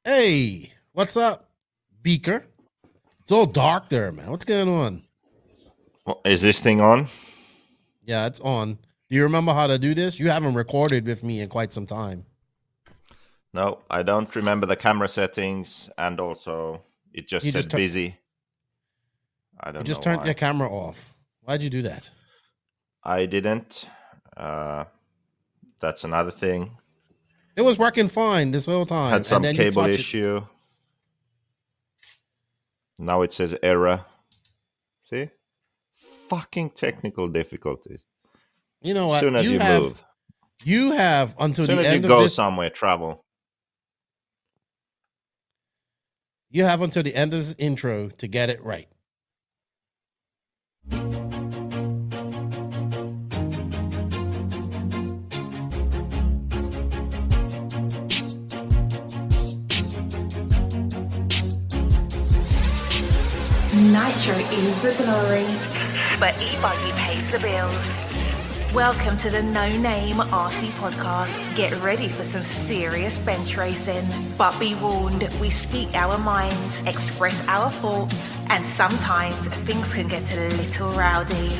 Hey, what's up, Beaker? It's all dark there, man. What's going on? Well, is this thing on? Yeah, it's on. Do you remember how to do this? You haven't recorded with me in quite some time. No, I don't remember the camera settings, and also it just said busy. I don't know. You just turned your camera off. Why'd you do that? I didn't. That's another thing. It was working fine this whole time. Had some cable issue. Now it says error. See? Fucking technical difficulties. You know what? As soon as you have until the end of this. As soon as you go somewhere, travel. You have until the end of this intro to get it right. Nitro is the glory, but e-buggy pays the bills. Welcome to the No Name RC podcast. Get ready for some serious bench racing. But be warned, we speak our minds, express our thoughts, and sometimes things can get a little rowdy.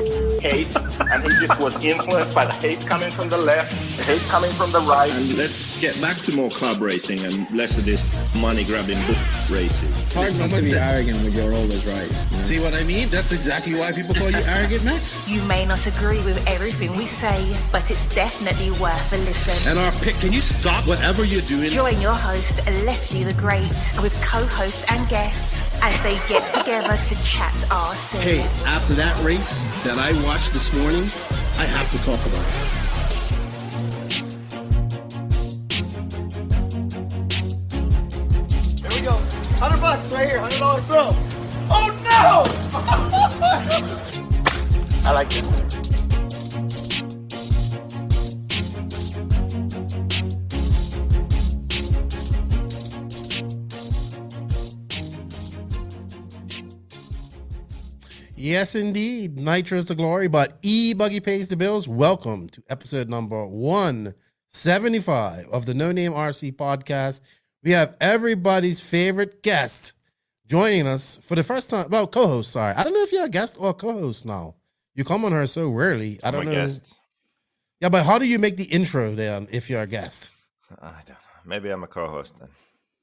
Hate, and he just was influenced by the hate coming from the left, the hate coming from the right. And let's get back to more club racing and less of this money-grabbing book racing. It's hard not to be arrogant when you're always right. You know? See what I mean? That's exactly why people call you arrogant, Max. You may not agree with everything we say, but it's definitely worth a listen. And our pick, can you stop whatever you're doing? Join your host, Lefty the Great, with co-hosts and guests as they get together to chat RC. Hey, after that race that I watched this morning, I have to talk about it. Here we go. $100 right here, $100 throw. Oh no! I like this. Yes, indeed. Nitro is the glory, but e-buggy pays the bills. Welcome to episode number 175 of the No Name RC podcast. We have everybody's favorite guest joining us for the first time. Well, co-host, sorry. I don't know if you're a guest or a co-host now. You come on her so rarely. I don't know. Guest. Yeah, but how do you make the intro then if you're a guest? I don't know. Maybe I'm a co-host then.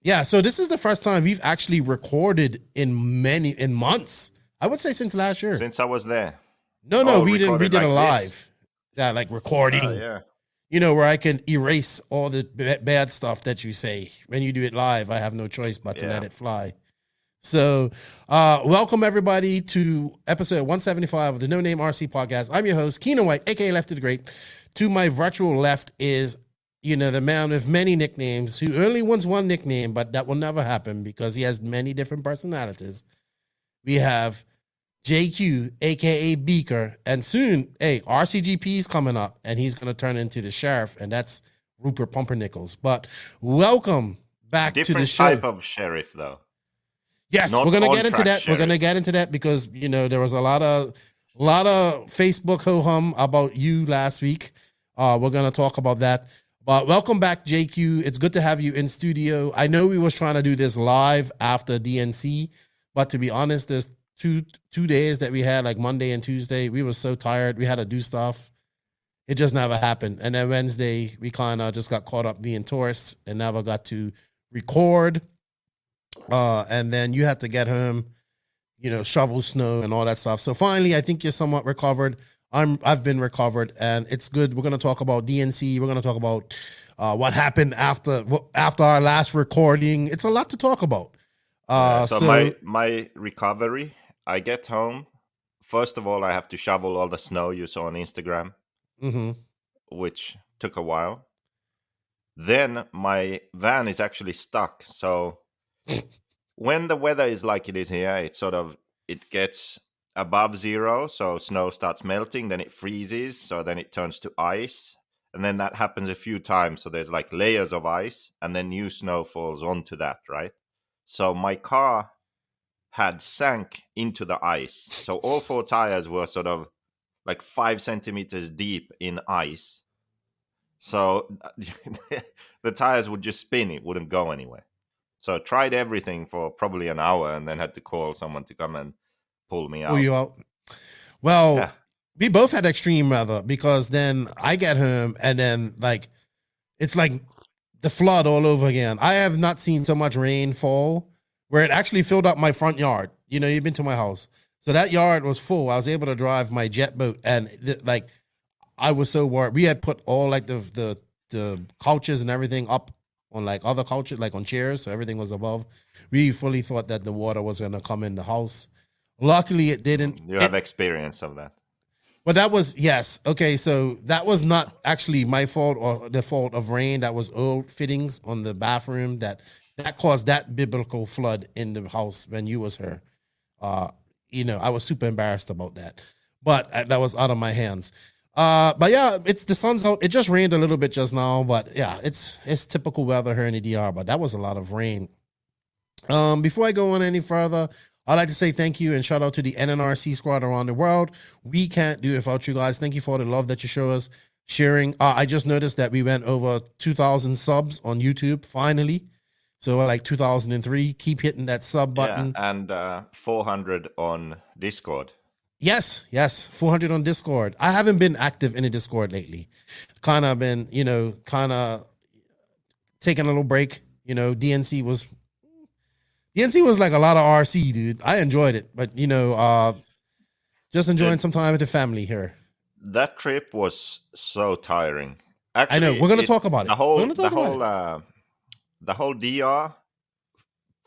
Yeah, so this is the first time we've actually recorded in months. I would say since last year. Since I was there. No, we didn't. We did like a live. This? Yeah, like recording. Yeah. You know, where I can erase all the bad stuff that you say. When you do it live, I have no choice but to let it fly. So, welcome everybody to episode 175 of the No Name RC podcast. I'm your host, Q&amp, aka Lefty the Great. To my virtual left is, you know, the man with many nicknames who only wants one nickname, but that will never happen because he has many different personalities. We have JQ, aka Beaker, and soon, RCGP is coming up, and he's going to turn into the sheriff, and that's Rupert Pumpernickels. But welcome back to the show. Different type of sheriff, though. Yes, Not we're going to get into that. sheriff. We're going to get into that because, you know, there was a lot of Facebook ho-hum about you last week. We're going to talk about that. But welcome back, JQ. It's good to have you in studio. I know we was trying to do this live after DNC, but to be honest, there's two days that we had, like Monday and Tuesday. We were so tired. We had to do stuff. It just never happened. And then Wednesday, we kind of just got caught up being tourists and never got to record. And then you had to get home, you know, shovel snow and all that stuff. So finally, I think you're somewhat recovered. I've been recovered, and it's good. We're going to talk about DNC. We're going to talk about what happened after our last recording. It's a lot to talk about. So my recovery, I get home. First of all, I have to shovel all the snow you saw on Instagram, which took a while. Then my van is actually stuck. So when the weather is like it is here, it gets above zero. So snow starts melting, then it freezes. So then it turns to ice. And then that happens a few times. So there's like layers of ice, and then new snow falls onto that, right? So my car had sank into the ice. So all four tires were sort of like 5 centimeters deep in ice. So the tires would just spin. It wouldn't go anywhere. So tried everything for probably an hour and then had to call someone to come and pull me out. Pull you out. Well, we both had extreme weather because then I get home and then like it's like the flood all over again. I have not seen so much rain fall where it actually filled up my front yard. You know, you've been to my house. So that yard was full. I was able to drive my jet boat and like I was so worried. We had put all like the couches and everything up on like other couches, like on chairs. So everything was above. We fully thought that the water was going to come in the house. Luckily, it didn't. You have experience of that. But that was, yes. Okay, so that was not actually my fault or the fault of rain. That was old fittings on the bathroom that caused that biblical flood in the house when you was here. You know, I was super embarrassed about that. But that was out of my hands. But yeah, it's the sun's out. It just rained a little bit just now. But yeah, it's typical weather here in the DR. But that was a lot of rain. Before I go on any further, I'd like to say thank you and shout out to the NNRC Squad around the world. We can't do it without you guys. Thank you for all the love that you show us, sharing. I just noticed that we went over 2,000 subs on YouTube, finally. So like 2003, keep hitting that sub button. Yeah, and 400 on Discord. Yes, 400 on Discord. I haven't been active in the Discord lately. Kind of been, taking a little break. You know, DNC was like a lot of RC, dude. I enjoyed it, but just enjoying some time with the family here. That trip was so tiring. Actually, I know. We're going to talk about it. The whole DR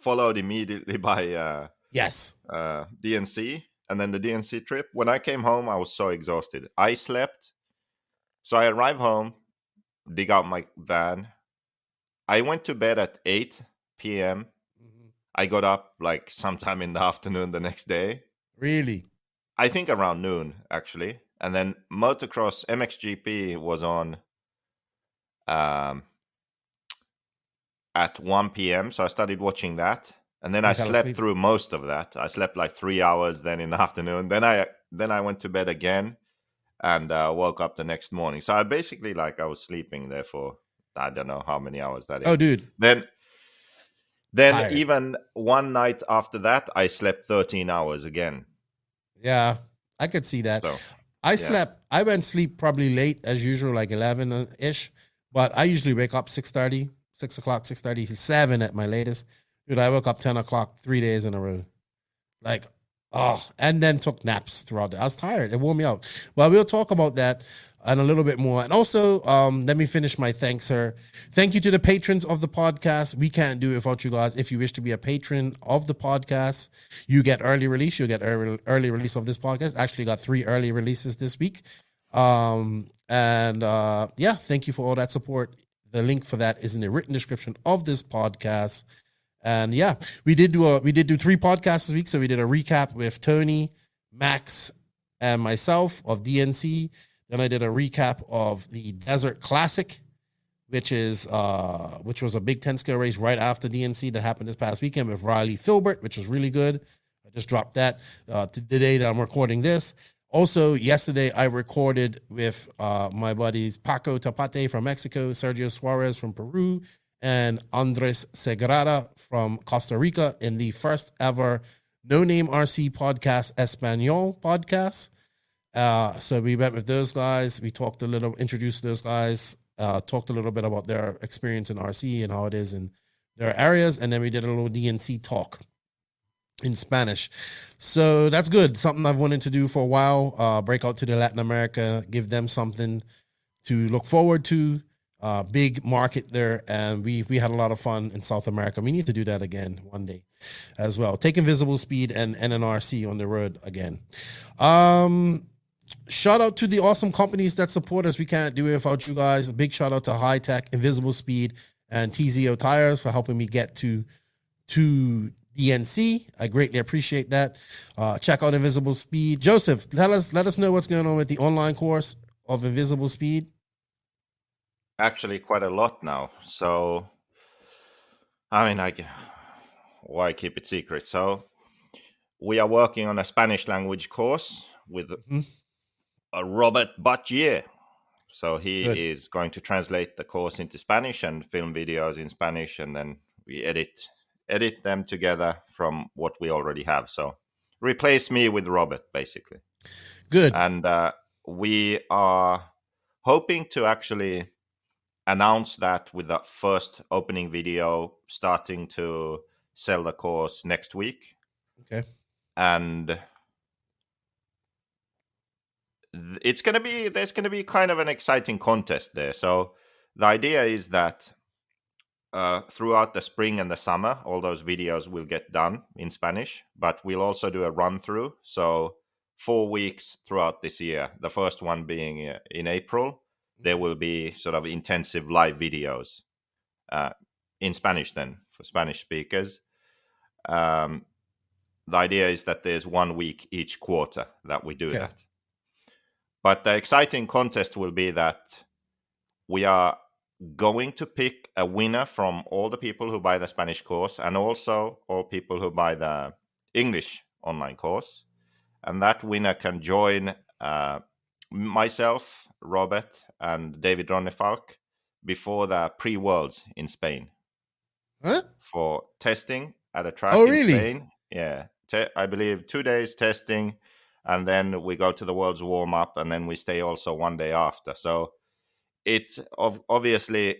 followed immediately by DNC, and then the DNC trip. When I came home, I was so exhausted. I slept. So I arrived home, dig out my van. I went to bed at 8 p.m. I got up like sometime in the afternoon the next day. Really? I think around noon, actually. And then motocross MXGP was on at 1 p.m. So I started watching that. And then I slept through most of that. I slept like 3 hours then in the afternoon. Then I went to bed again and woke up the next morning. So I basically I was sleeping there for, I don't know how many hours that is. Oh, dude. Then Tired. Even one night after that, I slept 13 hours again. Yeah, I could see that. So, I went to sleep probably late as usual, like 11-ish. But I usually wake up 6:30, 6 o'clock, 6:30, 7 at my latest. Dude, I woke up 10 o'clock 3 days in a row. And then took naps throughout the I was tired. It wore me out. Well, we'll talk about that and a little bit more. And also, let me finish my thanks here. Thank you to the patrons of the podcast. We can't do it without you guys. If you wish to be a patron of the podcast, you get early release. You'll get early release of this podcast. Actually got 3 early releases this week. Thank you for all that support. The link for that is in the written description of this podcast. And yeah, we did do 3 podcasts this week. So we did a recap with Tony, Max, and myself of DNC. Then I did a recap of the Desert Classic, which was a big 10-scale race right after DNC that happened this past weekend with Riley Filbert, which was really good. I just dropped that the day that I'm recording this. Also, yesterday I recorded with my buddies Paco Tapate from Mexico, Sergio Suarez from Peru, and Andres Segrada from Costa Rica in the first ever No Name RC Podcast Espanol podcast. So we met with those guys. We introduced those guys, talked a little bit about their experience in RC and how it is in their areas. And then we did a little DNC talk in Spanish. So that's good. Something I've wanted to do for a while, break out to the Latin America, give them something to look forward to. Big market there, and we had a lot of fun in South America. We need to do that again one day as well. Take Invisible Speed and NNRC on the road again. Shout out to the awesome companies that support us. We can't do it without you guys. A big shout out to High Tech, Invisible Speed, and TZO Tires for helping me get to DNC. I greatly appreciate that. Check out Invisible Speed. Joseph, let us know what's going on with the online course of Invisible Speed. Actually, quite a lot now. So, why keep it secret? So, we are working on a Spanish language course with Robert Battier. So, he is going to translate the course into Spanish and film videos in Spanish, and then we edit edit them together from what we already have. So replace me with Robert, basically. Good. And we are hoping to actually announce that with the first opening video starting to sell the course next week. Okay. And there's going to be kind of an exciting contest there. So the idea is that throughout the spring and the summer, all those videos will get done in Spanish, but we'll also do a run through. So 4 weeks throughout this year, the first one being in April, there will be sort of intensive live videos in Spanish then for Spanish speakers. The idea is that there's 1 week each quarter that we do that. But the exciting contest will be that we are going to pick a winner from all the people who buy the Spanish course and also all people who buy the English online course. And that winner can join myself, Robert, and David Ronnefalk before the pre-Worlds in Spain. Huh? For testing at a track in Spain. Yeah. I believe 2 days testing, and then we go to the World's warm-up, and then we stay also 1 day after. So it's obviously,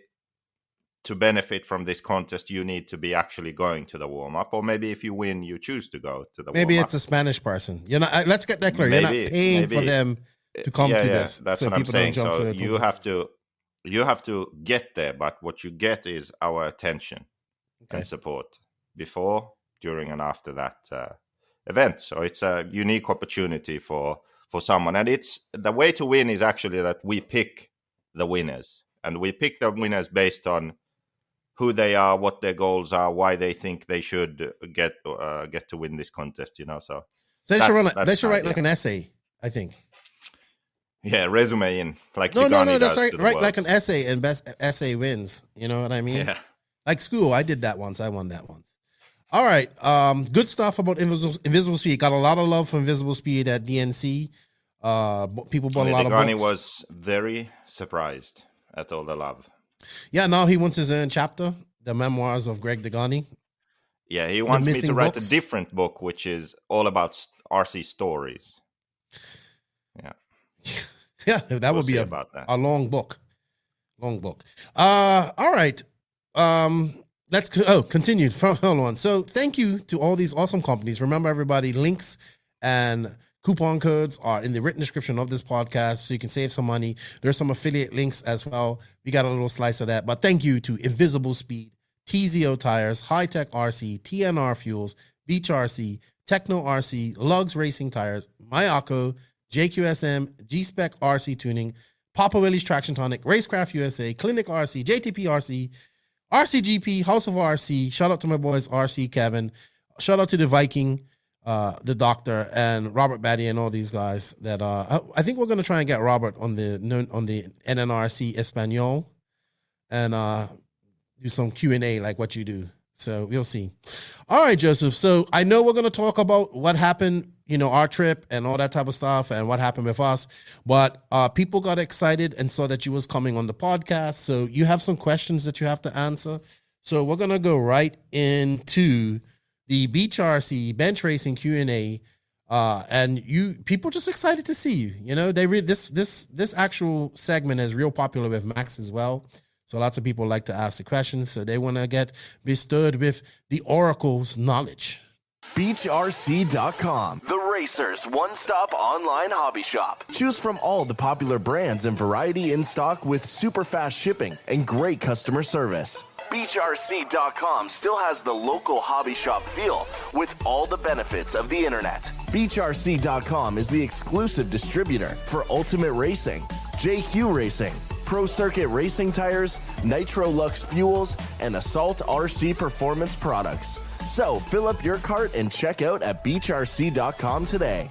to benefit from this contest, you need to be actually going to the warm-up. Or maybe if you win, you choose to go to the warm-up. Maybe it's a Spanish person. Let's get that clear. You're not paying for them to come to this. That's so what I'm saying. Don't jump so to it. you have to get there, but what you get is our attention and support before, during, and after that event. So it's a unique opportunity for someone. And it's the way to win is actually that we pick the winners. And we pick the winners based on who they are, what their goals are, why they think they should get to win this contest, So they should write like an essay, I think. Yeah, resume in like no. That's right. Like an essay, and best essay wins. You know what I mean? Yeah. Like school, I did that once. I won that once. All right, good stuff about Invisible Speed. Got a lot of love for Invisible Speed at DNC. People bought a lot of books. Degani was very surprised at all the love. Yeah, now he wants his own chapter, the memoirs of Greg Degani. Yeah, he wants me to write a different book, which is all about RC stories. Yeah. Yeah, that would be a long book. Long book. All right. Let's continue. Hold on. So thank you to all these awesome companies. Remember, everybody, links and coupon codes are in the written description of this podcast, so you can save some money. There's some affiliate links as well. We got a little slice of that. But thank you to Invisible Speed, TZO Tires, High Tech RC, TNR Fuels, Beach RC, Techno RC, Lugs Racing Tires, Mayako, JQSM, G-Spec RC Tuning, Papa Willie's Traction Tonic, Racecraft USA, Clinic RC, JTP RC, RCGP, House of RC. Shout out to my boys, RC Kevin. Shout out to the Viking, the Doctor, and Robert Batty, and all these guys. That I think we're gonna try and get Robert on the NNRC Espanol, and do some Q&A like what you do. So we'll see. All right, Joseph. So I know we're gonna talk about what happened, our trip and all that type of stuff, and what happened with us. But people got excited and saw that you was coming on the podcast. So you have some questions that you have to answer. So we're gonna go right into the Beach RC Bench Racing Q&A, and people just excited to see you. They read this actual segment is real popular with Max as well. So lots of people like to ask the questions, so they want to get bestowed with the Oracle's knowledge. BenchRacing.com, the racers' one-stop online hobby shop. Choose from all the popular brands and variety in stock with super fast shipping and great customer service. BenchRC.com still has the local hobby shop feel with all the benefits of the internet. BenchRC.com is the exclusive distributor for Ultimate Racing, JQ Racing, Pro Circuit Racing Tires, Nitro Lux Fuels, and Assault RC Performance products. So fill up your cart and check out at BenchRC.com today.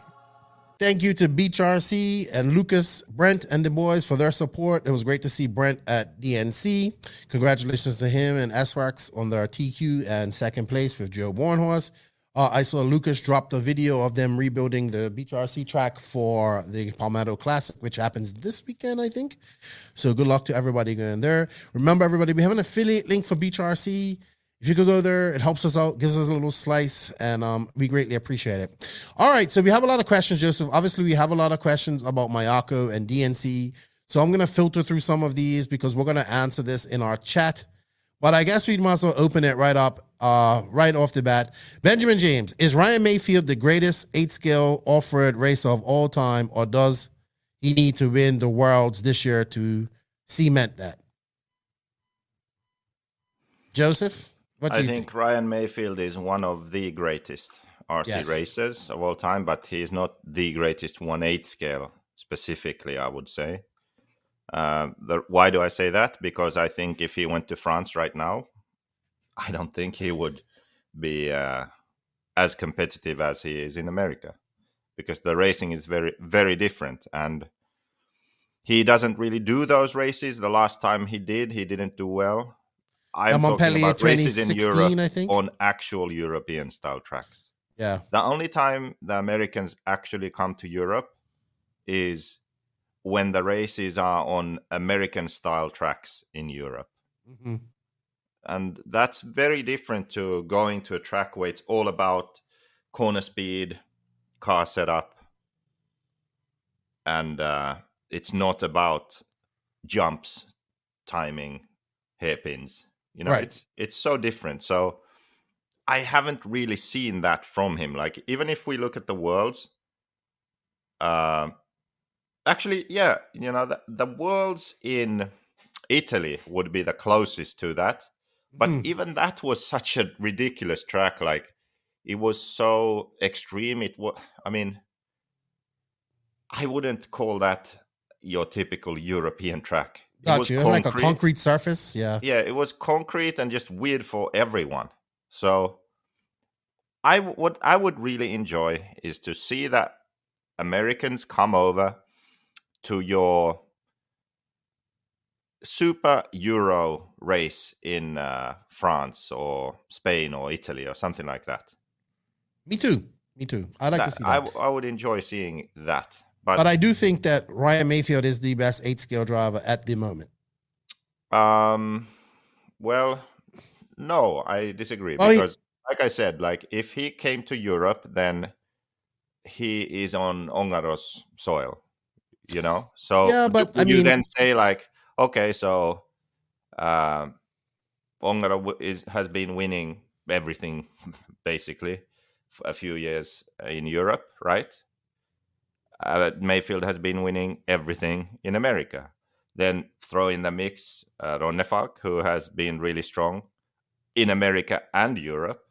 Thank you to Beach RC and Lucas, Brent, and the boys for their support. It was great to see Brent at DNC. Congratulations to him and SWAX on their TQ and second place with Joe Bornhorst. I saw Lucas drop a video of them rebuilding the Beach RC track for the Palmetto Classic, which happens this weekend, I think. So good luck to everybody going there. Remember, everybody, we have an affiliate link for Beach RC. if you could go there, it helps us out, gives us a little slice, and we greatly appreciate it. All right, so we have a lot of questions, Joseph. Obviously, we have a lot of questions about Mayako and DNC. So I'm going to filter through some of these because we're going to answer this in our chat. But I guess we might as well open it right up, right off the bat. Benjamin James, is Ryan Mayfield the greatest 8-scale off-road racer of all time, or does he need to win the Worlds this year to cement that? Joseph? I think Ryan Mayfield is one of the greatest RC racers of all time, but he is not the greatest 1/8 scale specifically, I would say. Why do I say that? Because I think if he went to France right now, I don't think he would be as competitive as he is in America, because the racing is very, very different. And he doesn't really do those races. The last time he didn't do well. I'm talking about races in Europe, I think, on actual European style tracks. Yeah. The only time the Americans actually come to Europe is when the races are on American style tracks in Europe. Mm-hmm. And that's very different to going to a track where it's all about corner speed, car setup, and it's not about jumps, timing, hairpins. You know, right. It's so different. So I haven't really seen that from him. Like, even if we look at the Worlds, actually, yeah, you know, the Worlds in Italy would be the closest to that. But even that was such a ridiculous track. Like, it was so extreme. I mean, I wouldn't call that your typical European track. Got you. Like a concrete surface. Yeah. Yeah, it was concrete and just weird for everyone. So what I would really enjoy is to see that Americans come over to your Super Euro race in France or Spain or Italy or something like that. Me too. I'd like to see that. I would enjoy seeing that. But I do think that Ryan Mayfield is the best 8-scale driver at the moment. Well, no, I disagree. Because, like I said, like, if he came to Europe, then he is on Ongaros soil, you know? So yeah, but you then say, like, okay, so Ongaro has been winning everything, basically, for a few years in Europe, right? Mayfield has been winning everything in America. Then throw in the mix Ronnefalk, who has been really strong in America and Europe,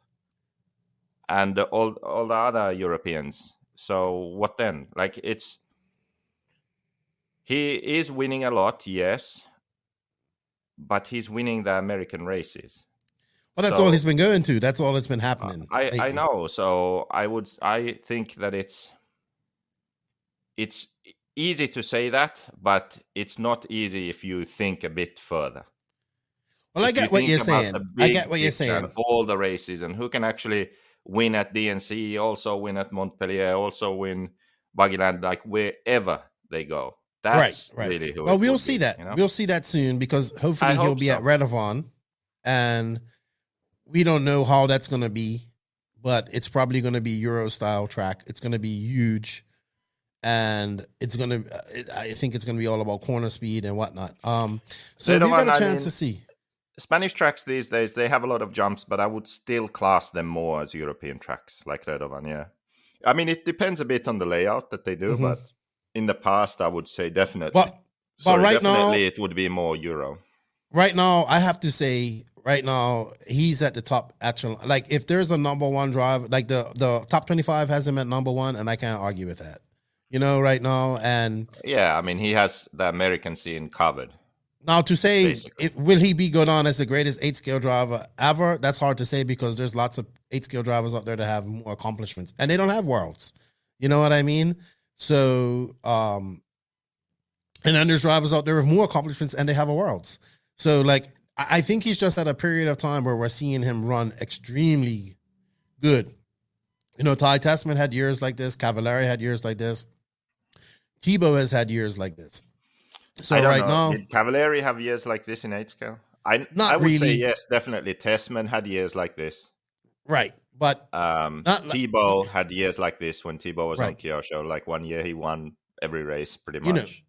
and all the other Europeans. So what then? Like, he is winning a lot, yes, but he's winning the American races. Well, that's all he's been going to. That's all that's been happening. I know. So I think that it's easy to say that, but it's not easy if you think a bit further. Well, I get what you're saying. All the races and who can actually win at DNC, also win at Montpellier, also win Buggyland, like wherever they go. That's right. Really who. Well, we'll see that. You know? We'll see that soon, because hopefully he'll be at Redovon, and we don't know how that's going to be, but it's probably going to be Euro style track. It's going to be huge. And I think it's going to be all about corner speed and whatnot. So we got a chance to see. Spanish tracks these days, they have a lot of jumps, but I would still class them more as European tracks, like Radovan, yeah. I mean, it depends a bit on the layout that they do, but in the past, I would say definitely. Definitely it would be more Euro. Right now, I have to say, he's at the top actually. Like, if there's a number one driver, like the top 25 has him at number one, and I can't argue with that. You know, right now, and yeah, I mean, he has the American scene covered. Now, to say, will he be good on as the greatest 8-scale driver ever? That's hard to say, because there's lots of 8-scale drivers out there that have more accomplishments, and they don't have Worlds. You know what I mean? So, and then there's drivers out there with more accomplishments, and they have a Worlds. So, like, I think he's just at a period of time where we're seeing him run extremely good. You know, Ty Tessman had years like this. Cavallari had years like this. Thibaut has had years like this. So right now, did Cavallari have years like this in 8-scale? I would really say yes, definitely. Tessman had years like this. Right. But Tebow had years like this when Tebow was on Kyosho. Like 1 year he won every race pretty much.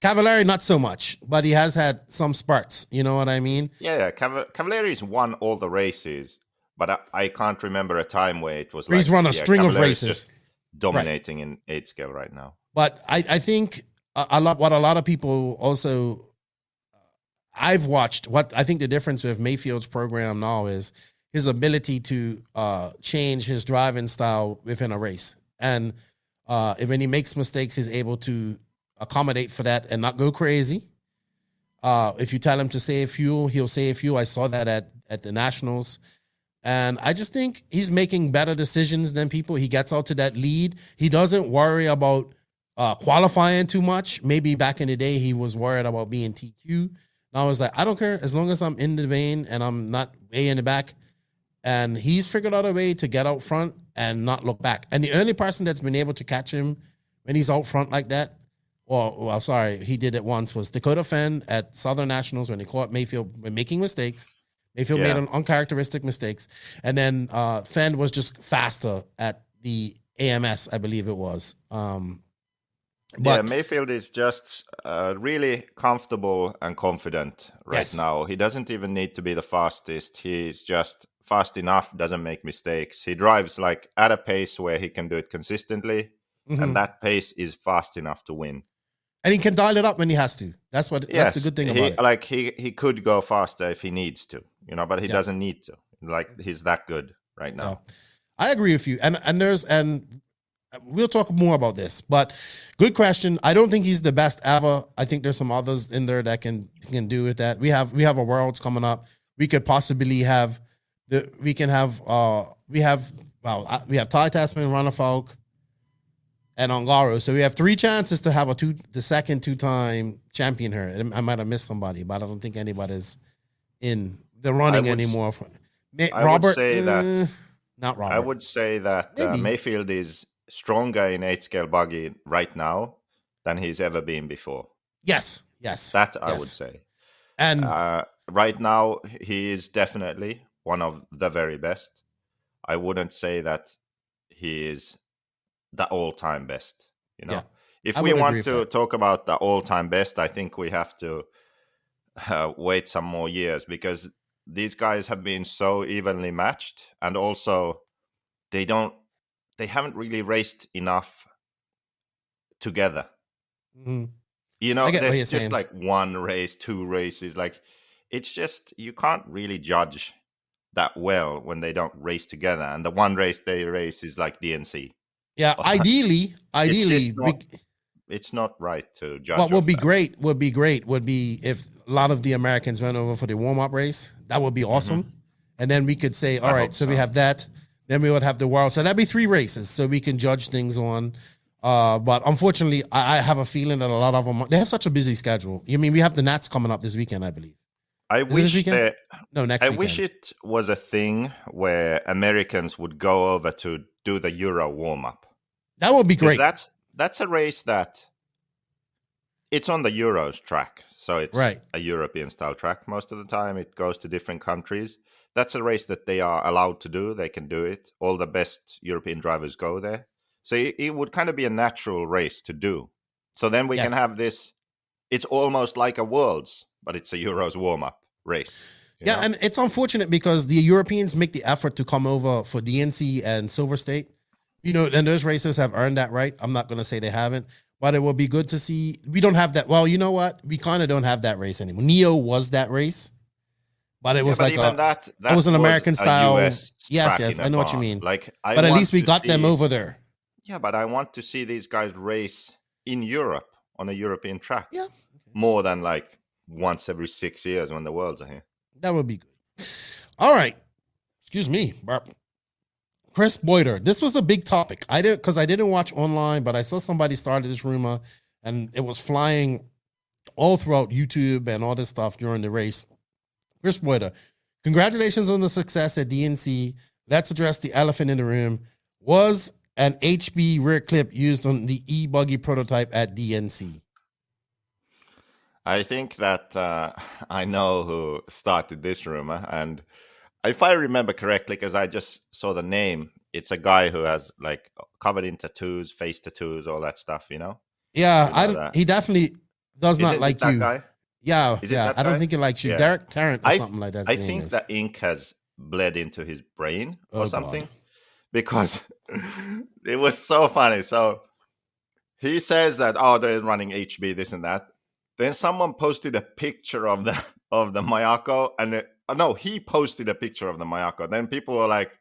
Cavalieri, not so much, but he has had some spurts. You know what I mean? Yeah. Cavalieri's won all the races, but I can't remember a time where it was he's run a string of races. Just dominating in 8 scale right now. But I think a lot of people also, I've watched, what I think the difference with Mayfield's program now is his ability to change his driving style within a race. And when he makes mistakes, he's able to accommodate for that and not go crazy. If you tell him to save fuel, he'll save fuel. I saw that at the Nationals. And I just think he's making better decisions than people. He gets out to that lead. He doesn't worry about qualifying too much. Maybe back in the day, he was worried about being TQ. Now I was like, I don't care as long as I'm in the vein and I'm not way in the back. And he's figured out a way to get out front and not look back. And the only person that's been able to catch him when he's out front like that, he did it once, was Dakota Fenn at Southern Nationals when he caught Mayfield making mistakes. Mayfield made uncharacteristic mistakes. And then Fenn was just faster at the AMS, I believe it was. Mayfield is just really comfortable and confident right now. He doesn't even need to be the fastest. He's just fast enough, doesn't make mistakes. He drives like at a pace where he can do it consistently, and that pace is fast enough to win. And he can dial it up when he has to. That's the good thing about it. Like he could go faster if he needs to, but he doesn't need to. Like he's that good right now. No. I agree with you. And we'll talk more about this, but good question. I don't think he's the best ever. I think there's some others in there that can do with that. We have a Worlds coming up. We could possibly have we have Ty Tasman, Rana Falk, and Ongaro. So we have 3 chances to have the second 2-time champion here. I might have missed somebody, but I don't think anybody's in the running anymore. Robert, would say that not Robert. I would say that Mayfield is stronger in 8-scale buggy right now than he's ever been before. Yes. That I would say. And right now, he is definitely one of the very best. I wouldn't say that he is the all-time best. If we want to talk about the all-time best, I think we have to wait some more years, because these guys have been so evenly matched, and also they haven't really raced enough together. Mm-hmm. There's just like 1 race, 2 races. Like, it's just, you can't really judge that well when they don't race together. And the 1 race they race is like DNC. Yeah, ideally, it's not right to judge. What would be great would be if a lot of the Americans went over for the warm-up race. That would be awesome. Mm-hmm. And then we could say, all right, so we have that. Then we would have the World. So that'd be 3 races, so we can judge things on. But unfortunately, I have a feeling that a lot of them, they have such a busy schedule. We have the Nats coming up this weekend, I believe. Next weekend. I wish it was a thing where Americans would go over to do the Euro warm-up. That would be great. That's a race that it's on the Euros track. So it's a European style track most of the time. It goes to different countries. That's a race that they are allowed to do. They can do it. All the best European drivers go there. So it would kind of be a natural race to do. So then we can have this. It's almost like a Worlds, but it's a Euros warm-up race. You know? And it's unfortunate because the Europeans make the effort to come over for DNC and Silver State. And those racers have earned that right. I'm not going to say they haven't, but it will be good to see. We don't have that. Well, you know what? We kind of don't have that race anymore. Neo was that race, but it was that was an American style. Yes, I know what you mean. But at least we got them over there. Yeah, but I want to see these guys race in Europe on a European track. Yeah, more than like once every 6 years when the Worlds are here. That would be good. All right. Excuse me, burp. Chris Boyder. This was a big topic. I didn't watch online, but I saw somebody started this rumor, and it was flying all throughout YouTube and all this stuff during the race. Chris Boyder, congratulations on the success at DNC. Let's address the elephant in the room. Was an HB rear clip used on the e-buggy prototype at DNC? I think that I know who started this rumor, and if I remember correctly, because I just saw the name, it's a guy who has like covered in tattoos, face tattoos, all that stuff. Yeah, he definitely does not like that you. guy? Yeah, Is it that I don't guy? think he likes you. Yeah. Derek Tarrant or something like that. I think the ink has bled into his brain or something. God. Because it was so funny. So he says that, they're running HB, this and that. Then someone posted a picture of the Mayako, and he posted a picture of the Mayako. Then people were like,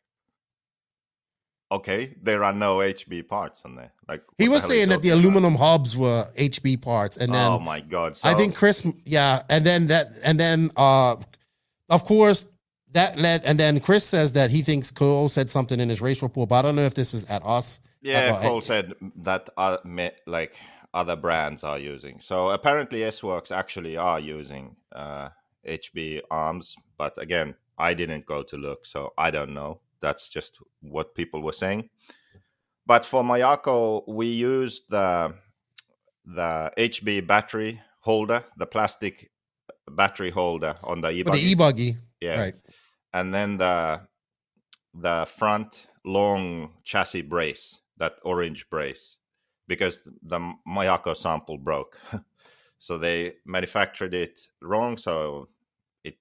"Okay, there are no HB parts on there." Like he was saying that the aluminum hubs were HB parts, and then oh my god! So, I think Chris, and then of course that led, and then Chris says that he thinks Cole said something in his race report, but I don't know if this is at us. Yeah, Cole said that like other brands are using. So apparently S-Works actually are using HB arms, but again, I didn't go to look, so I don't know. That's just what people were saying. But for Mayako, we used the HB battery holder, the plastic battery holder on the e-buggy. For the e-buggy, yeah. Right. And then the front long chassis brace, that orange brace, because the Mayako sample broke. So they manufactured it wrong, so it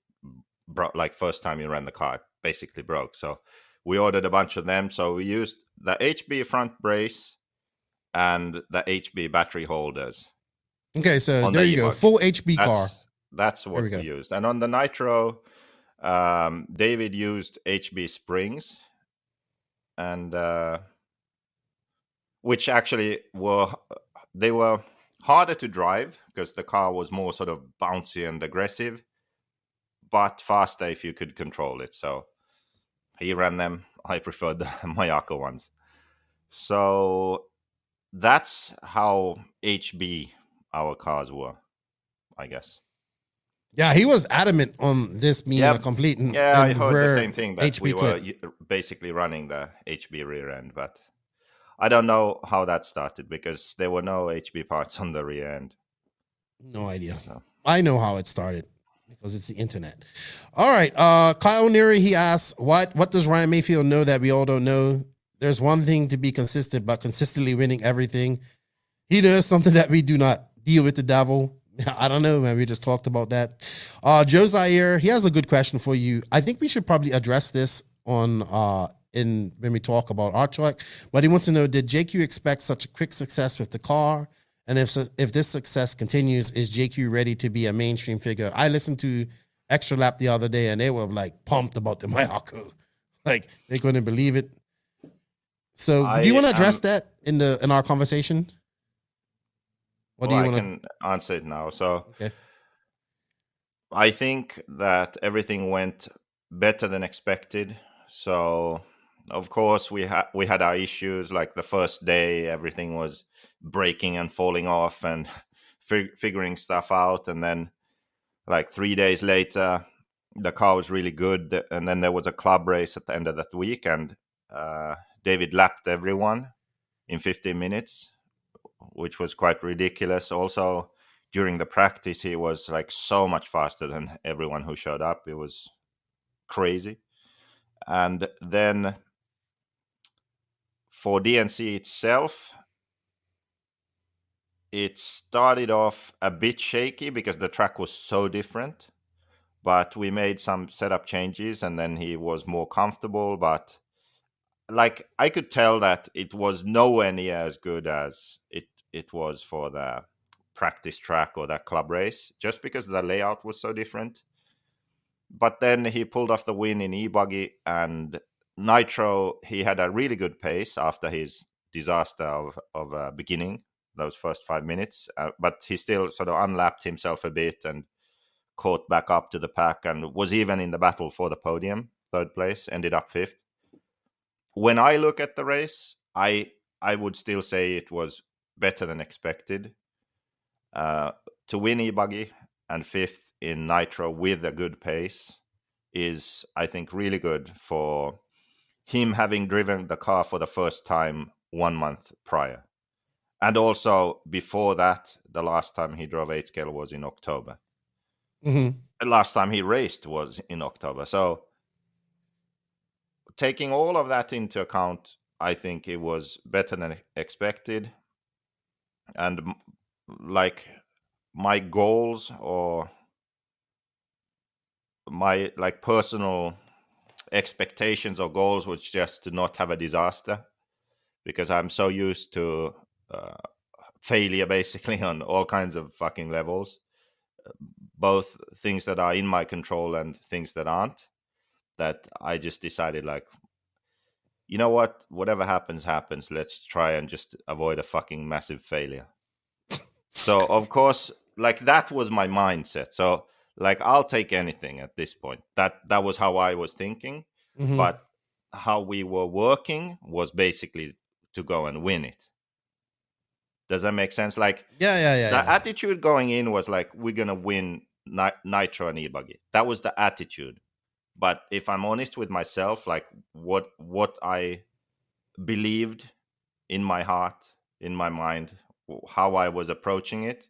broke, like first time you ran the car, it basically broke. So we ordered a bunch of them. So we used the HB front brace and the HB battery holders. Okay, so there you go. Full HB car. That's what we used. And on the Nitro, David used HB springs, and which actually were harder to drive because the car was more sort of bouncy and aggressive, but faster if you could control it. So he ran them. I preferred the Mayako ones. So that's how HB our cars were, I guess. Yeah, he was adamant on this being a complete and I heard the same thing, that HB we were clip. basically running the HB rear end, but I don't know how that started because there were no HB parts on the rear end. No idea. So. I know how it started because it's the internet. All right. Kyle Neary, he asks, what does Ryan Mayfield know that we all don't know? There's one thing to be consistent, but consistently winning everything. He knows something that we do not. Deal with the devil. I don't know, man. We just talked about that. Joe Zaire, he has a good question for you. I think we should probably address this on when we talk about our truck. But he wants to know, did JQ expect such a quick success with the car? And if this success continues, is JQ ready to be a mainstream figure? I listened to Extra Lap the other day, and they were like pumped about the Mayako. Like they couldn't believe it. So do you want to address that in our conversation? I can answer it now. So okay. I think that everything went better than expected. So of course we had our issues, like the first day, everything was breaking and falling off and figuring stuff out. And then like 3 days later, the car was really good. And then there was a club race at the end of that week, and David lapped everyone in 15 minutes. Which was quite ridiculous. Also, during the practice, he was like so much faster than everyone who showed up. It was crazy. And then for DNC itself, it started off a bit shaky because the track was so different. But we made some setup changes, and then he was more comfortable. But like I could tell that it was nowhere near as good as it was for the practice track or that club race, just because the layout was so different. But then he pulled off the win in e-buggy, and Nitro, he had a really good pace after his disaster of beginning, those first 5 minutes. But he still sort of unlapped himself a bit and caught back up to the pack and was even in the battle for the podium, third place, ended up fifth. When I look at the race, I would still say it was better than expected. To win e-buggy and fifth in Nitro with a good pace is, I think, really good for him, having driven the car for the first time 1 month prior. And also before that, the last time he drove 8 scale was in October. Mm-hmm. The last time he raced was in October. So taking all of that into account, I think it was better than expected. And like my goals or my like personal expectations or goals was just to not have a disaster, because I'm so used to failure basically on all kinds of fucking levels, both things that are in my control and things that aren't, that I just decided like, you know what, whatever happens, let's try and just avoid a fucking massive failure. So of course, like that was my mindset. So like, I'll take anything at this point. That was how I was thinking. Mm-hmm. But how we were working was basically to go and win it. Does that make sense? Like, the attitude going in was like, we're gonna win Nitro and e-buggy. That was the attitude. But if I'm honest with myself, like what I believed in my heart, in my mind, how I was approaching it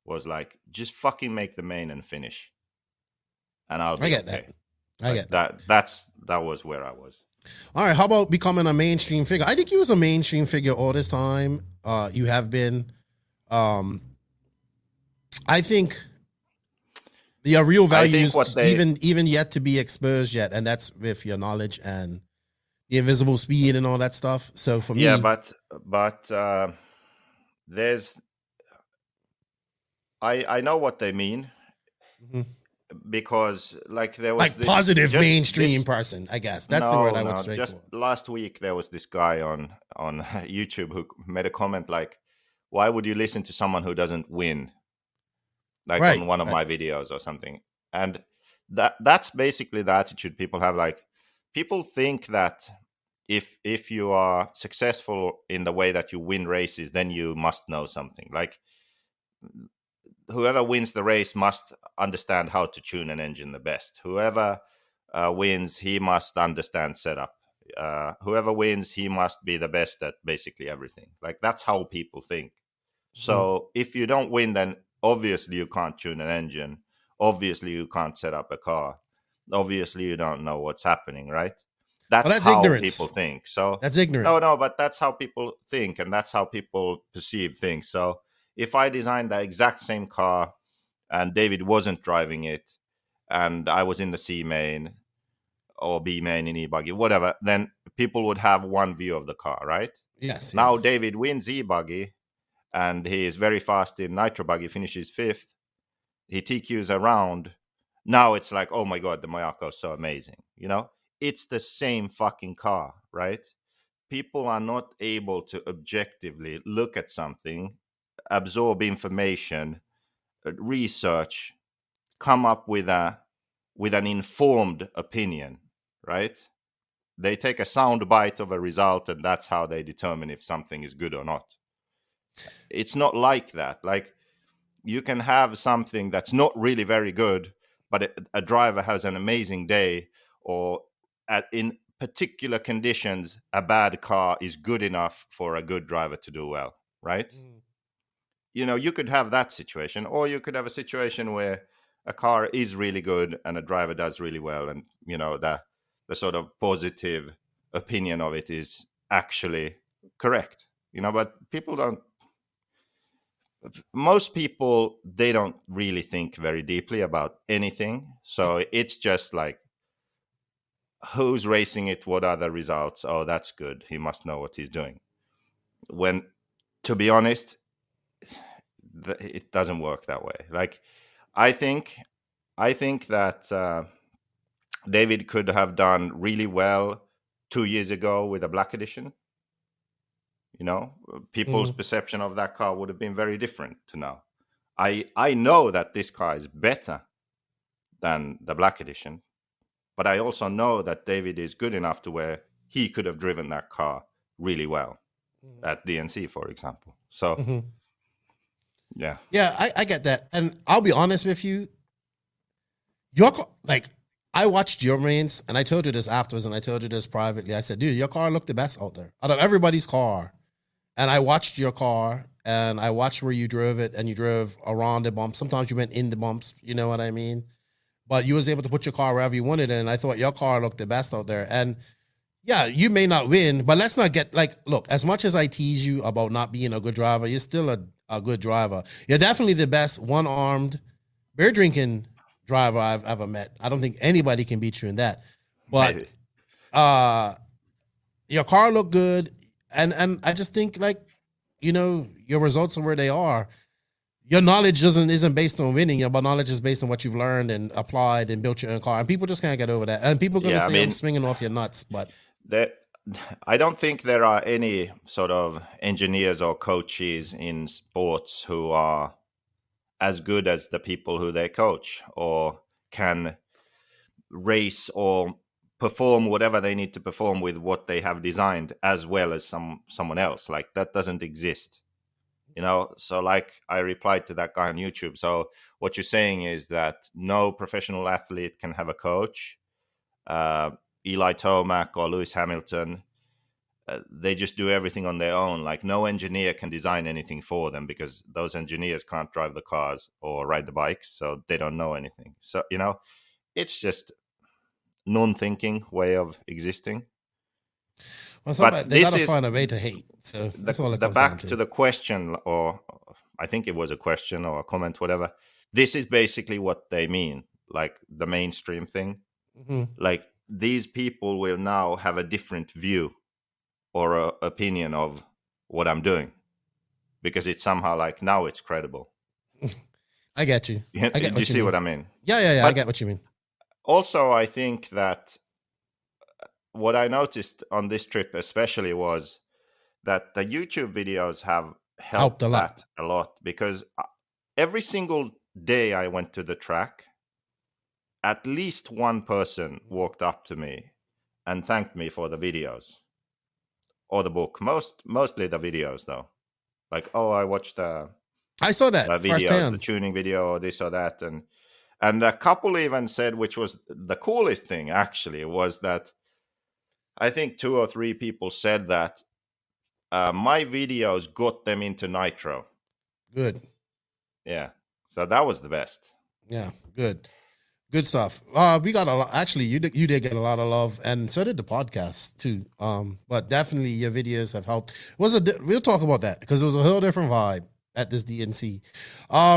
was like, just fucking make the main and finish, and I'll be okay. I get that. That was where I was. All right, how about becoming a mainstream figure? I think you was a mainstream figure all this time. You have been. I think the real value is even yet to be exposed yet, and that's with your knowledge and the invisible speed and all that stuff. So for me, but there's. I know what they mean, because like there was like positive mainstream person, I guess that's the word I would say. Just last week there was this guy on YouTube who made a comment like, "Why would you listen to someone who doesn't win?" Like on one of my videos or something, and that's basically the attitude people have. Like, people think that if you are successful in the way that you win races, then you must know something. Like, whoever wins the race must understand how to tune an engine the best. Whoever wins, he must understand setup. Whoever wins, he must be the best at basically everything. Like, that's how people think. So if you don't win, then obviously you can't tune an engine. Obviously you can't set up a car. Obviously you don't know what's happening, right? That's how ignorance. People think. So that's ignorant. No, but that's how people think, and that's how people perceive things. So if I designed the exact same car and David wasn't driving it, and I was in the C main or B main in e-buggy, whatever, then people would have one view of the car, right? Yes. Now David wins e-buggy and he is very fast in nitro buggy, finishes 5th. He TQs around. Now it's like, oh my God, the Mayako is so amazing. You know, it's the same fucking car, right? People are not able to objectively look at something, absorb information, research, come up with an informed opinion, right? They take a sound bite of a result, and that's how they determine if something is good or not. It's not like that. Like, you can have something that's not really very good, but a driver has an amazing day, or in particular conditions, a bad car is good enough for a good driver to do well, right? You know, you could have that situation, or you could have a situation where a car is really good and a driver does really well, and you know, the sort of positive opinion of it is actually correct, you know. But most people, they don't really think very deeply about anything. So it's just like, who's racing it? What are the results? Oh, that's good. He must know what he's doing. When, to be honest, it doesn't work that way. Like, I think that David could have done really well 2 years ago with a black edition. You know, people's perception of that car would have been very different to now. I know that this car is better than the black edition, but I also know that David is good enough to where he could have driven that car really well at DNC, for example. So, yeah, I get that, and I'll be honest with you. Your car, like, I watched your mains, and I told you this afterwards, and I told you this privately. I said, dude, your car looked the best out there out of everybody's car. and I watched your car, and I watched where you drove it, and you drove around the bumps. Sometimes you went in the bumps, you know what I mean? But you was able to put your car wherever you wanted, and I thought your car looked the best out there. And yeah, you may not win, but let's not get look, as much as I tease you about not being a good driver, you're still a good driver. You're definitely the best one-armed beer drinking driver I've ever met. I don't think anybody can beat you in that. But your car looked good, and I just think your results are where they are. Your knowledge isn't based on winning. Your knowledge is based on what you've learned and applied and built your own car. And people just can't get over that. And people are going to say I'm swinging off your nuts, but I don't think there are any sort of engineers or coaches in sports who are as good as the people who they coach or can race or perform whatever they need to perform with what they have designed as well as someone else. Like, that doesn't exist. So like I replied to that guy on YouTube. So what you're saying is that no professional athlete can have a coach. Eli Tomac or Lewis Hamilton, they just do everything on their own. Like, no engineer can design anything for them because those engineers can't drive the cars or ride the bikes. So they don't know anything. So, it's just non-thinking way of existing. Well, but they gotta find a way to hate. So that's all it comes back down to. To the question, or I think it was a question or a comment, whatever. This is basically what they mean, like the mainstream thing. Mm-hmm. Like, these people will now have a different view or a opinion of what I'm doing because it's somehow like now it's credible. I get you. I get you see what I mean? Yeah. I get what you mean. Also, I think that what I noticed on this trip especially was that the YouTube videos have helped a lot because every single day I went to the track, at least one person walked up to me and thanked me for the videos or the book. Mostly the videos, though. Like, I watched I saw that videos, firsthand. the tuning video or this or that. And a couple even said, which was the coolest thing actually, was that I think 2 or 3 people said that my videos got them into Nitro. Good. Yeah. So that was the best. Yeah, good stuff. We got a lot. Actually, you did get a lot of love, and so did the podcast too. But definitely your videos have helped. We'll talk about that because it was a whole different vibe at this DNC.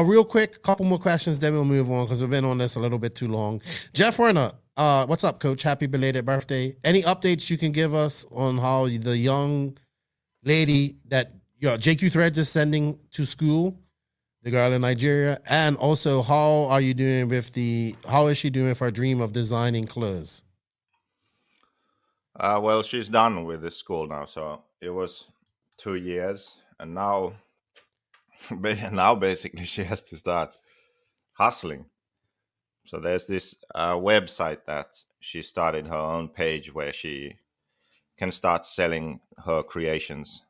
Real quick, couple more questions, then we'll move on because we've been on this a little bit too long. Jeff Werner, what's up, Coach? Happy belated birthday. Any updates you can give us on how the young lady that JQ Threads is sending to school? The girl in Nigeria, and also how is she doing with her dream of designing clothes? Well, she's done with this school now, so it was 2 years, and now basically she has to start hustling. So there's this website that she started her own page where she can start selling her creations.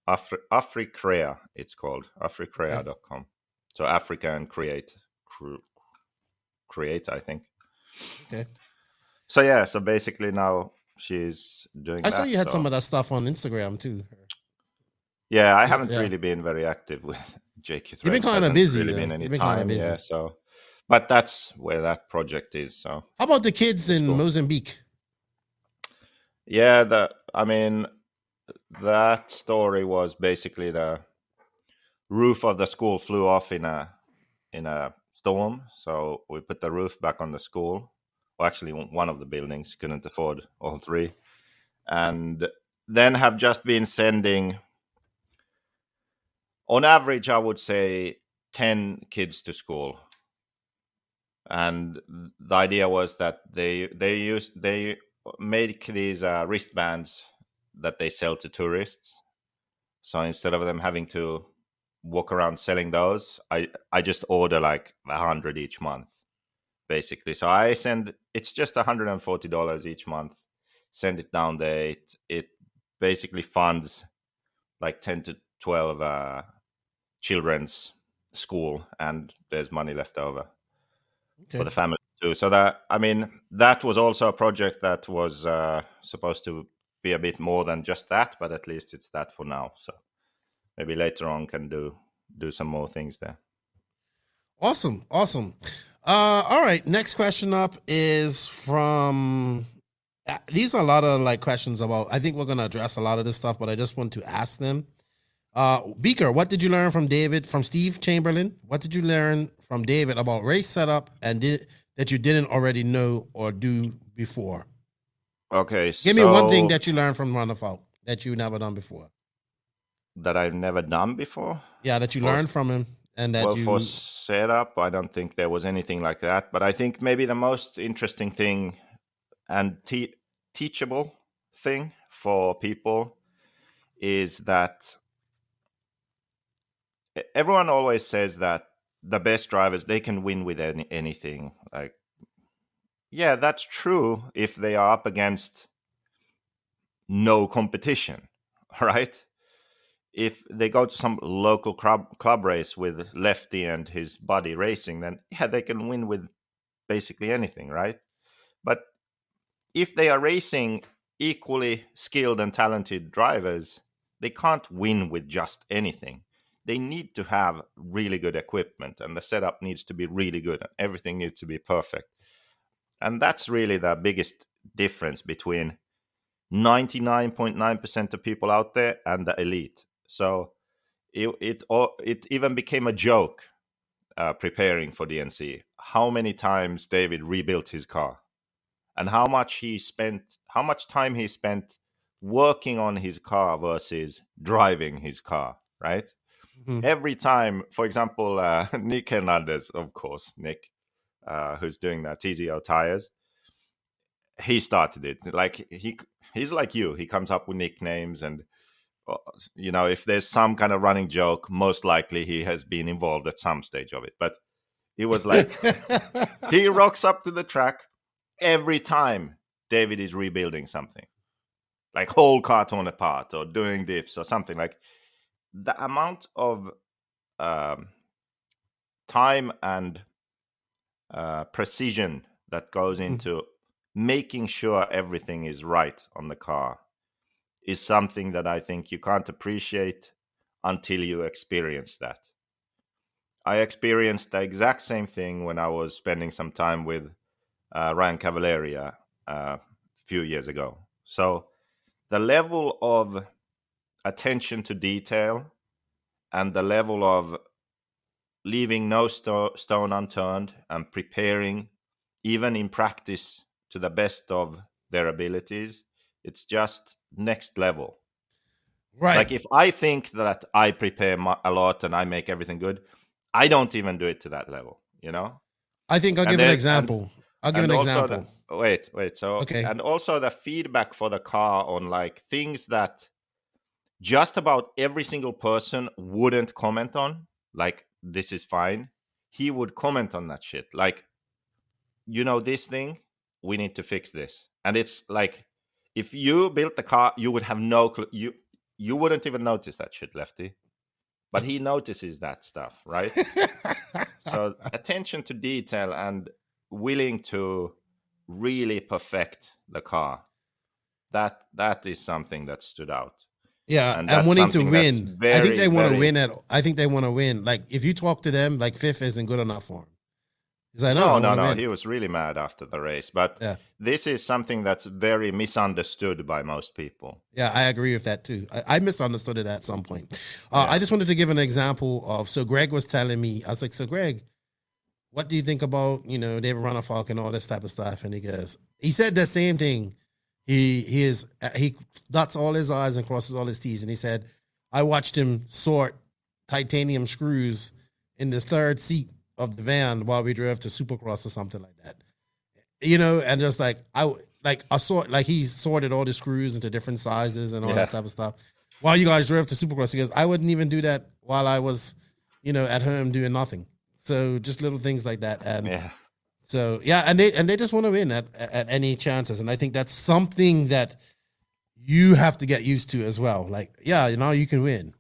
Africrea, it's called africrea.com. So Africa and create, I think. Okay. So yeah, so basically now she's doing. I saw you had some of that stuff on Instagram too. Yeah, I haven't really been very active with JQ Threads. You've been kind of busy. Really been any time, yeah. So, but that's where that project is. So, how about the kids in Mozambique? Yeah, that story was basically the roof of the school flew off in a storm, so we put the roof back on the school. Well, actually, one of the buildings, couldn't afford all 3, and then have just been sending, on average, I would say 10 kids to school. And the idea was that they make these wristbands that they sell to tourists. So instead of them having to walk around selling those, I just order like 100 each month, basically. So it's just $140 each month. Send it down there. It basically funds like 10 to 12 children's school, and there's money left over for the family too. So that was also a project that was supposed to be a bit more than just that, but at least it's that for now. So maybe later on can do some more things there. Awesome. All right, next question up is from. These are a lot of like questions about. I think we're gonna address a lot of this stuff, but I just want to ask them. Beaker, what did you learn from Steve Chamberlain? What did you learn from David about race setup and that you didn't already know or do before? Okay, give me one thing that you learned from Runabout that you never done before. That I've never done before? Yeah, that you learned from him. And that for setup, I don't think there was anything like that. But I think maybe the most interesting thing and teachable thing for people is that everyone always says that the best drivers, they can win with anything. Like, yeah, that's true if they are up against no competition, right? If they go to some local club race with Lefty and his buddy racing, then yeah, they can win with basically anything, right? But if they are racing equally skilled and talented drivers, they can't win with just anything. They need to have really good equipment, and the setup needs to be really good, and everything needs to be perfect. And that's really the biggest difference between 99.9% of people out there and the elite. So it even became a joke preparing for DNC. How many times David rebuilt his car, and how much time he spent working on his car versus driving his car, right? Mm-hmm. Every time, for example, Nick Hernandez, of course, Nick, who's doing that TZO tires, he started it. Like he's like you. He comes up with nicknames, and if there's some kind of running joke, most likely he has been involved at some stage of it. But it was like he rocks up to the track every time David is rebuilding something, like whole car torn apart or doing diffs or something. Like the amount of time and precision that goes into making sure everything is right on the car is something that I think you can't appreciate until you experience that. I experienced the exact same thing when I was spending some time with Ryan Cavaleria a few years ago. So the level of attention to detail and the level of leaving no stone unturned and preparing, even in practice, to the best of their abilities, it's just next level. Right. Like if I think that I prepare a lot and I make everything good, I don't even do it to that level, I think I'll give an example. Wait. So, okay. And also the feedback for the car on like things that just about every single person wouldn't comment on, like this is fine. He would comment on that shit. Like, this thing, we need to fix this. And it's like, if you built the car, you would have no clue. You wouldn't even notice that shit, Lefty. But he notices that stuff, right? So attention to detail and willing to really perfect the car. That is something that stood out. Yeah, and wanting to win. I think they want to win. I think they want to win. Like if you talk to them, like fifth isn't good enough for him. He's like, no. He was really mad after the race. But this is something that's very misunderstood by most people. Yeah, I agree with that too. I misunderstood it at some point. I just wanted to give an example of, so Greg was telling me, I was like, so Greg, what do you think about, David Ronnefalk and all this type of stuff? And he said the same thing. He dots all his I's and crosses all his T's. And he said, I watched him sort titanium screws in the third seat of the van while we drove to Supercross or something like that, and just like he sorted all the screws into different sizes and all that type of stuff while you guys drove to Supercross. He goes, I wouldn't even do that while I was, at home doing nothing. So just little things like that. And and they just want to win at any chances. And I think that's something that you have to get used to as well. Like, you can win.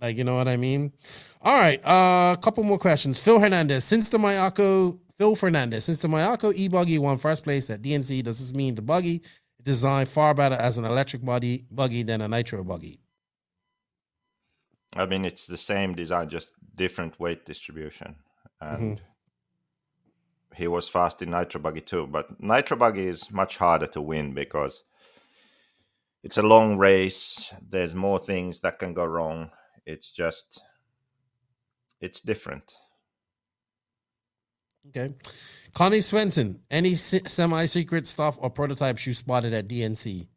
Like, you know what I mean? All right. A couple more questions. Phil Fernandez, since the Mayako e-buggy won first place at DNC, does this mean the buggy is designed far better as an electric buggy than a nitro buggy? I mean, it's the same design, just different weight distribution. And he was fast in Nitro Buggy too. But Nitro Buggy is much harder to win because it's a long race. There's more things that can go wrong. It's different. Okay. Connie Swenson, any semi-secret stuff or prototypes you spotted at DNC?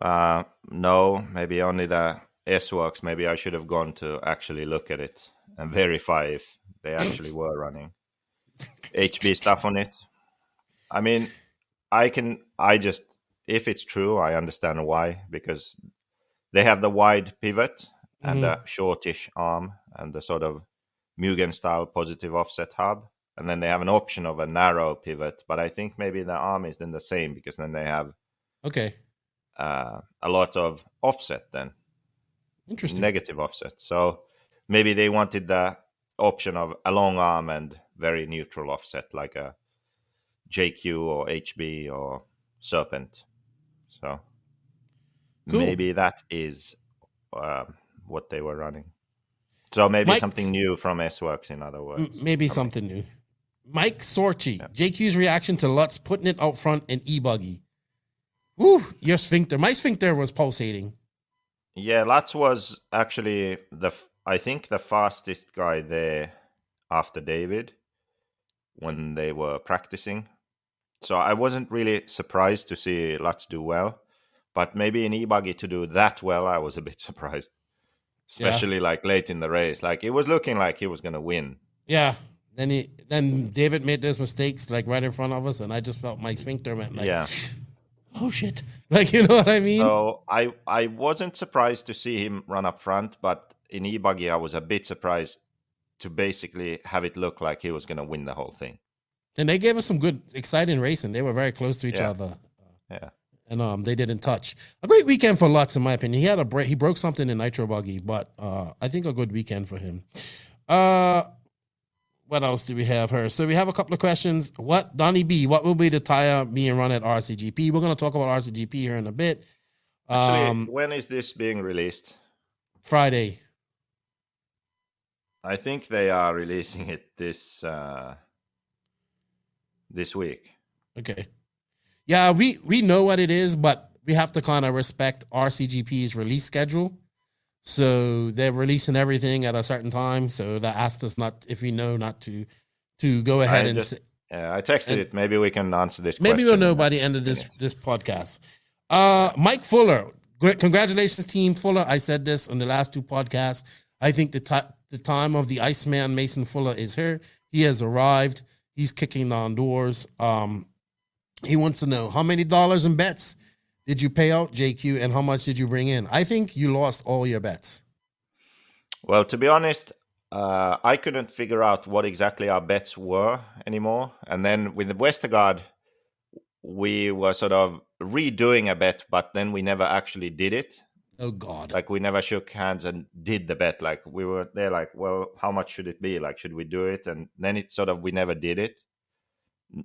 No, maybe only the S-Works. Maybe I should have gone to actually look at it and verify if they actually were running HB stuff on it. I mean, if it's true, I understand why, because they have the wide pivot and the shortish arm and the sort of Mugen style positive offset hub. And then they have an option of a narrow pivot, but I think maybe the arm is then the same because then they have a lot of offset then. Interesting. Negative offset. So maybe they wanted the option of a long arm and very neutral offset like a JQ or HB or Serpent. So maybe that is what they were running. So maybe something new from S-Works, in other words. Maybe something new. Mike Sorchi, JQ's reaction to Lutz putting it out front in e-buggy. Woo, your sphincter. My sphincter was pulsating. Yeah, Lutz was actually, I think, the fastest guy there after David when they were practicing. So I wasn't really surprised to see Lutz do well. But maybe in e-buggy to do that well, I was a bit surprised. Especially like late in the race. Like it was looking like he was going to win. Yeah. Then David made those mistakes like right in front of us, and I just felt my sphincter went like, oh shit. Like, you know what I mean? So I wasn't surprised to see him run up front, but in e-buggy I was a bit surprised to basically have it look like he was going to win the whole thing. And they gave us some good, exciting racing. They were very close to each other. Yeah. And they didn't touch. A great weekend for Lutz, in my opinion. He had a break. He broke something in Nitro Buggy, but I think a good weekend for him. What else do we have here? So we have a couple of questions. Donnie B, what will be the tire being run at RCGP? We're going to talk about RCGP here in a bit. Actually, when is this being released? Friday. I think they are releasing it this week. Okay. Yeah, we know what it is, but we have to kind of respect RCGP's release schedule. So they're releasing everything at a certain time. So that asked us not to go ahead I texted it. Maybe we can answer this question. Maybe we'll know by the end of this podcast. Mike Fuller, congratulations, Team Fuller. I said this on the last two podcasts. I think the time of the Iceman Mason Fuller is here. He has arrived. He's kicking down doors. He wants to know how many dollars in bets did you pay out, JQ, and how much did you bring in? I think you lost all your bets. Well, to be honest, I couldn't figure out what exactly our bets were anymore. And then with the Westergaard, we were sort of redoing a bet, but then we never actually did it. Oh, God. Like, we never shook hands and did the bet. Like, we were there like, well, how much should it be? Like, should we do it? And then it sort of, we never did it.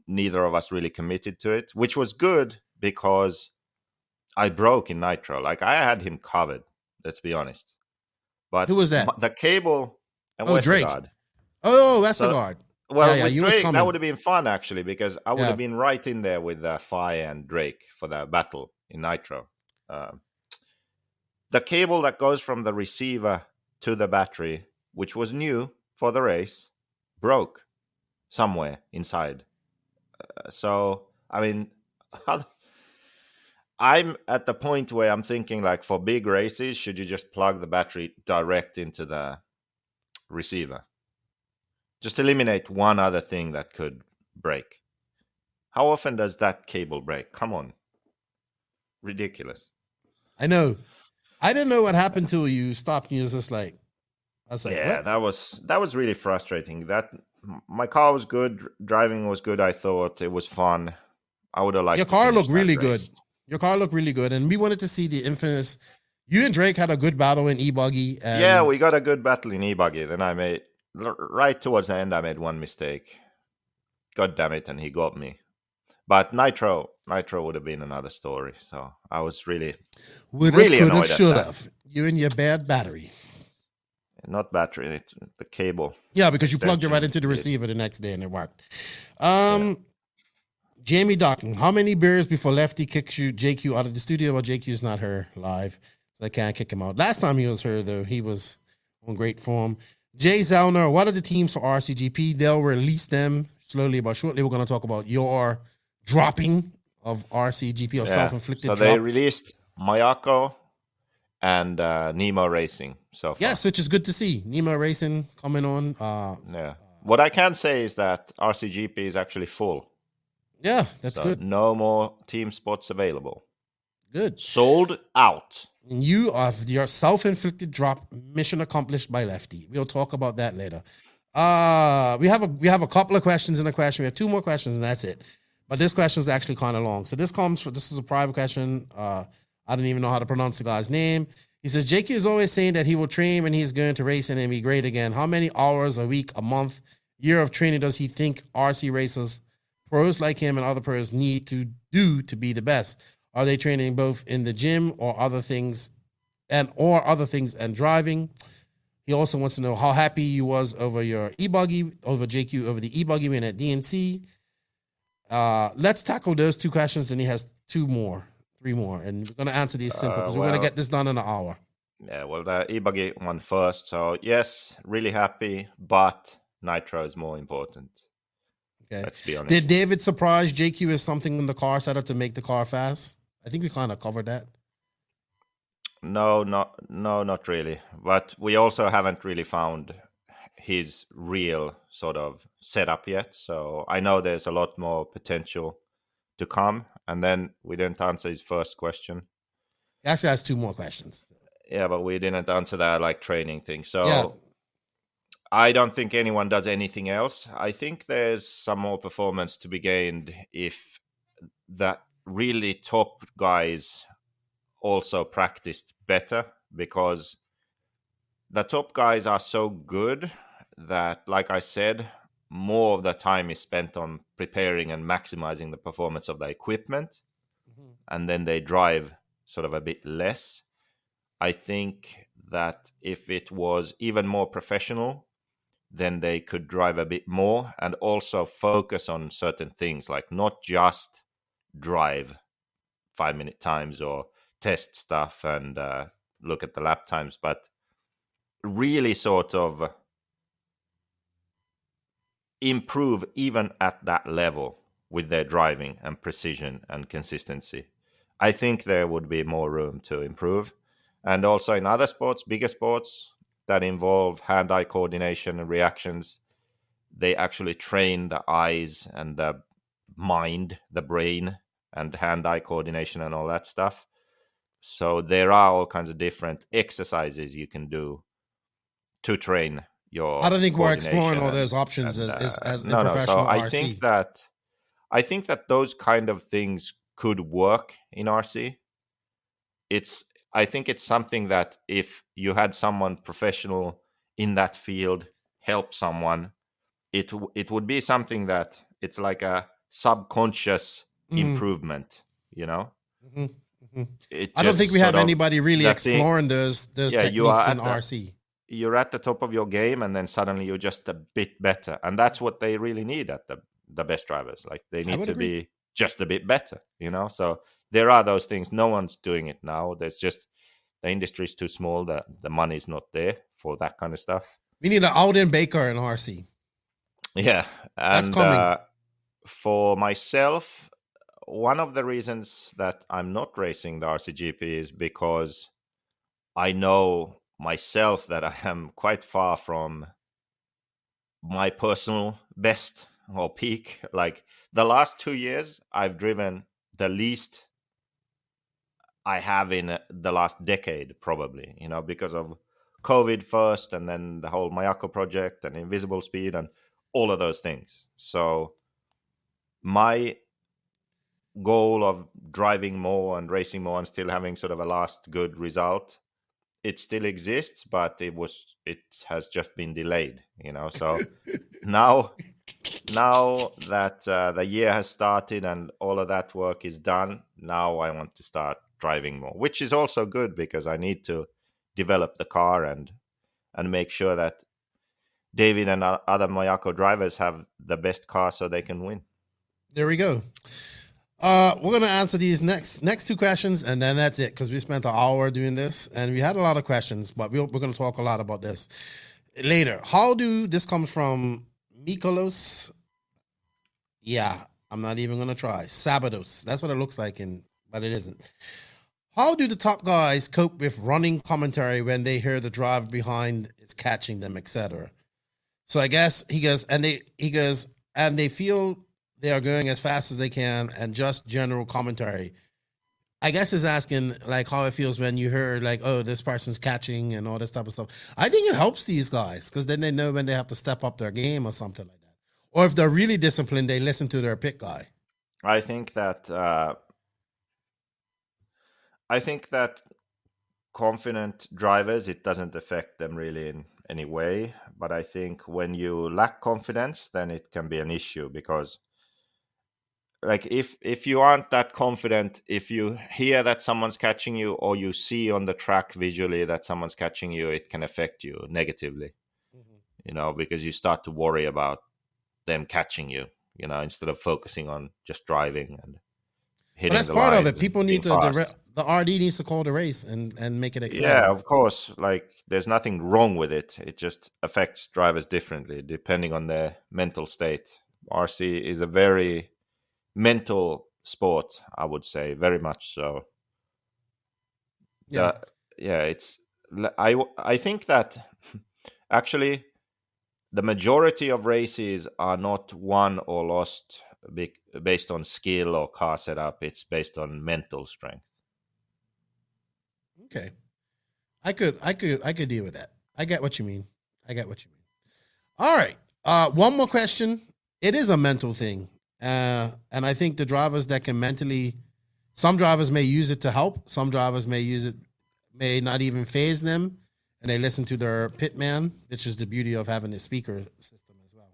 Neither of us really committed to it, which was good because I broke in Nitro. Like, I had him covered, let's be honest. But who was that? The cable and Westergaard. Drake. Oh, Westergaard. So, well, with Drake, that would have been fun, actually, because I would have been right in there with Fi and Drake for the battle in Nitro. The cable that goes from the receiver to the battery, which was new for the race, broke somewhere inside. So, I mean, I'm at the point where I'm thinking, like, for big races, should you just plug the battery direct into the receiver? Just eliminate one other thing that could break. How often does that cable break? Come on. Ridiculous. I know. I didn't know what happened till you stopped and you was just like, I was like, yeah, what? that was really frustrating. That my car was good, driving was good. I thought it was fun. I would have liked. Your car looked really good. Your car looked really good, and we wanted to see the infamous. You and Drake had a good battle in e-buggy. Yeah, we got a good battle in e-buggy. Then I made right towards the end. I made one mistake. God damn it, and he got me. But Nitro would have been another story. So I was really annoyed at that. You and your bad battery. Not battery, it's the cable. Yeah, because you plugged it right into the receiver the next day and it worked. Jamie Docking, how many beers before Lefty kicks you JQ out of the studio? Well, JQ's not here live, so I can't kick him out. Last time he was here, though, he was on great form. Jay Zellner, what are the teams for RCGP? They'll release them slowly but shortly. We're going to talk about your dropping of RCGP or self-inflicted drop. So they released Mayako and Nemo Racing so far. Yes, which is good to see. Nemo Racing coming on. What I can say is that RCGP is actually full. Yeah, that's good. No more team spots available. Good. Sold out. And you have your self-inflicted drop, mission accomplished by Lefty. We'll talk about that later. We have a couple of questions in the question. We have 2 more questions, and that's it. But this question is actually kind of long. So this is a private question. I don't even know how to pronounce the guy's name. He says, JQ is always saying that he will train when he's going to race and be great again. How many hours a week, a month, year of training does he think RC racers, pros like him and other pros need to do to be the best? Are they training both in the gym or other things and driving? He also wants to know how happy he was over your e-buggy, over JQ, over the e-buggy win at DNC. Let's tackle those 2 questions, and he has 3 more, and we're going to answer these simple because we're going to get this done in an hour. Yeah, well, the e-buggy one first. So, yes, really happy, but nitro is more important. Okay. Let's be honest. Did David surprise JQ with something in the car setup to make the car fast? I think we kind of covered that. No, not really. But we also haven't really found his real sort of setup yet. So I know there's a lot more potential to come. And then we didn't answer his first question. He actually has 2 more questions. Yeah, but we didn't answer that training thing. So I don't think anyone does anything else. I think there's some more performance to be gained if that really top guys also practiced better, because the top guys are so good that, like I said, more of the time is spent on preparing and maximizing the performance of the equipment, and then they drive sort of a bit less. I think that if it was even more professional, then they could drive a bit more and also focus on certain things, like not just drive 5-minute times or test stuff and look at the lap times, but really sort of improve even at that level with their driving and precision and consistency. I think there would be more room to improve. And also in other sports, bigger sports that involve hand-eye coordination and reactions, they actually train the eyes and the mind, the brain, and hand-eye coordination and all that stuff. So there are all kinds of different exercises you can do to train your I don't think we're exploring all those options as professional RC. So I think that those kind of things could work in RC. I think it's something that if you had someone professional in that field help someone, it would be something that it's like a subconscious improvement, you know? I don't think we have anybody really exploring those techniques in RC. You're at the top of your game, and then suddenly you're just a bit better. And that's what they really need at the best drivers. Like, they need to be just a bit better, you know? So there are those things. No one's doing it now. There's just, the industry is too small. The money's not there for that kind of stuff. We need an Alden Baker in RC. Yeah. And that's coming. For myself, one of the reasons that I'm not racing the RCGP is because I know myself that I am quite far from my personal best or peak. Like, the last 2 years, I've driven the least I have in the last decade, probably, you know, because of COVID first, and then the whole Mayako project and Invisible Speed and all of those things. So my goal of driving more and racing more and still having sort of a last good result, it still exists, but it has just been delayed, you know. So now that the year has started and all of that work is done, now I want to start driving more, which is also good because I need to develop the car and make sure that David and other Mayako drivers have the best car so they can win. There we go. We're going to answer these next two questions, and then that's it, because we spent an hour doing this, and we had a lot of questions, but we're going to talk a lot about this later. This comes from Mikolos. Yeah, I'm not even going to try. Sabados. That's what it looks like, but it isn't. How do the top guys cope with running commentary when they hear the driver behind is catching them, etc.? So I guess he goes, and they feel they are going as fast as they can, and just general commentary. I guess is asking like how it feels when you hear like, oh, this person's catching and all this type of stuff. I think it helps these guys because then they know when they have to step up their game or something like that. Or if they're really disciplined, they listen to their pit guy. I think that confident drivers, it doesn't affect them really in any way. But I think when you lack confidence, then it can be an issue because, like, if you aren't that confident, if you hear that someone's catching you or you see on the track visually that someone's catching you, it can affect you negatively, because you start to worry about them catching you, instead of focusing on just driving and hitting. But that's part of it. People need the RD needs to call the race and make it exciting. Yeah, of course. Like, there's nothing wrong with it. It just affects drivers differently depending on their mental state. RC is a very mental sport, I would say, very much so. I think that actually the majority of races are not won or lost based on skill or car setup. It's based on mental strength. Okay. I could deal with that. I get what you mean. All right. One more question. It is a mental thing. And I think the drivers that can some drivers may use it to help. Some drivers may not even phase them, and they listen to their pit man, which is the beauty of having a speaker system as well.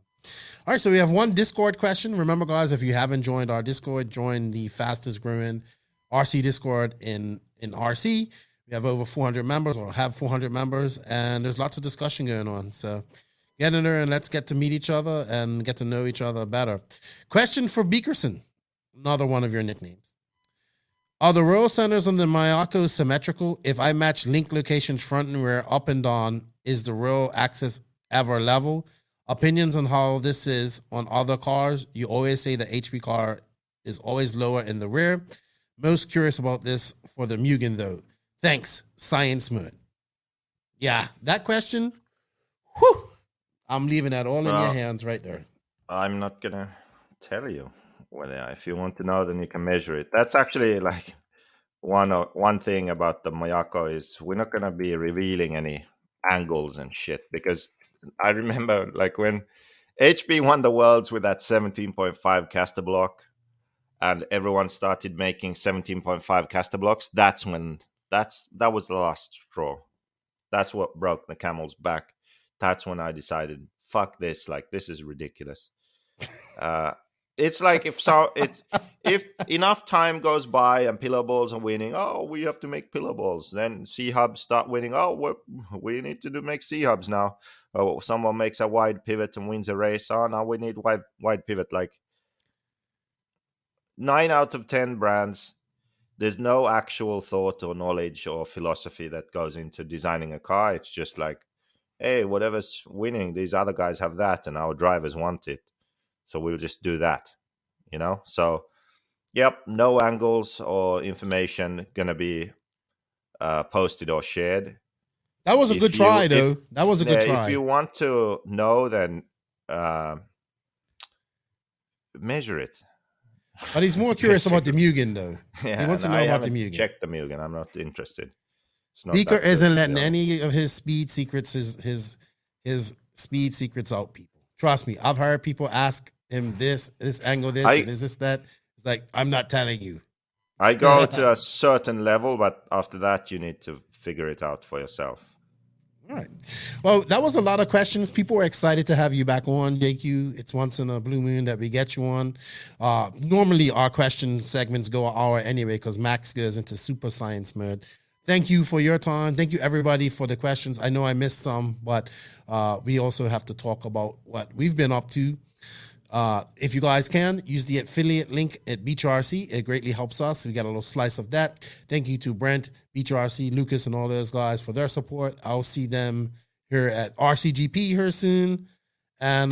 All right, so we have one Discord question. Remember, guys, if you haven't joined our Discord, join the fastest growing RC Discord in RC. We have over 400 members, or have 400 members, and there's lots of discussion going on. So get in there and let's get to meet each other and get to know each other better. Question for Beakerson, another one of your nicknames. Are the roll centers on the Mayako symmetrical? If I match link locations front and rear, up and down, is the roll axis ever level? Opinions on how this is on other cars? You always say the HP car is always lower in the rear. Most curious about this for the Mugen, though. Thanks, Science Mood. Yeah, that question, whew, I'm leaving that all in your hands right there. I'm not going to tell you. If you want to know, then you can measure it. That's actually like one thing about the Mayako is we're not going to be revealing any angles and shit, because I remember like when HP won the Worlds with that 17.5 caster block and everyone started making 17.5 caster blocks, that was the last straw. That's what broke the camel's back. That's when I decided, fuck this, like this is ridiculous. It's like if enough time goes by and pillow balls are winning, oh, we have to make pillow balls. Then C-hubs start winning. Oh, we need to make C-hubs now. Oh, someone makes a wide pivot and wins a race. Oh, now we need wide pivot. Like 9 out of 10 brands, there's no actual thought or knowledge or philosophy that goes into designing a car. It's just like, hey, whatever's winning, these other guys have that, and our drivers want it. So we'll just do that, So, yep, no angles or information going to be posted or shared. That was a good try, though. That was a good try. If you want to know, then measure it. But he's more curious about the Mugen, though. Yeah, he wants to know about the Mugen. Check the Mugen. I'm not interested. Beaker isn't letting any of his speed secrets, his speed secrets out, people. Trust me, I've heard people ask him this angle, this, and is this that? It's like, I'm not telling you. I go to a certain level, but after that, you need to figure it out for yourself. All right. Well, that was a lot of questions. People were excited to have you back on, JQ. It's once in a blue moon that we get you on. Normally, our question segments go an hour anyway because Max goes into super science mode. thank you for your time. Thank you, everybody, for the questions. I know I missed some, but we also have to talk about what we've been up to. If you guys can, use the affiliate link at BenchRC. It greatly helps us. We got a little slice of that. Thank you to Brent, BenchRC, Lucas, and all those guys for their support. I'll see them here at RCGP here soon. And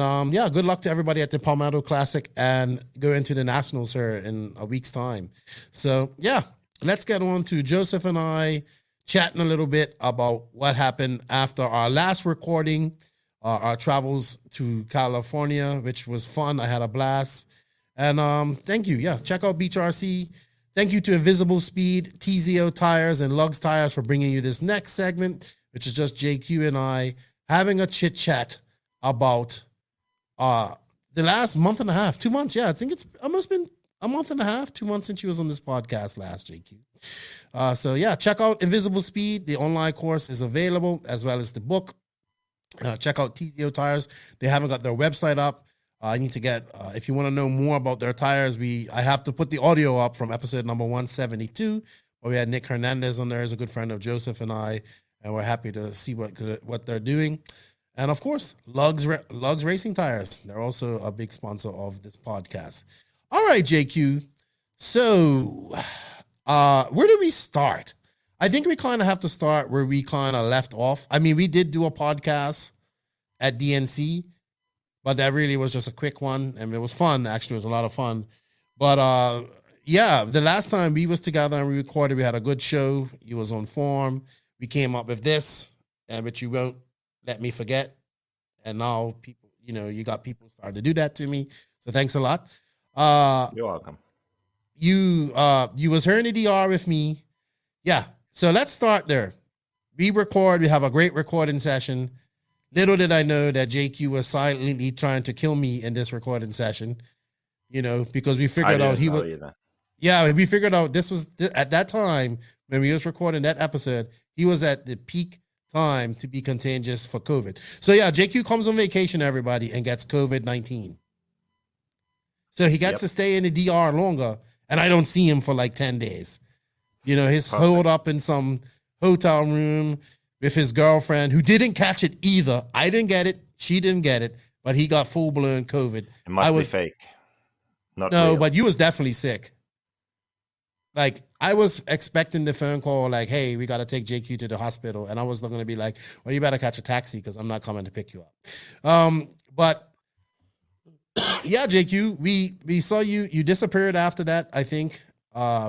good luck to everybody at the Palmetto Classic and go into the Nationals here in a week's time. So, let's get on to Joseph and I chatting a little bit about what happened after our last recording, our travels to California, which was fun. I had a blast. And thank you. Yeah, check out BenchRC. Thank you to Invisible Speed, TZO Tires, and Lugs Tires for bringing you this next segment, which is just JQ and I having a chit-chat about the last month and a half, 2 months. Yeah, I think it's almost been a month and a half, 2 months since she was on this podcast last, JQ. Check out Invisible Speed. The online course is available, as well as the book. Check out TZO Tires. They haven't got their website up. I need to get, if you want to know more about their tires, I have to put the audio up from episode number 172, where we had Nick Hernandez on there as a good friend of Joseph and I, and we're happy to see what they're doing. And of course, Lugs Racing Tires. They're also a big sponsor of this podcast. All right, JQ. So, where do we start? I think we kind of have to start where we kind of left off. I mean, we did do a podcast at DNC, but that really was just a quick one. And it was fun. Actually, it was a lot of fun. But, the last time we was together and we recorded, we had a good show. You was on form. We came up with this, but you won't let me forget. And now people, you got people starting to do that to me. So thanks a lot. You're welcome. You was here in the DR with me. Yeah. So let's start there. We have a great recording session. Little did I know that JQ was silently trying to kill me in this recording session, because we figured out he was. Either. Yeah, we figured out this was at that time when we was recording that episode, he was at the peak time to be contagious for COVID. So yeah, JQ comes on vacation, everybody, and gets COVID-19. So he gets to stay in the DR longer, and I don't see him for like 10 days. He's holed up in some hotel room with his girlfriend who didn't catch it either. I didn't get it. She didn't get it, but he got full-blown COVID. It must be fake. No, real. But you was definitely sick. Like, I was expecting the phone call like, hey, we got to take JQ to the hospital. And I was going to be like, well, you better catch a taxi because I'm not coming to pick you up. But, yeah, JQ, we saw you. You disappeared after that, I think.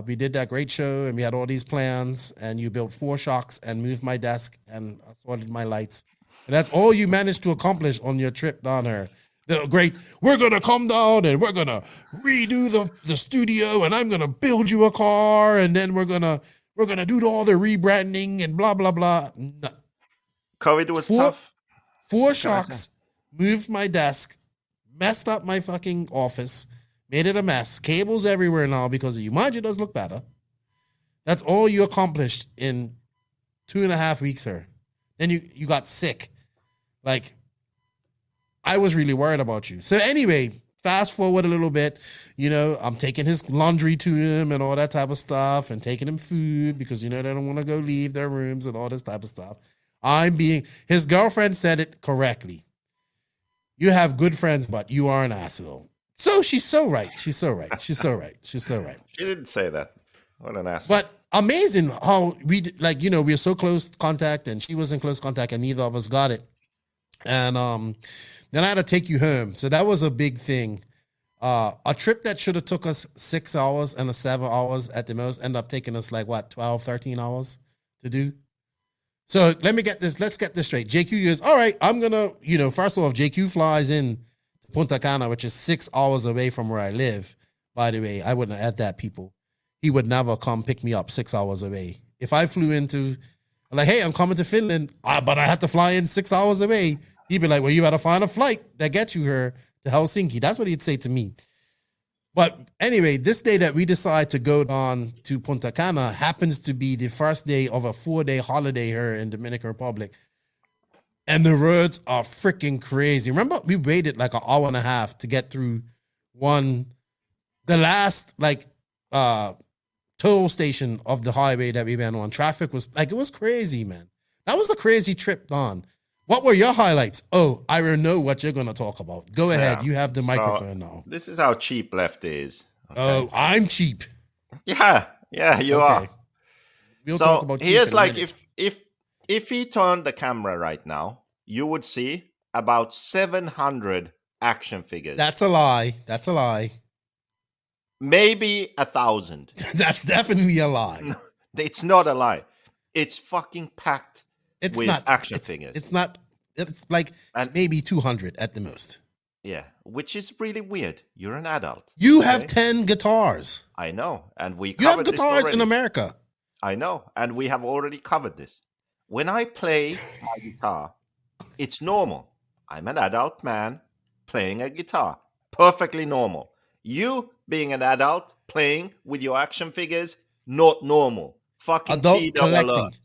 We did that great show and we had all these plans and you built 4 shocks and moved my desk and sorted my lights. And that's all you managed to accomplish on your trip down there. Great. We're going to come down and we're going to redo the studio and I'm going to build you a car and then we're going to do all the rebranding and blah, blah, blah. No. COVID was tough. 4 shocks, moved my desk, messed up my fucking office, made it a mess. Cables everywhere now because of you. Mind you, it does look better. That's all you accomplished in 2.5 weeks, sir. Then you got sick. Like, I was really worried about you. So anyway, fast forward a little bit. I'm taking his laundry to him and all that type of stuff and taking him food because, they don't want to go leave their rooms and all this type of stuff. His girlfriend said it correctly. You have good friends, but you are an asshole. So she's so right. She's so right. She's so right. She's so right. She didn't say that. What an asshole. But amazing how we were so close contact and she was in close contact and neither of us got it. And then I had to take you home. So that was a big thing. A trip that should have took us 6 hours and 7 hours at the most ended up taking us 12, 13 hours to do. So let's get this straight. JQ goes, all right, I'm going to, first of all, if JQ flies in to Punta Cana, which is 6 hours away from where I live, by the way, I wouldn't add that, people. He would never come pick me up 6 hours away. If I flew into, hey, I'm coming to Finland, but I have to fly in 6 hours away, he'd be like, well, you got to find a flight that gets you here to Helsinki. That's what he'd say to me. But anyway, this day that we decide to go on to Punta Cana happens to be the first day of a 4-day holiday here in Dominican Republic. And the roads are freaking crazy. Remember, we waited like an hour and a half to get through the last toll station of the highway that we went on. Traffic was like, it was crazy, man. That was the crazy trip, Don. What were your highlights? Oh, I know what you're going to talk about. Go ahead. You have the microphone now. This is how cheap Lefty is. Okay? Oh, I'm cheap. Yeah, you are. We'll talk about cheap here's in a like, minute. if he turned the camera right now, you would see about 700 action figures. That's a lie. That's a lie. Maybe 1,000. That's definitely a lie. It's not a lie. It's fucking packed with action figures. It's not. It's like maybe 200 at the most. Yeah, which is really weird. You're an adult. You have 10 guitars. I know, and we You have covered this guitars already. in America. I know, and we have already covered this. When I play my guitar, it's normal. I'm an adult man playing a guitar. Perfectly normal. You being an adult playing with your action figures, not normal. Fucking Adult collecting. alert.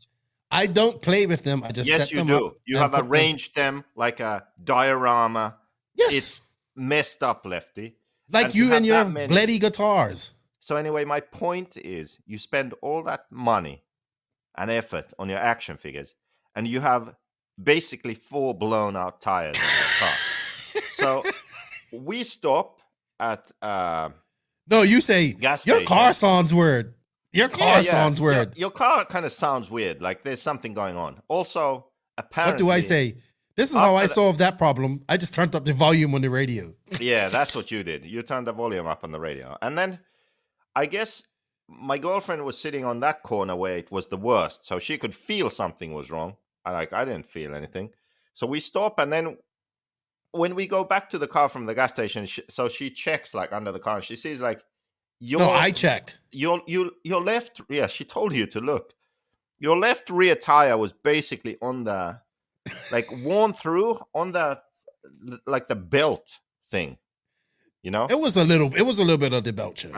I don't play with them. I just Yes, set you them do. up You and have put arranged them like a diorama. Yes. It's messed up, Lefty. like And you to and have your that many- bloody guitars. So anyway, my point is you spend all that money and effort on your action figures, and you have basically 4 blown out tires on your car. So we stop at No, you say gas your station. car sounds weird. Your car sounds weird. Your car kind of sounds weird. Like there's something going on. Also, apparently, What do I say? This is how I solved that problem. I just turned up the volume on the radio. Yeah, that's what you did. You turned the volume up on the radio. And then I guess my girlfriend was sitting on that corner where it was the worst. So she could feel something was wrong. I didn't feel anything. So we stop. And then when we go back to the car from the gas station, so she checks like under the car. And she sees like, I checked. Your left, yeah, she told you to look. Your left rear tire was basically on the, like worn through on the, like the belt thing, you know? It was a little bit of the belt change.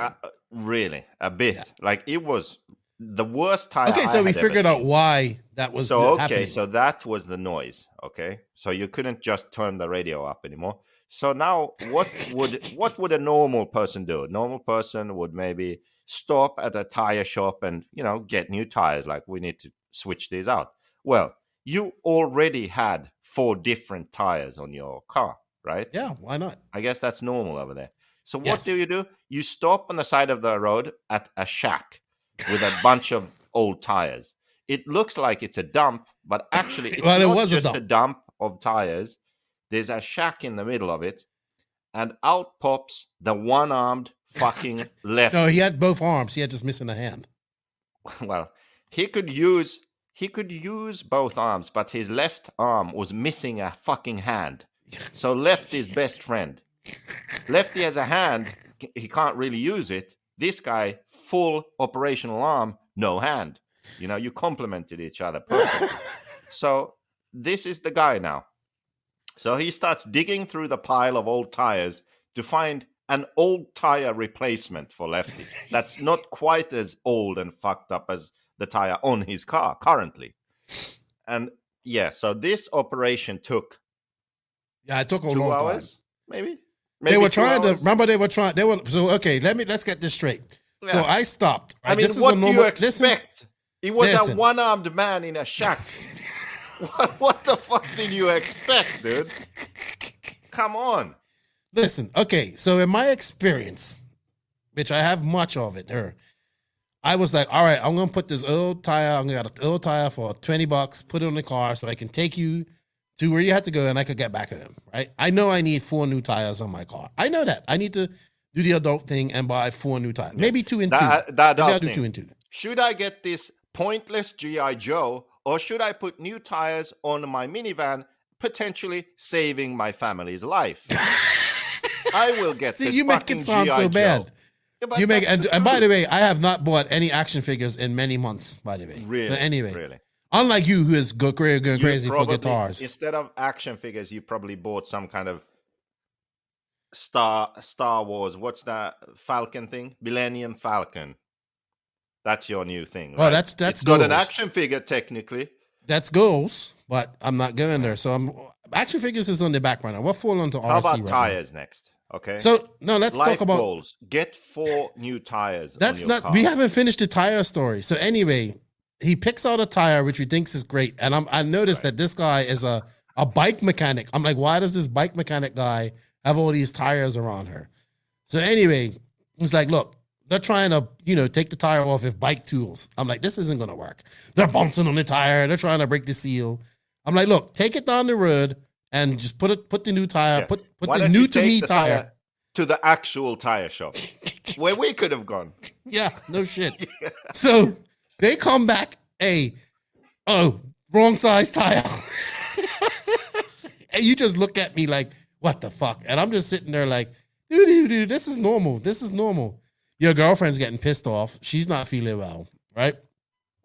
Really, a bit. Yeah. Like it was the worst tire. Okay, so we figured out why that was. So happening. So that was the noise. Okay, so you couldn't just turn the radio up anymore. So now, what would a normal person do? A normal person would maybe stop at a tire shop and get new tires. Like we need to switch these out. Well, you already had 4 different tires on your car, right? Yeah, why not? I guess that's normal over there. So what do? You stop on the side of the road at a shack with a bunch of old tires. It looks like it's a dump, but actually it's not just a dump of tires. There's a shack in the middle of it, and out pops the one-armed fucking Lefty. No, he had both arms. He had just missing a hand. Well, he could use both arms, but his left arm was missing a fucking hand. So Lefty's best friend. Lefty has a hand, he can't really use it. This guy, full operational arm, no hand. You complemented each other perfectly. So this is the guy now. So he starts digging through the pile of old tires to find an old tire replacement for Lefty. That's not quite as old and fucked up as the tire on his car currently. And yeah, so this operation took it took a 2 long hours, time. Maybe they were trying to let's get this straight. Yeah. So I stopped. Right? I mean, what do you expect? He was a one-armed man in a shack. What the fuck did you expect, dude? Come on. Listen, okay, so in my experience, which I have much of it, I was like, all right, I'm going to put this old tire, I'm going to get an old tire for $20, put it on the car so I can take you to where you have to go and I could get back home, right? I know I need 4 new tires on my car. I know that. I need to do the adult thing and buy 4 new tires. Maybe 2 and 2. Maybe I'll do 2 and 2. Should I get this pointless G.I. Joe, or should I put new tires on my minivan, potentially saving my family's life? I will get this. You make it sound so bad. Yeah, you make and by the way, I have not bought any action figures in many months. By the way, really. But anyway, really. Unlike you, who is going crazy for guitars. Instead of action figures, you probably bought some kind of Star Wars. What's that Falcon thing? Millennium Falcon. That's your new thing, right? Well, that's it's got an action figure technically. That's goals, but I'm not going there. So action figures is on the back burner. What fall onto RC? How about tires next? Okay. So no, let's Life talk about goals. Get 4 new tires. That's on your not. car. We haven't finished the tire story. So anyway, he picks out a tire which he thinks is great, and I noticed that this guy is a bike mechanic. I'm like, why does this bike mechanic guy have all these tires around her? So anyway, he's like, look, they're trying to take the tire off with bike tools. I'm like, this isn't gonna work. They're bouncing on the tire. They're trying to break the seal. I'm like, look, take it down the road and just put the new tire. Put the new to me tire to the actual tire shop where we could have gone. Yeah, no shit. So they come back, wrong size tire. And you just look at me like, what the fuck? And I'm just sitting there like, dude, this is normal. This is normal. Your girlfriend's getting pissed off. She's not feeling well, right?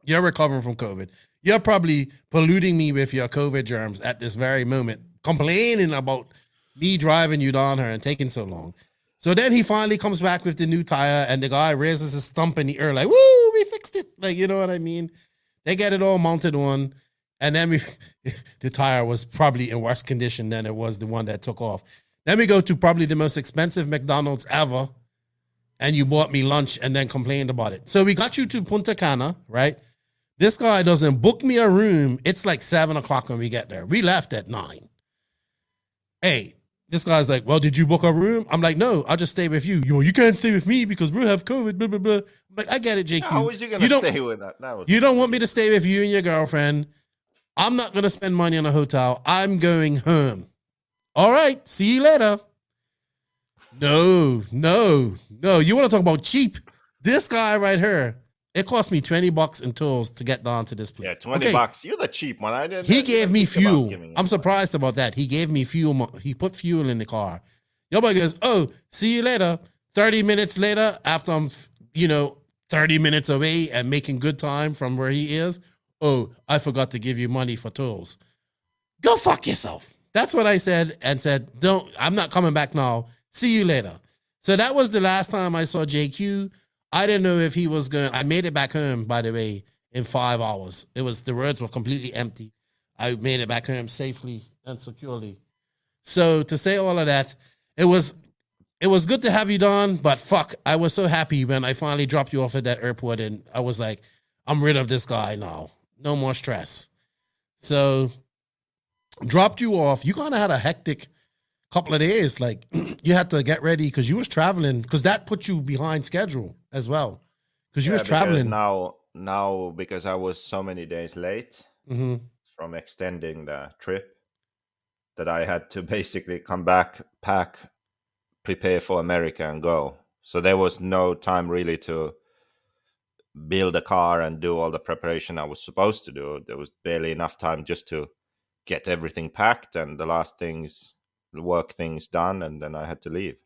You're recovering from COVID. You're probably polluting me with your COVID germs at this very moment, complaining about me driving you down her and taking so long. So then he finally comes back with the new tire, and the guy raises his stump in the air like, woo, we fixed it. Like, you know what I mean? They get it all mounted on, and then the tire was probably in worse condition than it was the one that took off. Then we go to probably the most expensive McDonald's ever, and you bought me lunch and then complained about it. So we got you to Punta Cana, right? This guy doesn't book me a room. It's like 7 o'clock when we get there. We left at 9. Hey, this guy's like, well, did you book a room? I'm like, no, I'll just stay with you. You can't stay with me because we have COVID, blah, blah, blah. I'm like, I get it, JQ. How was you going to stay with that? You don't want me to stay with you and your girlfriend. I'm not going to spend money on a hotel. I'm going home. All right, see you later. No. You want to talk about cheap? This guy right here, it cost me $20 in tolls to get down to this place. Yeah, $20. You're the cheap one. I didn't. He gave me fuel. I'm surprised about that. He gave me fuel. He put fuel in the car. Your boy goes, oh, see you later. 30 minutes later, after I'm, 30 minutes away and making good time from where he is. Oh, I forgot to give you money for tolls. Go fuck yourself. That's what I said, and said, I'm not coming back now. See you later. So that was the last time I saw JQ. I didn't know if he was I made it back home, by the way, in 5 hours. The roads were completely empty. I made it back home safely and securely. So to say all of that, it was good to have you done, but fuck, I was so happy when I finally dropped you off at that airport, and I was like, I'm rid of this guy now. No more stress. So dropped you off. You kind of had a hectic couple of days. Like, you had to get ready because you was traveling, because that put you behind schedule as well, because you was traveling. Now, because I was so many days late from extending the trip, that I had to basically come back, pack, prepare for America and go. So there was no time really to build a car and do all the preparation I was supposed to do. There was barely enough time just to get everything packed and the last work things done, and then I had to leave.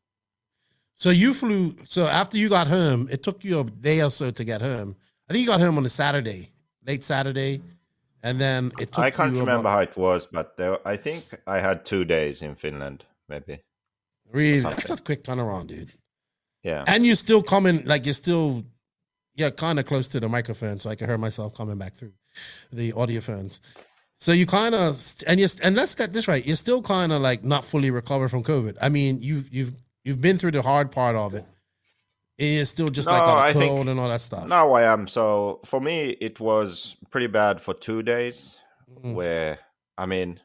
So you flew. So after you got home, it took you a day or so to get home. I think you got home on a Saturday, late Saturday, and then it took. I can't remember how it was, but I think I had 2 days in Finland, maybe. Really, that's a quick turnaround, dude. Yeah, and you're still coming, like you're kind of close to the microphone, so I can hear myself coming back through the audio phones. So you kind of, and let's get this right, you're still kind of like not fully recovered from COVID. I mean, you've been through the hard part of it. It's still just like a cold and all that stuff. Now I am. So for me, it was pretty bad for 2 days, where, I mean,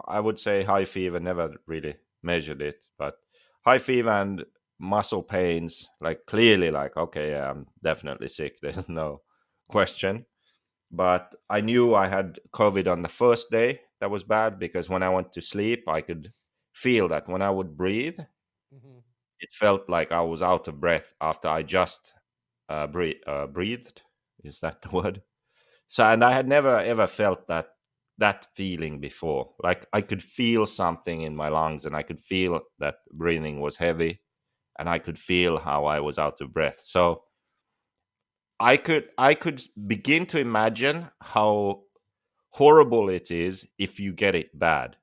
I would say high fever, never really measured it, but high fever and muscle pains, like clearly like, okay, yeah, I'm definitely sick. There's no question. But I knew I had COVID on the first day. That was bad because when I went to sleep, I could feel that when I would breathe, it felt like I was out of breath after I just breathed. Is that the word? So, and I had never ever felt that feeling before. Like I could feel something in my lungs, and I could feel that breathing was heavy, and I could feel how I was out of breath. So I could begin to imagine how horrible it is if you get it bad.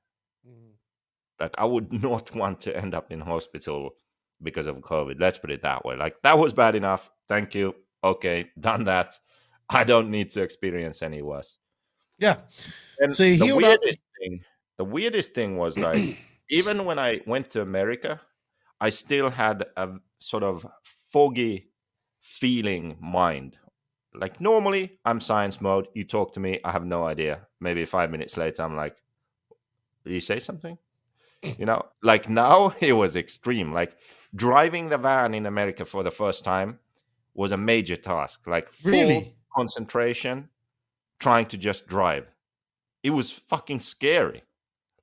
Like I would not want to end up in hospital because of COVID. Let's put it that way. Like that was bad enough. Thank you. Okay, done that. I don't need to experience any worse. Yeah. And so the weirdest thing was like, even when I went to America, I still had a sort of foggy feeling mind. Like normally I'm science mode. You talk to me, I have no idea. Maybe 5 minutes later, I'm like, did you say something? Like now it was extreme. Like driving the van in America for the first time was a major task. Like full concentration, trying to just drive. It was fucking scary.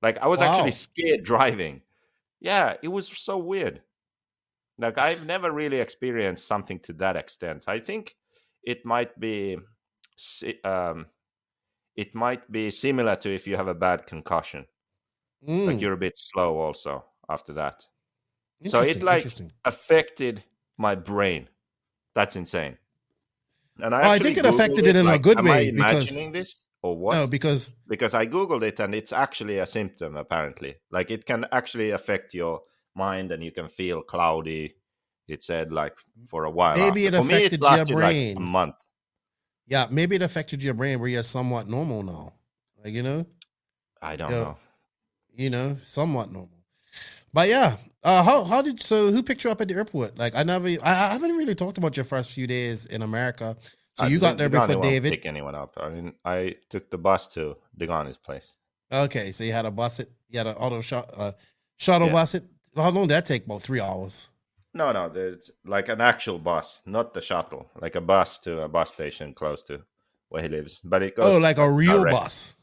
Like I was actually scared driving. Yeah, it was so weird. Like I've never really experienced something to that extent. I think it might be similar to if you have a bad concussion. Like you're a bit slow also after that. So it affected my brain. That's insane. And I think it affected it in a good way. Am I imagining this or what? No, because I Googled it and it's actually a symptom apparently. Like it can actually affect your mind and you can feel cloudy. It said like for a while. Maybe after. it affected your brain. Like a month. Yeah, maybe it affected your brain where you're somewhat normal now. Like, I don't know. Somewhat normal. But yeah, who picked you up at the airport? Like I haven't really talked about your first few days in America. So you got there before David. Pick anyone up. I mean, I took the bus to Degani's place. Okay, so you had a bus it. You had an shuttle bus it. How long did that take? About 3 hours. No, there's like an actual bus, not the shuttle. Like a bus to a bus station close to where he lives. But it goes. Oh, like a real bus.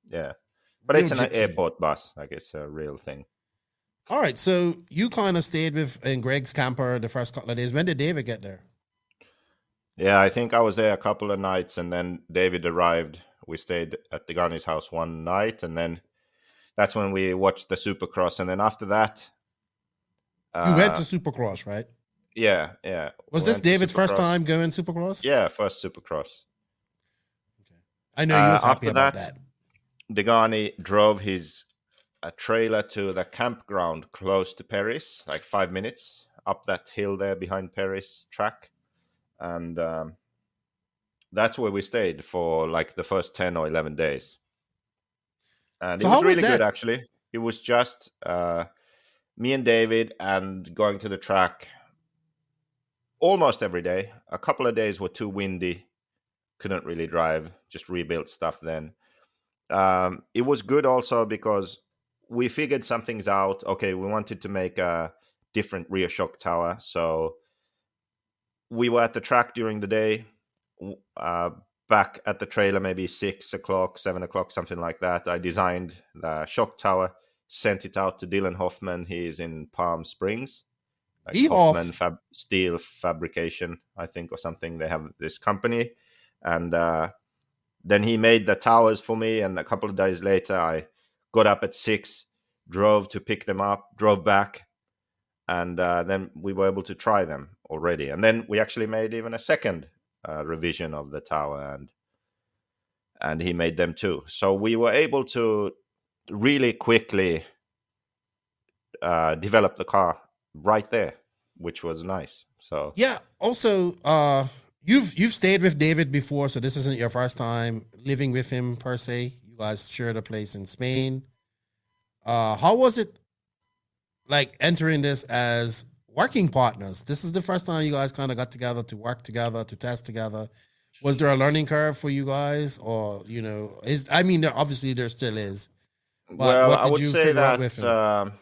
Yeah. But it's an airport bus. Like it's a real thing. All right. So you kind of stayed in Greg's camper the first couple of days. When did David get there? Yeah, I think I was there a couple of nights and then David arrived. We stayed at the Degani's house one night and then that's when we watched the Supercross. And then after that... you went to Supercross, right? Yeah. Was this David's first time going Supercross? Yeah, first Supercross. Okay. I know he was happy about that. Degani drove a trailer to the campground close to Paris, like 5 minutes up that hill there behind Paris track. And that's where we stayed for like the first 10 or 11 days. And it was really good, actually. It was just me and David and going to the track almost every day. A couple of days were too windy. Couldn't really drive, just rebuilt stuff then. It was good also because we figured some things out. Okay, we wanted to make a different rear shock tower. So we were at the track during the day, back at the trailer, maybe 6 o'clock, 7 o'clock, something like that. I designed the shock tower, sent it out to Dylan Hoffman. He's in Palm Springs. Hoffman Steel Fabrication, I think, or something. They have this company. And then he made the towers for me. And a couple of days later, I got up at 6, drove to pick them up, drove back. And then we were able to try them already. And then we actually made even a second revision of the tower. And he made them too. So we were able to really quickly develop the car right there, which was nice. So yeah. Also, you've stayed with David before, so this isn't your first time living with him per se. You guys shared a place in Spain. How was it like entering this as working partners? This is the first time you guys kind of got together to work together, to test together. Was there a learning curve for you guys, or obviously there still is. But well, what did I would you say figure out with him?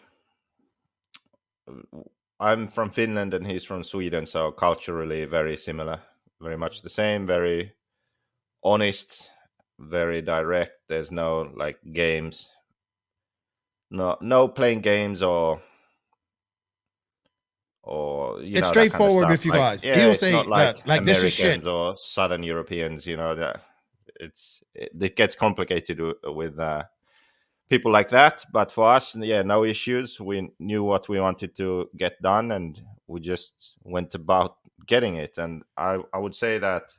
I'm from Finland and he's from Sweden, so culturally very similar, very much the same, very honest, very direct. There's no like games, no playing games or it's straightforward kind of with you guys. Like, He'll say like Americans this is shit, or Southern Europeans. That it gets complicated with people like that. But for us, no issues. We knew what we wanted to get done, and we just went about getting it. And I would say that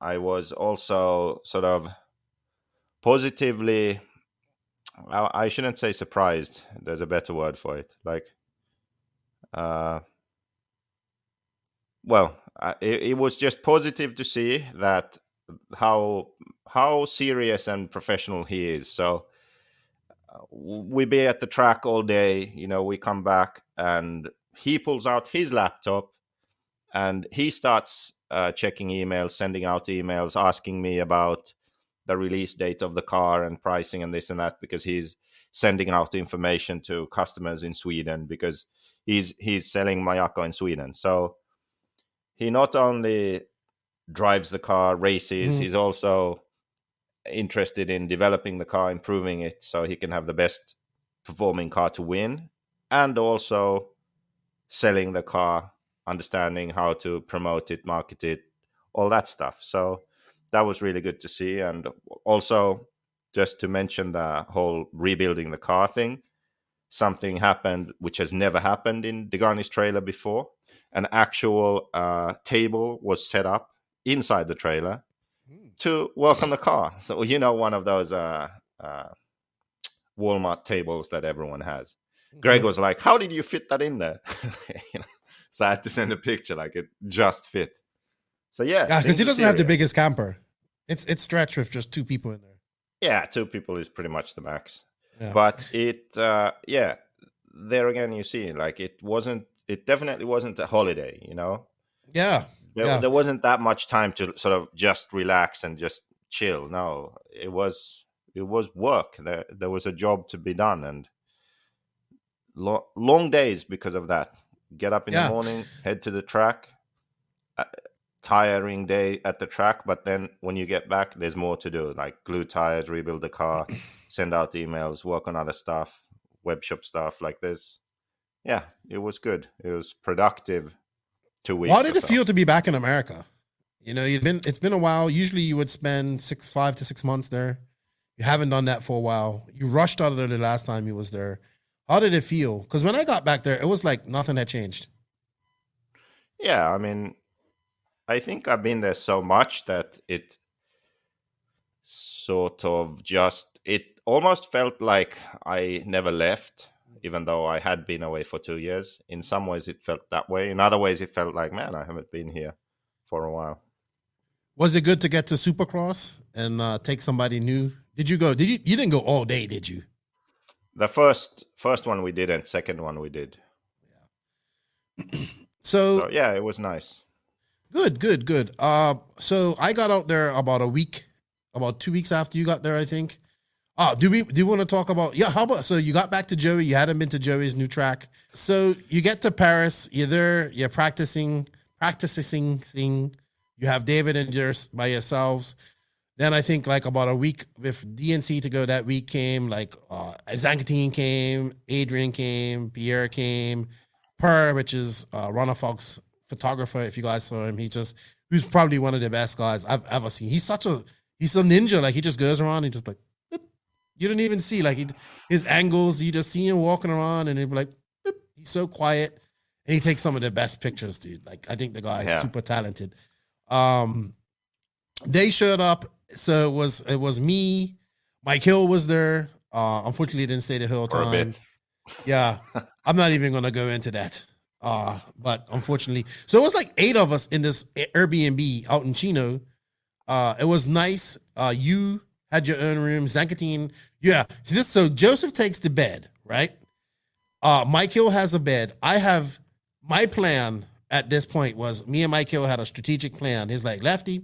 I was also sort of positively, I shouldn't say surprised. There's a better word for it. Like, it was just positive to see that how serious and professional he is. So we be at the track all day. We come back and he pulls out his laptop and he starts checking emails, sending out emails, asking me about the release date of the car and pricing and this and that, because he's sending out information to customers in Sweden, because he's selling Mayako in Sweden. So he not only drives the car, races, he's also interested in developing the car, improving it so he can have the best performing car to win, and also selling the car, understanding how to promote it, market it, all that stuff. So that was really good to see. And also, just to mention the whole rebuilding the car thing, something happened which has never happened in Degani's trailer before. An actual table was set up inside the trailer to work on the car. So, one of those Walmart tables that everyone has. Greg was like, how did you fit that in there? So I had to send a picture, like it just fit. So yeah, because he doesn't have the biggest camper. It's stretched with just 2 people in there. Yeah, 2 people is pretty much the max. Yeah. But there again, you see, like it definitely wasn't a holiday, Yeah. There wasn't that much time to sort of just relax and just chill. No, it was work. There was a job to be done, and long days because of that. Get up in the morning, head to the track. Tiring day at the track, but then when you get back, there's more to do, like glue tires, rebuild the car, send out emails, work on other stuff, web shop stuff like this. Yeah, it was good. It was productive 2 weeks. How did it feel to be back in America? It's been a while. Usually you would spend 5 to 6 months there. You haven't done that for a while. You rushed out of there the last time you was there. How did it feel? Because when I got back there, it was like nothing had changed. Yeah, I mean, I think I've been there so much that it sort of it almost felt like I never left, even though I had been away for 2 years. In some ways it felt that way. In other ways it felt like, man, I haven't been here for a while. Was it good to get to Supercross and take somebody new? Did you go? You didn't go all day, did you? The first one we didn't. Second one we did. Yeah. So yeah, it was nice. Good. So I got out there about 2 weeks after you got there, I think. Do you want to talk about, how about, so you got back to Joey, you hadn't been to Joey's new track. So you get to Paris, you're there, you're practicing, you have David and yours by yourselves. Then I think like about a week with DNC to go that week came, like Zankatine came, Adrian came, Pierre came, Per, which is Ronald Fox photographer, if you guys saw him. Who's probably one of the best guys I've ever seen. He's a ninja. Like he just goes around and just like, boop. You don't even see like his angles. You just see him walking around and he'd be like, boop. He's so quiet and he takes some of the best pictures, dude. Like I think the guy is super talented. They showed up. So it was me. Mike Hill was there. Unfortunately, he didn't stay the whole time. Yeah, I'm not even gonna go into that. But unfortunately, so it was like 8 of us in this Airbnb out in Chino. It was nice. You had your own room. Zankatine, so Joseph takes the bed, right? Mike Hill has a bed. My plan at this point was me and Mike Hill had a strategic plan. He's like, Lefty,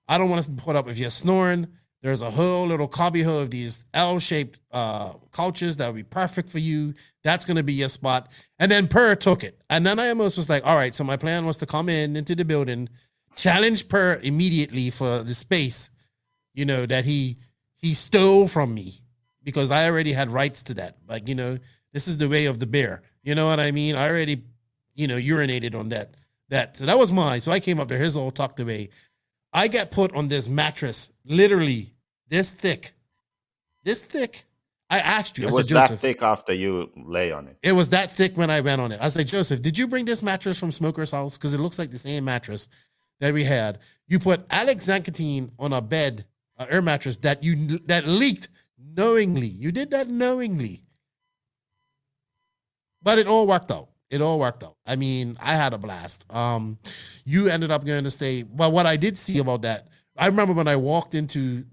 I don't want us to put up if you're snoring. There's a whole little cubbyhole of these L-shaped couches that would be perfect for you. That's going to be your spot. And then Per took it. And then I almost was like, all right, so my plan was to come into the building, challenge Per immediately for the space, that he stole from me because I already had rights to that. Like, this is the way of the bear. You know what I mean? I already, urinated on that. So that was mine. So I came up there. Here's all tucked away. I get put on this mattress, literally this thick. I asked you. It was that thick after you lay on it. It was that thick when I went on it. I said, Joseph, did you bring this mattress from Smoker's house? Because it looks like the same mattress that we had. You put Alex Zankatine on a bed, an air mattress that leaked knowingly. You did that knowingly. But it all worked out. I mean, I had a blast. You ended up going to stay. But what I did see about that, I remember when I walked into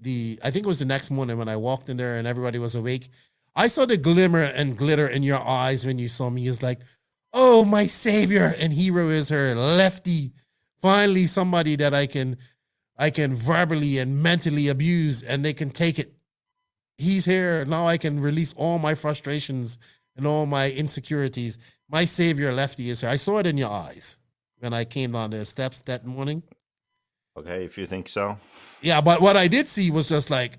I think it was the next morning when I walked in there and everybody was awake. I saw the glimmer and glitter in your eyes when you saw me. It's like, oh, my savior and hero is her, Lefty. Finally, somebody that I can verbally and mentally abuse, and they can take it. He's here. Now I can release all my frustrations and all my insecurities. My savior, Lefty, is here. I saw it in your eyes when I came down the steps that morning. Okay, if you think so. Yeah, but what I did see was just like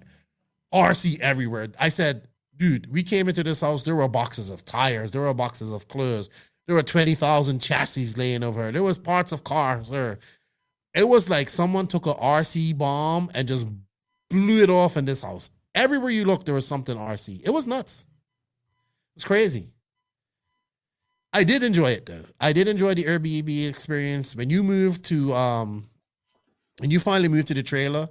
RC everywhere. I said, dude, we came into this house. There were boxes of tires. There were boxes of clothes. There were 20,000 chassis laying over here. There was parts of cars there. It was like someone took a RC bomb and just blew it off in this house. Everywhere you look, there was something RC. It was nuts. It's crazy. I did enjoy it though. I did enjoy the Airbnb experience. When you moved to, when you finally moved to the trailer,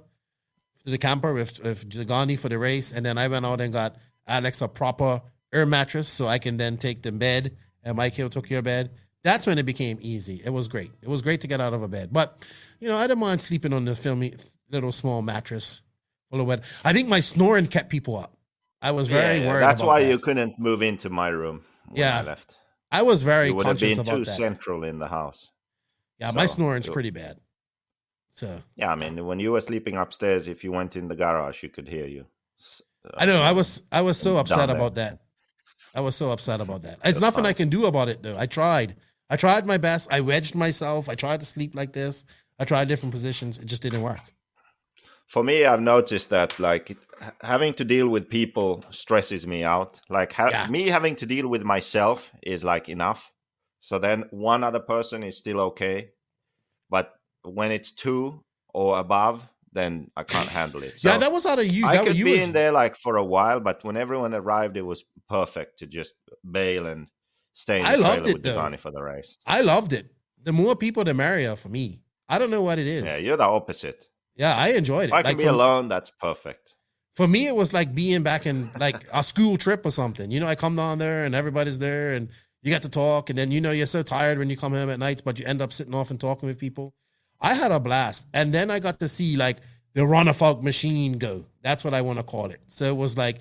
to the camper with Gandhi for the race, and then I went out and got Alex a proper air mattress so I can then take the bed, and Michael took your bed. That's when it became easy. It was great. It was great to get out of a bed. But, you know, I didn't mind sleeping on the filmy little small mattress full of wet. I think my snoring kept people up. I was very worried that's about why that. you couldn't move into my room when I left. I was very you would conscious have been about too that. Central in the house. Yeah, my snoring's pretty bad. So yeah, I mean, when you were sleeping upstairs, if you went in the garage, you could hear you. I know. I was so upset about that. I was so upset about that. It's nothing I can do about it, though. I tried my best. I wedged myself. I tried to sleep like this. I tried different positions. It just didn't work. For me, I've noticed that like having to deal with people stresses me out. Like me having to deal with myself is like enough. So then one other person is still okay. But when it's two or above, then I can't handle it. So yeah, that was out of you. I could be in there like for a while, but when everyone arrived, it was perfect to just bail and stay in the trailer with Giovanni for the race. I loved it. The more people, the merrier for me. I don't know what it is. Yeah, you're the opposite. Yeah, I enjoyed it. If I can be alone, that's perfect. For me, it was like being back in like a school trip or something. You know, I come down there and everybody's there and you get to talk. And then, you know, you're so tired when you come home at night, but you end up sitting off and talking with people. I had a blast. And then I got to see like the Runafolk machine go. That's what I want to call it. So it was like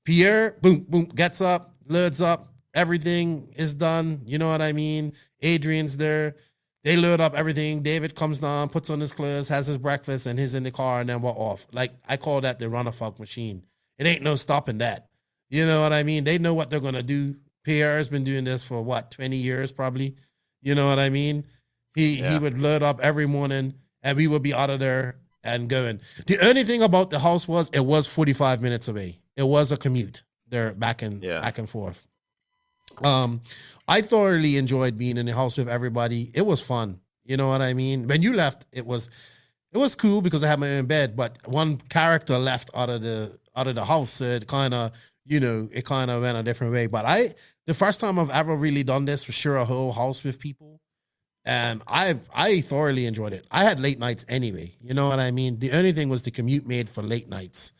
Pierre, boom, boom, gets up, loads up. Everything is done. You know what I mean? Adrian's there. They load up everything. David comes down, puts on his clothes, has his breakfast, and he's in the car, and then we're off. Like, I call that the Runafolk machine. It ain't no stopping that. You know what I mean? They know what they're going to do. Pierre's been doing this for, 20 years probably? You know what I mean? He would load up every morning, and we would be out of there and going. The only thing about the house was it was 45 minutes away. It was a commute there back and forth. I thoroughly enjoyed being in the house with everybody. It was fun. You know what I mean? When you left, it was cool because I had my own bed, but one character left out of the house. So it kind of, went a different way. But the first time I've ever really done this for sure, a whole house with people. And I thoroughly enjoyed it. I had late nights anyway. You know what I mean? The only thing was the commute made for late nights.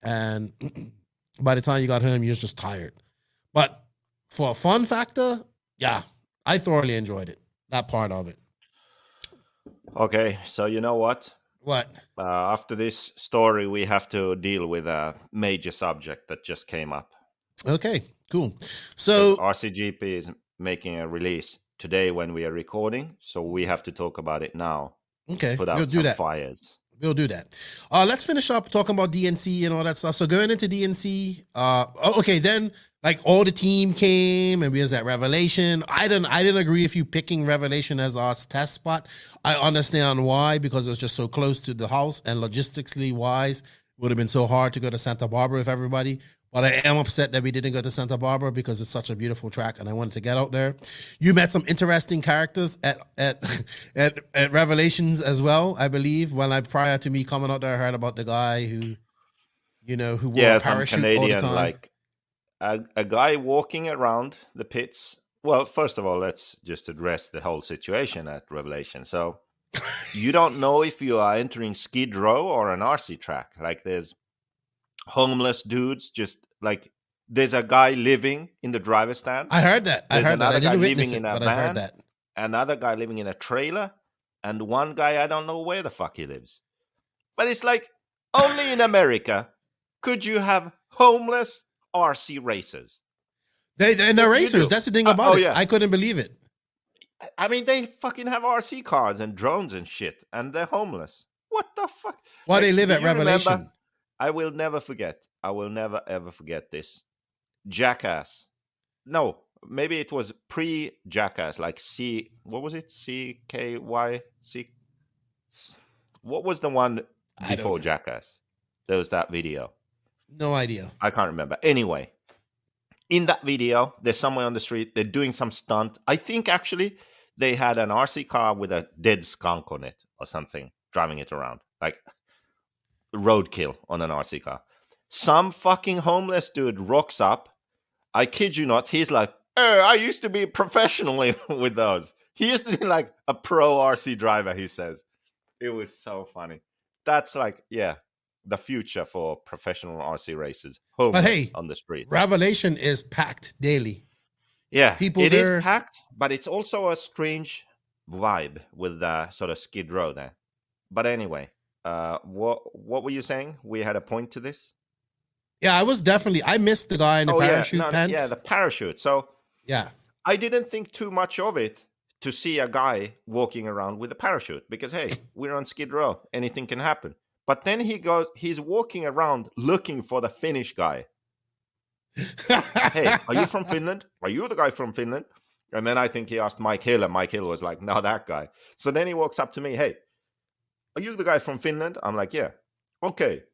And by the time you got home, you was just tired. But for a fun factor, yeah, I thoroughly enjoyed it. That part of it. Okay, so you know what? What? After this story, we have to deal with a major subject that just came up. Okay, cool. So RCGP is making a release today when we are recording, so we have to talk about it now. Okay, put out we'll do that. Fires. We'll do that. Let's finish up talking about DNC and all that stuff. So going into DNC, okay, then like all the team came and we was at Revelation. I didn't agree with you picking Revelation as our test spot. I understand why, because it was just so close to the house and logistically wise, it would have been so hard to go to Santa Barbara with everybody. But I am upset that we didn't go to Santa Barbara because it's such a beautiful track and I wanted to get out there. You met some interesting characters at Revelations as well, I believe. Prior to me coming out there, I heard about the guy who wore a parachute Canadian, all the time. Like a guy walking around the pits. Well, first of all, let's just address the whole situation at Revelation. So you don't know if you are entering Skid Row or an RC track. Like there's homeless dudes, just like there's a guy living in the driver's stand. I heard that. There's another guy living it, in a but van. I heard that. Another guy living in a trailer, and one guy I don't know where the fuck he lives. But it's like only in America could you have homeless RC racers. They're racers. That's the thing about it. Yeah. I couldn't believe it. I mean, they fucking have RC cars and drones and shit, and they're homeless. What the fuck? Well, they live at Revelation. Remember? I will never forget. I will never, ever forget this. Jackass. No, maybe it was pre-Jackass, like what was it? CKY? What was the one before Jackass? There was that video. No idea. I can't remember. Anyway, in that video, they're somewhere on the street. They're doing some stunt. I think actually they had an RC car with a dead skunk on it or something, driving it around. Like roadkill on an RC car. Some fucking homeless dude rocks up. I kid you not. He's like, I used to be professionally with those. He used to be like a pro RC driver, he says. It was so funny. That's like, yeah, the future for professional RC racers. But hey, on the street. Revelation is packed daily. Yeah, people it is packed, but it's also a strange vibe with the sort of Skid Row there. But anyway, what were you saying? We had a point to this? Yeah, I missed the guy in the parachute pants. Yeah, the parachute. So yeah, I didn't think too much of it to see a guy walking around with a parachute because, hey, we're on Skid Row. Anything can happen. But then he's walking around looking for the Finnish guy. Hey, are you from Finland? Are you the guy from Finland? And then I think he asked Mike Hill, and Mike Hill was like, no, that guy. So then he walks up to me, hey, are you the guy from Finland? I'm like, yeah. Okay.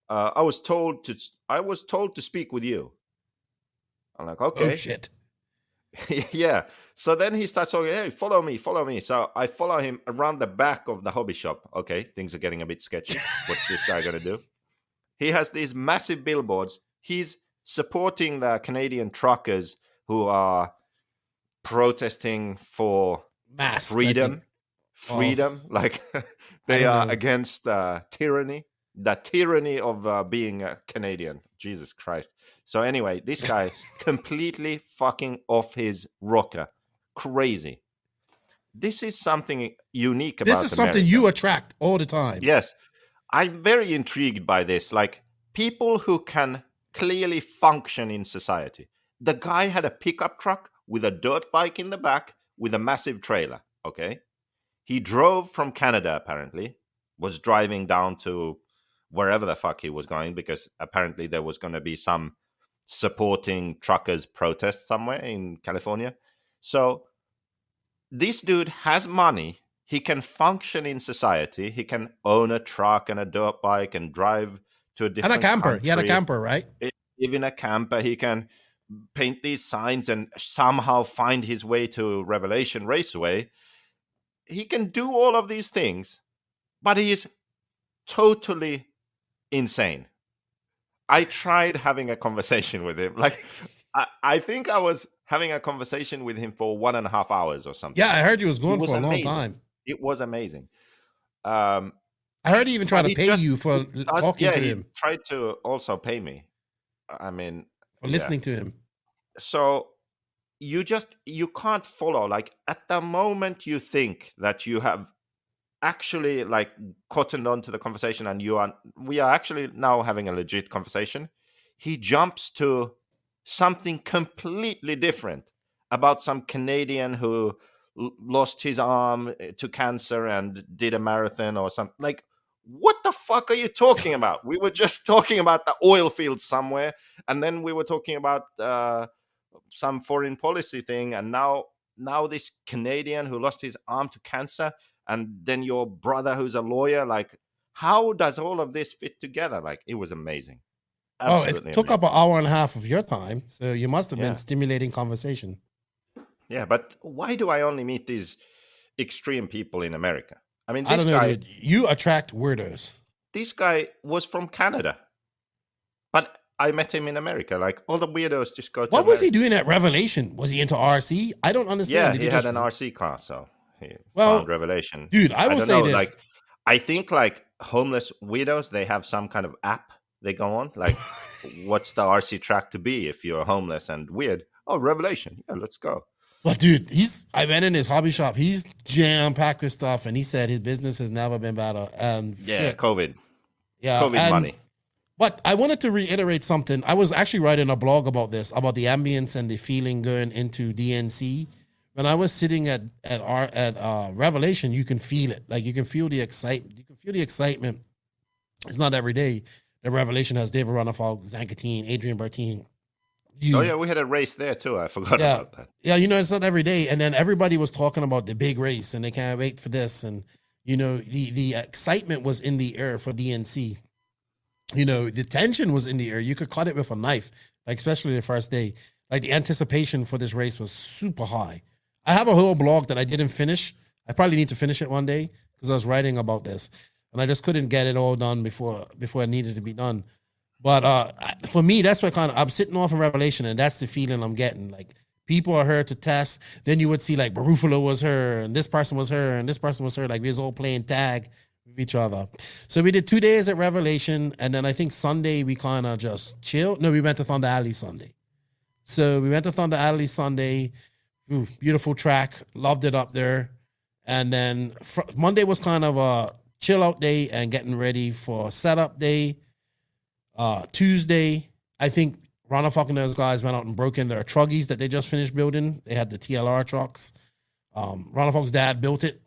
I was told to speak with you. I'm like, okay. Oh, shit. Yeah. So then he starts talking, hey, follow me. So I follow him around the back of the hobby shop. Okay, things are getting a bit sketchy. What's this guy going to do? He has these massive billboards. He's supporting the Canadian truckers who are protesting for freedom. Like they are against tyranny. The tyranny of being a Canadian. Jesus Christ. So anyway, this guy completely fucking off his rocker. Crazy. This is something unique about This is something you attract all the time. Yes. I'm very intrigued by this. Like people who can clearly function in society. The guy had a pickup truck with a dirt bike in the back with a massive trailer. Okay. He drove from Canada, apparently, was driving down to wherever the fuck he was going, because apparently there was going to be some supporting truckers protest somewhere in California. So this dude has money. He can function in society. He can own a truck and a dirt bike and drive to a different and a camper. country. He had a camper, right? Live in a camper. He can paint these signs and somehow find his way to Revelation Raceway. He can do all of these things, but he is totally insane. I tried having a conversation with him. Like, I think I was having a conversation with him for 1.5 hours or something. Yeah, I heard you was going for a long time. It was amazing. I heard he even tried to pay you for talking to him. He tried to also pay me. I mean, for listening to him. So you can't follow. Like at the moment you think that you have actually like cottoned onto the conversation and we are actually now having a legit conversation, he jumps to something completely different about some Canadian who lost his arm to cancer and did a marathon or something. Like, what the fuck are you talking about? We were just talking about the oil field somewhere, and then we were talking about some foreign policy thing, and now this Canadian who lost his arm to cancer, and then your brother who's a lawyer. Like, how does all of this fit together? Like, it was amazing. Absolutely it took up 1.5 hours of your time, so you must have been stimulating conversation. Yeah, but why do I only meet these extreme people in America? I mean, I don't know, dude. You attract weirdos. This guy was from Canada, but I met him in America. Like, all the weirdos just go to What America. was he doing at Revelation? Was he into RC? I don't understand. Yeah, he had an RC car, so he found Revelation. Dude, I will say this. Like, I think, like, homeless weirdos, they have some kind of app they go on. Like, what's the RC track to be if you're homeless and weird? Oh, Revelation. Yeah, let's go. Well, dude, I went in his hobby shop. He's jam-packed with stuff, and he said his business has never been better. And yeah, shit. COVID. Yeah, COVID money. But I wanted to reiterate something. I was actually writing a blog about this, about the ambience and the feeling going into DNC. When I was sitting at Revelation, you can feel it. Like you can feel the excitement. You can feel the excitement. It's not every day that Revelation has David Ronnefalk, Zankatine, Adrian Bertine. Oh yeah, we had a race there too. I forgot about that. Yeah, it's not every day. And then everybody was talking about the big race and they can't wait for this. And the excitement was in the air for DNC. The tension was in the air. You could cut it with a knife, like especially the first day. Like the anticipation for this race was super high. I have a whole blog that I didn't finish. I probably need to finish it one day because I was writing about this and I just couldn't get it all done before it needed to be done. But for me, that's what I'm sitting off in Revelation, and that's the feeling I'm getting. Like people are here to test. Then you would see like Barufalo was her, and this person was her, and this person was her. Like we was all playing tag with each other. So we did 2 days at Revelation, and then I think Sunday we kind of just chilled. No, we went to Thunder Alley Sunday. So we went to Thunder Alley Sunday. Ooh, beautiful track. Loved it up there. And then Monday was kind of a chill out day and getting ready for setup day. Tuesday, I think Ronnefalk and those guys went out and broke in their truggies that they just finished building. They had the TLR trucks. Ronnefalk's dad built it.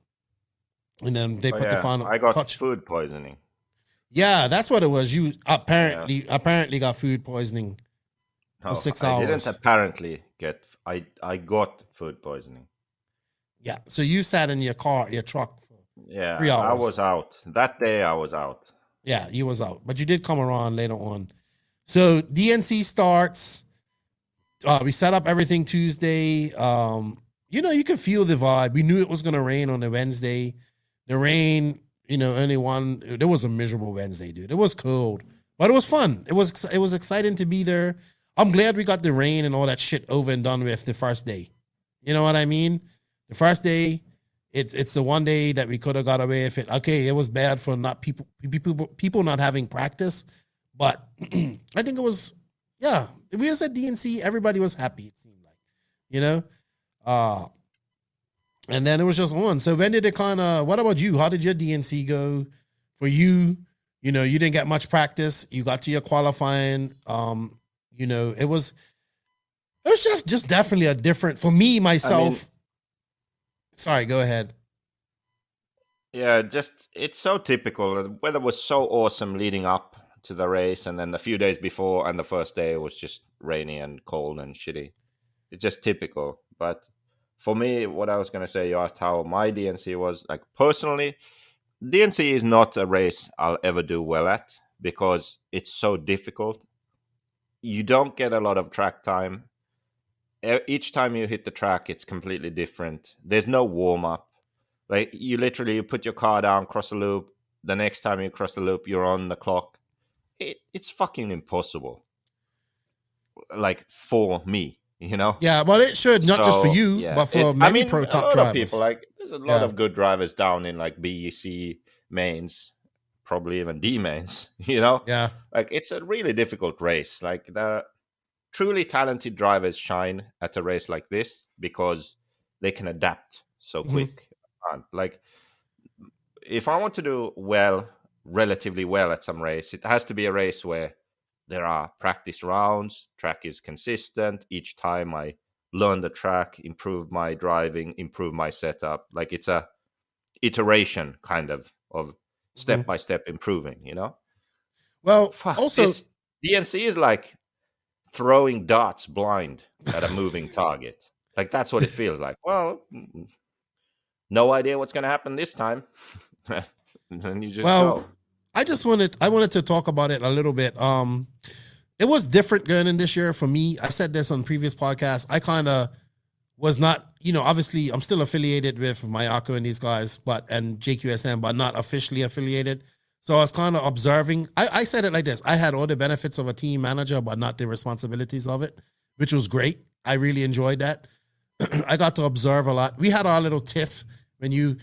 And then they put the final touch. Food poisoning. Yeah, that's what it was. You apparently got food poisoning for 6 hours. I didn't apparently get. I got food poisoning. Yeah, so you sat in your truck for 3 hours. I was out. That day I was out. Yeah, you was out. But you did come around later on. So DNC starts. We set up everything Tuesday. You can feel the vibe. We knew it was going to rain on the Wednesday. The rain, there was a miserable Wednesday, dude. It was cold, but it was fun. It was exciting to be there. I'm glad we got the rain and all that shit over and done with the first day. You know what I mean? The first day, it's the one day that we could have got away with it. Okay, it was bad for not people not having practice, but I think it was, we was at DNC, everybody was happy, it seemed like, and then it was just on. So when did it what about you? How did your DNC go for you? You didn't get much practice. You got to your qualifying. It was just definitely a different, for me, myself. Sorry, go ahead. Yeah, it's so typical. The weather was so awesome leading up to the race, and then a few days before and the first day was just rainy and cold and shitty. It's just typical. But for me, what I was going to say, you asked how my DNC was. Like, personally, DNC is not a race I'll ever do well at because it's so difficult. You don't get a lot of track time. Each time you hit the track, it's completely different. There's no warm-up. Like, you put your car down, cross the loop. The next time you cross the loop, you're on the clock. It's fucking impossible. Like, for me, Yeah, well, it should, not just for you, but for many pro top drivers. People, like, there's a lot of good drivers down in, like, BEC mains, probably even D mains, Yeah. Like, it's a really difficult race. Like, the truly talented drivers shine at a race like this because they can adapt so quick. Like, if I want to do relatively well at some race, it has to be a race where there are practice rounds, track is consistent. Each time I learn the track, improve my driving, improve my setup. Like, it's a iteration kind of step by step improving, Well, also DNC is like throwing darts blind at a moving target. Like, that's what it feels like. Well, no idea what's going to happen this time. And you just go. I wanted to talk about it a little bit. It was different going in this year for me. I said this on previous podcasts. I kind of was not, obviously I'm still affiliated with Mayako and these guys, and JQSM, but not officially affiliated. So I was kind of observing. I said it like this. I had all the benefits of a team manager, but not the responsibilities of it, which was great. I really enjoyed that. I got to observe a lot. We had our little tiff when you've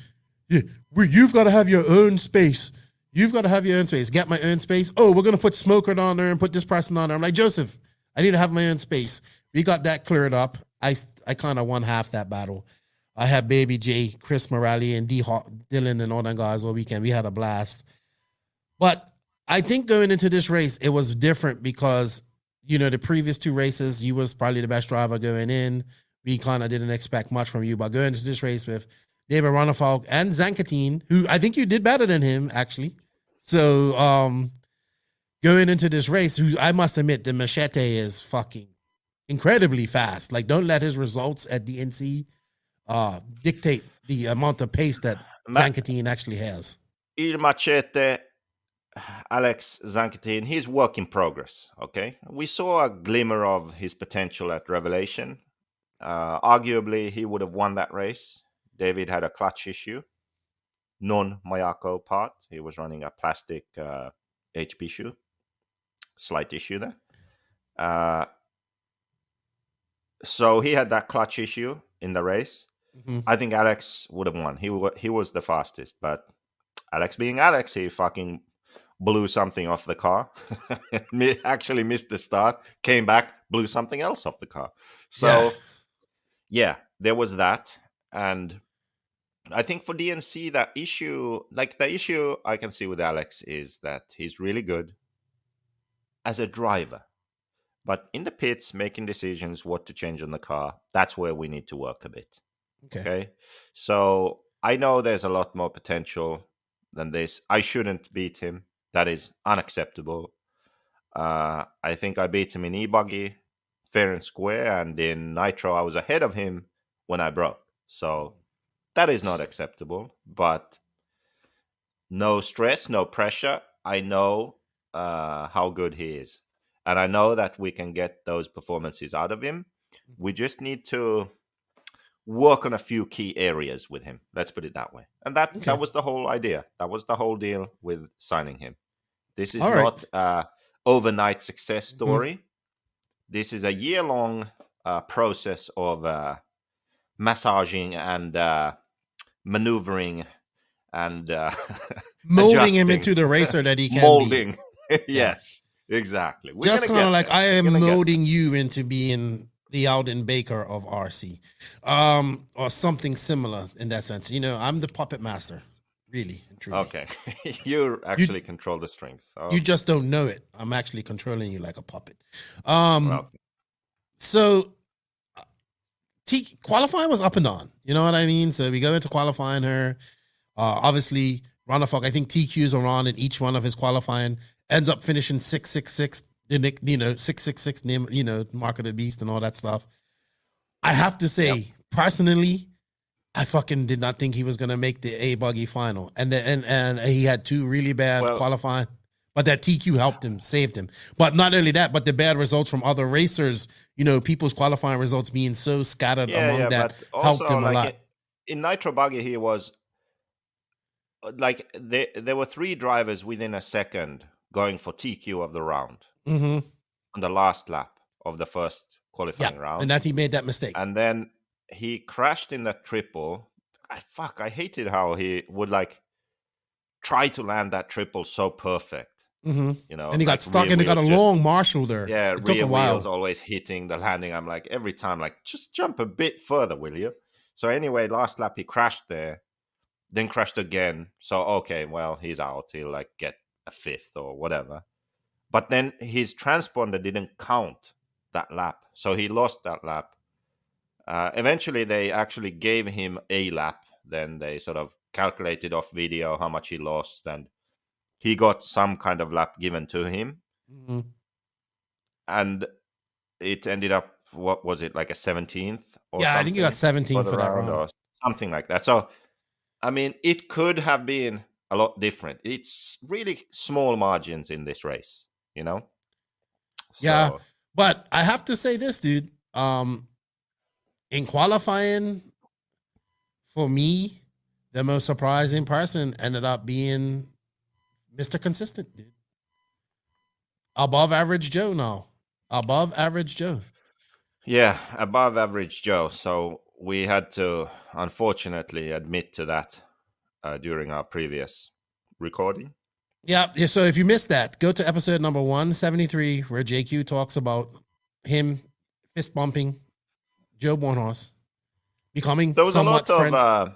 got to have your own space. You've got to have your own space. Get my own space. Oh, we're going to put Smoker on there and put this person on there. I'm like, Joseph, I need to have my own space. We got that cleared up. I kind of won half that battle. I had Baby J, Chris Morale, and Dylan and all them guys all weekend. We had a blast. But I think going into this race, it was different because, the previous 2 races, you was probably the best driver going in. We kind of didn't expect much from you, but going into this race with David Ronnefalk and Zankatine, who I think you did better than him, actually. So going into this race, who I must admit, the Machete is fucking incredibly fast. Like, don't let his results at DNC dictate the amount of pace that Zankatine actually has. Il Machete, Alex Zankatine, he's work in progress, okay? We saw a glimmer of his potential at Revelation. Arguably, he would have won that race. David had a clutch issue, non-Mayako part. He was running a plastic HP shoe. Slight issue there. So he had that clutch issue in the race. Mm-hmm. I think Alex would have won. He was the fastest, but Alex being Alex, he fucking blew something off the car. Actually missed the start, came back, blew something else off the car. So, yeah, there was that. And I think for DNC, that issue, like the issue I can see with Alex is that he's really good as a driver. But in the pits, making decisions what to change on the car, that's where we need to work a bit. Okay? So I know there's a lot more potential than this. I shouldn't beat him. That is unacceptable. I think I beat him in e-buggy, fair and square, and in Nitro, I was ahead of him when I broke. So that is not acceptable, but no stress, no pressure. I know how good he is. And I know that we can get those performances out of him. We just need to work on a few key areas with him. Let's put it that way. And that was the whole idea. That was the whole deal with signing him. This is not an overnight success story. Mm-hmm. This is a year-long process of massaging and maneuvering and molding him into the racer that he can be. Yes, exactly. Just kind of like I am molding you into being the Alden Baker of RC, or something similar in that sense. I'm the puppet master, really and truly. Okay, you actually control the strings. So. You just don't know it. I'm actually controlling you like a puppet. So qualifying was up and down. You know what I mean? So we go into qualifying her. Obviously, Ronnefalk, I think TQs are on in each one of his qualifying. Ends up finishing 666. 666 name, Mark of the Beast and all that stuff. I have to say, personally, I fucking did not think he was gonna make the A buggy final, and he had 2 really bad qualifying, but that TQ helped him, saved him. But not only that, but the bad results from other racers, people's qualifying results being so scattered among that helped him a lot. In Nitro Buggy, he was like there were 3 drivers within a second going for TQ of the round. Mm-hmm. On the last lap of the first qualifying round. And that he made that mistake. And then he crashed in that triple. I hated how he would try to land that triple so perfect. Mm-hmm. And he got stuck and he got a long Marshall there. Yeah, rear wheels always hitting the landing. I'm like, every time, just jump a bit further, will you? So anyway, last lap he crashed there, then crashed again. So, okay, well, he's out. He'll get a 5th or whatever. But then his transponder didn't count that lap. So he lost that lap. Eventually, they actually gave him a lap. Then they sort of calculated off video how much he lost. And he got some kind of lap given to him. Mm-hmm. And it ended up, what was it, like a 17th? I think he got 17 for that round. Or something like that. So, I mean, it could have been a lot different. It's really small margins in this race. Yeah, but I have to say this, dude. In qualifying, for me, the most surprising person ended up being Mr. Consistent, dude. Above average Joe now. Above average Joe. Yeah, above average Joe. So we had to, unfortunately, admit to that during our previous recording. Yeah, so if you missed that, go to episode number 173, where JQ talks about him fist bumping Joe Bornhorst, becoming somewhat friends. There was a lot of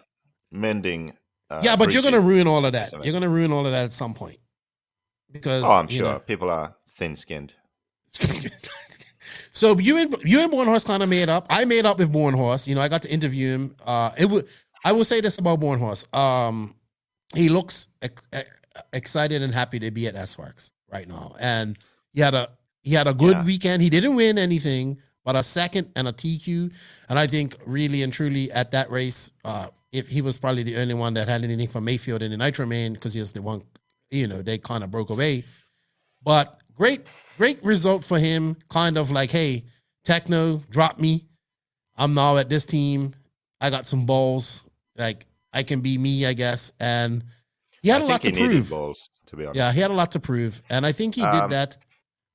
mending. But you're going to ruin all of that. You're going to ruin all of that at some point. because I'm sure people are thin-skinned. So you and Bornhorst kind of made up. I made up with Bornhorst. I got to interview him. I will say this about Bornhorst. He looks excited and happy to be at S-Works right now, and he had a good weekend. He didn't win anything, but a second and a TQ. And I think really and truly at that race, if he was probably the only one that had anything from Mayfield in the Nitro Main, because he was the one, they kind of broke away. But great result for him. Kind of like, hey, Techno, drop me. I'm now at this team. I got some balls. Like, I can be me, I guess. And he had a lot to prove. Balls, to be honest. Yeah, he had a lot to prove. And I think he did that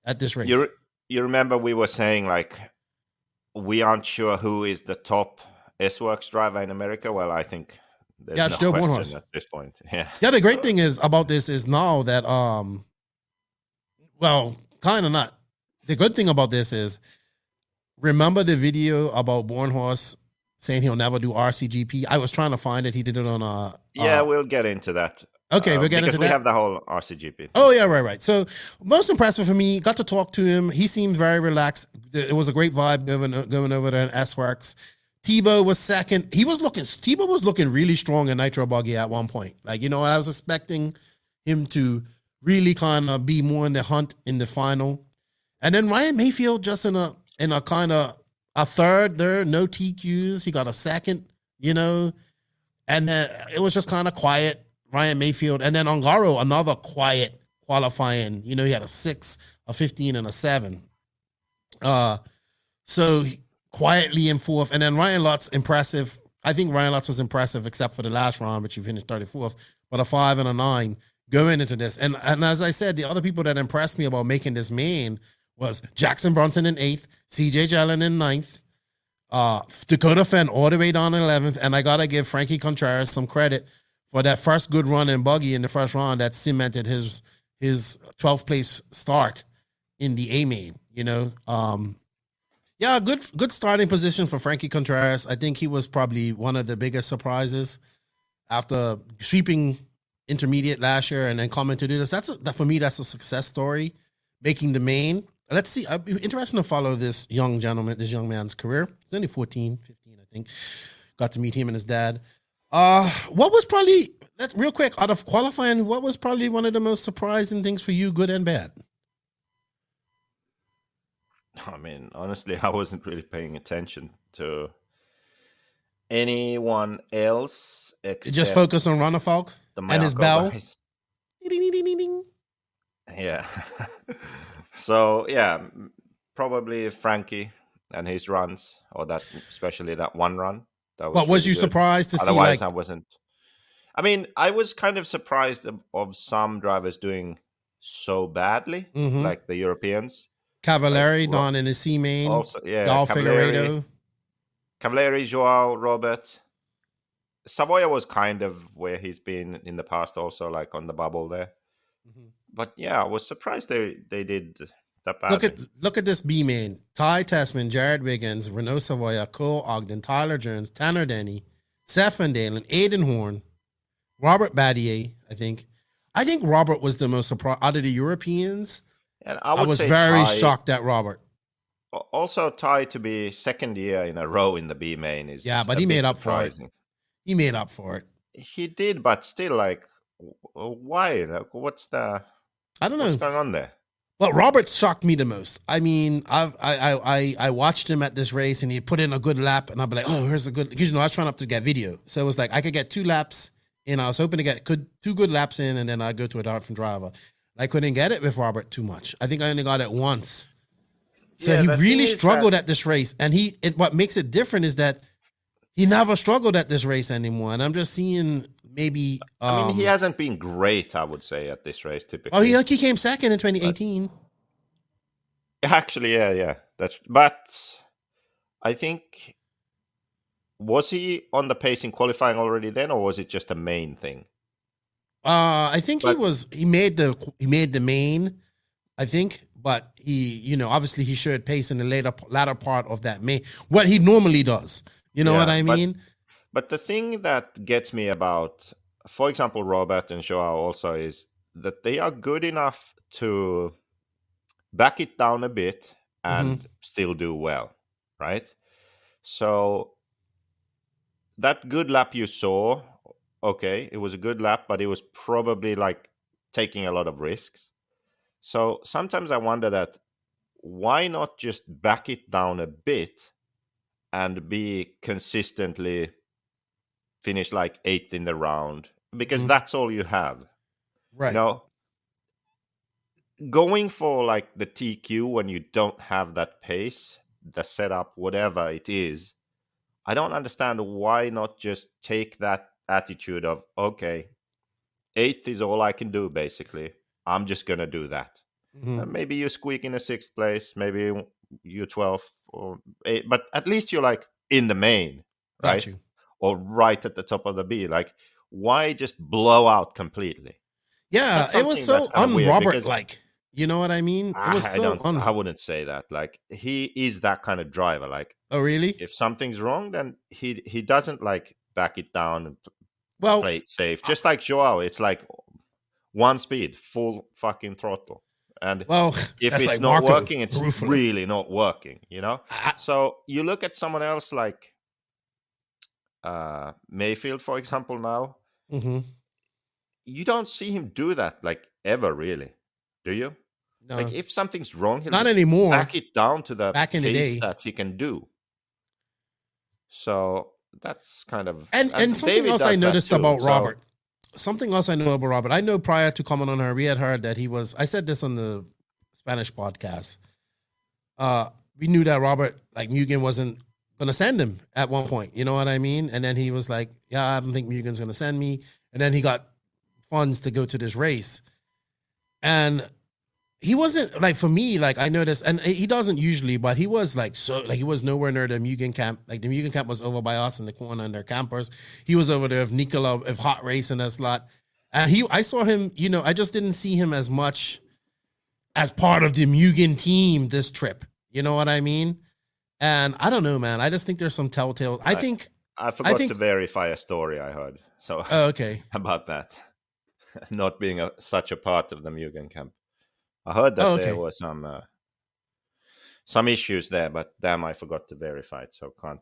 at this race. You remember we were saying, like, we aren't sure who is the top S-Works driver in America? Well, I think there's it's Joe question Bornhorst at this point. Yeah. Yeah, the great thing is about this is now that, well, kind of not. The good thing about this is, remember the video about Bornhorst saying he'll never do RCGP? I was trying to find it. He did it on we'll get into that. Okay, we'll get into that. Because we have the whole RCGP thing. Oh, yeah, right. So, most impressive for me, got to talk to him. He seemed very relaxed. It was a great vibe going over there in S-Works. Tebow was second. Tebow was looking really strong in Nitro Buggy at one point. Like, I was expecting him to really kind of be more in the hunt in the final. And then Ryan Mayfield just in a kind of a third there, no TQs. He got a second, and it was just kind of quiet. Ryan Mayfield. And then Ongaro, another quiet qualifying. He had a 6, a 15, and a 7. So quietly in fourth. And then Ryan Lutz, impressive. I think Ryan Lutz was impressive except for the last round, which he finished 34th. But a 5 and a 9 going into this. And as I said, the other people that impressed me about making this main was Jackson Brunson in 8th, CJ Jelen in 9th, Dakota Fenn all the way down in 11th. And I got to give Frankie Contreras some credit for that first good run in buggy in the first round that cemented his 12th place start in the A main, good starting position for Frankie Contreras. I think he was probably one of the biggest surprises after sweeping intermediate last year and then coming to do this. For me, that's a success story, making the main. Let's see. It'd be interesting to follow this young man's career. He's only 14, 15, I think. Got to meet him and his dad. What was probably, real quick, out of qualifying, what was probably one of the most surprising things for you, good and bad? I mean, honestly, I wasn't really paying attention to anyone else except just focus on Ronnefalk and his bell. Yeah. So, yeah, probably Frankie and his runs, or that, especially that one run. That was was really you good. surprised to Otherwise, see? I wasn't. I mean, I was kind of surprised of some drivers doing so badly, like the Europeans. Cavalieri, Don in the C main. Also, yeah, Dal Figueiredo. Cavalieri, Joao, Robert. Savoia was kind of where he's been in the past also, like on the bubble there. But yeah, I was surprised they did that badly. Look at this B main. Ty Tessman, Jared Wiggins, Renault Savoia, Cole Ogden, Tyler Jones, Tanner Denny, Seth Van Dalen, Aiden Horn, Robert Battier, I think. I think Robert was the most surprised out of the Europeans. And I was very shocked at Robert. Also, Ty to be second year in a row in the B main is but he made up for it. He made up for it. He did, but still, like, why? Like, what's going on there? Well, Robert shocked me the most. I mean, I watched him at this race, and he put in a good lap, and I'd be like, oh, here's a good. Because I was trying up to get video, so it was like I could get 2 laps, and I was hoping to get 2 good laps in, and then I'd go to a different driver. I couldn't get it with Robert too much. I think I only got it once. So he really struggled at this race, and what makes it different is that he never struggled at this race anymore. And I'm just seeing maybe. I mean, he hasn't been great, I would say, at this race typically. Oh, he came second in 2018. Actually, yeah. But I think, was he on the pace in qualifying already then, or was it just a main thing? I think he made the main, I think, but he, obviously he showed pace in the latter part of that main, what he normally does. You know what I mean? But the thing that gets me about, for example, Robert and Joao also is that they are good enough to back it down a bit and still do well, right? So that good lap you saw, okay, it was a good lap, but it was probably like taking a lot of risks. So sometimes I wonder that why not just back it down a bit and be consistently finish like 8th in the round, because that's all you have. Right. You know, going for like the TQ when you don't have that pace, the setup, whatever it is, I don't understand why not just take that attitude of, okay, 8th is all I can do, basically. I'm just going to do that. Maybe you squeak in a 6th place, maybe you're 12th or 8th, but at least you're like in the main, right? Or right at the top of the B. Like, why just blow out completely? Yeah, it was so un-Robert-like. You know what I mean? It was I wouldn't say that. Like, he is that kind of driver. Like, oh really? If something's wrong, then he doesn't like back it down and play it safe. Just like Joao, it's like one speed, full fucking throttle. And if it's like not working, it's really not working, you know? So you look at someone else like Mayfield, for example, now. You don't see him do that, like, ever, really. Do you? No. Like, if something's wrong, he'll not anymore. Back it down to the back in the day that he can do. So that's kind of... And something else I noticed about Robert. Something else I know about Robert. I know prior to coming on her, we had heard that he was... I said this on the Spanish podcast. We knew that Robert, like, Mugen wasn't going to send him at one point. You know what I mean? And then he was like, yeah, I don't think Mugen's going to send me. And then he got funds to go to this race. And he wasn't, like, for me, like, I noticed, and he doesn't usually, but he was like, so, like, he was nowhere near the Mugen camp. Like, the Mugen camp was over by us in the corner and their campers. He was over there with Nicola, with Hot Race and that slot. And I saw him, you know, I just didn't see him as much as part of the Mugen team this trip. You know what I mean? And I don't know, man. I just think there's some telltale. I forgot to verify a story I heard. So okay. About that. Not being such a part of the Mugen camp. I heard that there was some issues there, but damn, I forgot to verify it, so can't.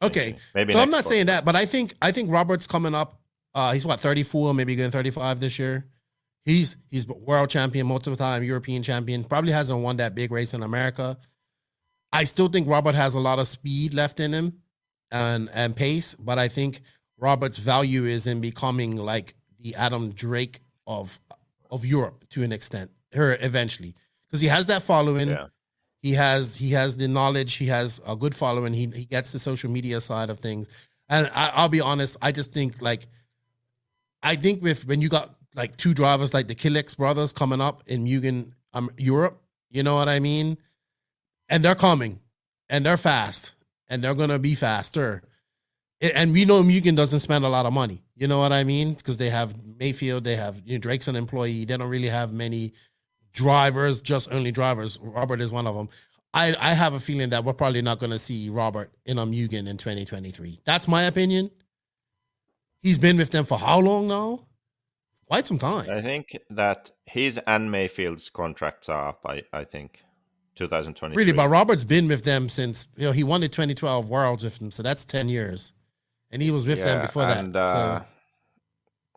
Okay, maybe so I'm not saying that, but I think Robert's coming up. He's what, 34, maybe going 35 this year. He's world champion, multiple time European champion. Probably hasn't won that big race in America. I still think Robert has a lot of speed left in him and pace, but I think Robert's value is in becoming like the Adam Drake of Europe to an extent, eventually, because he has that following. Yeah. He has the knowledge. He has a good following. He gets the social media side of things. And I'll be honest, I just think when you got like two drivers like the Killex brothers coming up in Mugen Europe, you know what I mean? And they're coming, and they're fast, and they're going to be faster. And we know Mugen doesn't spend a lot of money. You know what I mean? Because they have Mayfield, they have, you know, Drake's an employee. They don't really have many drivers, just only drivers. Robert is one of them. I have a feeling that we're probably not going to see Robert in a Mugen in 2023. That's my opinion. He's been with them for how long now? Quite some time. I think that his and Mayfield's contracts are up, I think, 2023. Really, but Robert's been with them since, you know, he won the 2012 Worlds with them, so that's 10 years. And he was with them before that. So.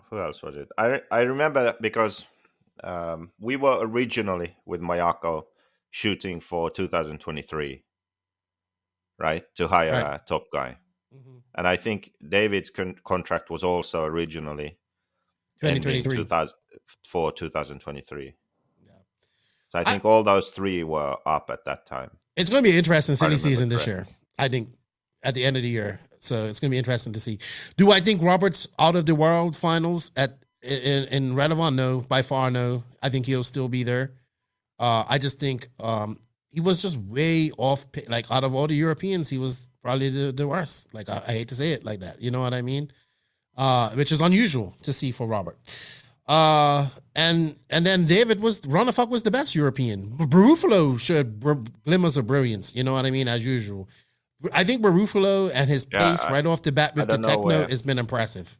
Who else was it? I remember that because we were originally with Mayako shooting for 2023, right? To hire a top guy. Mm-hmm. And I think David's contract was also originally 2023 for 2023. Yeah. So I think all those three were up at that time. It's going to be an interesting silly season this year, I think, at the end of the year. So it's going to be interesting to see. Do I think Robert's out of the world finals in Radovan? No, by far no. I think he'll still be there. I just think he was just way off. Like, out of all the Europeans, he was probably the worst. Like, I hate to say it like that. You know what I mean? Which is unusual to see for Robert. And then David was the best European. Barufalo showed glimmers of brilliance. You know what I mean? As usual. I think Barufalo and his pace right off the bat with the techno has been impressive.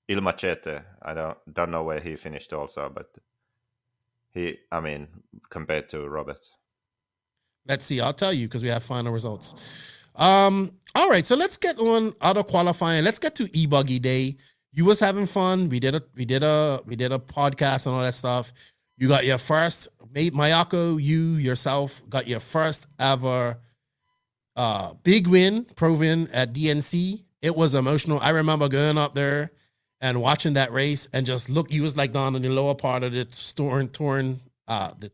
Il Machete, I don't know where he finished also, but compared to Robert. Let's see. I'll tell you because we have final results. All right, so let's get on auto qualifying. Let's get to e-buggy day. You was having fun. We did a podcast and all that stuff. You got your first, Mayako, you yourself got your first ever big win, pro win at DNC. It was emotional. I remember going up there and watching that race and just look. You was like down in the lower part of the the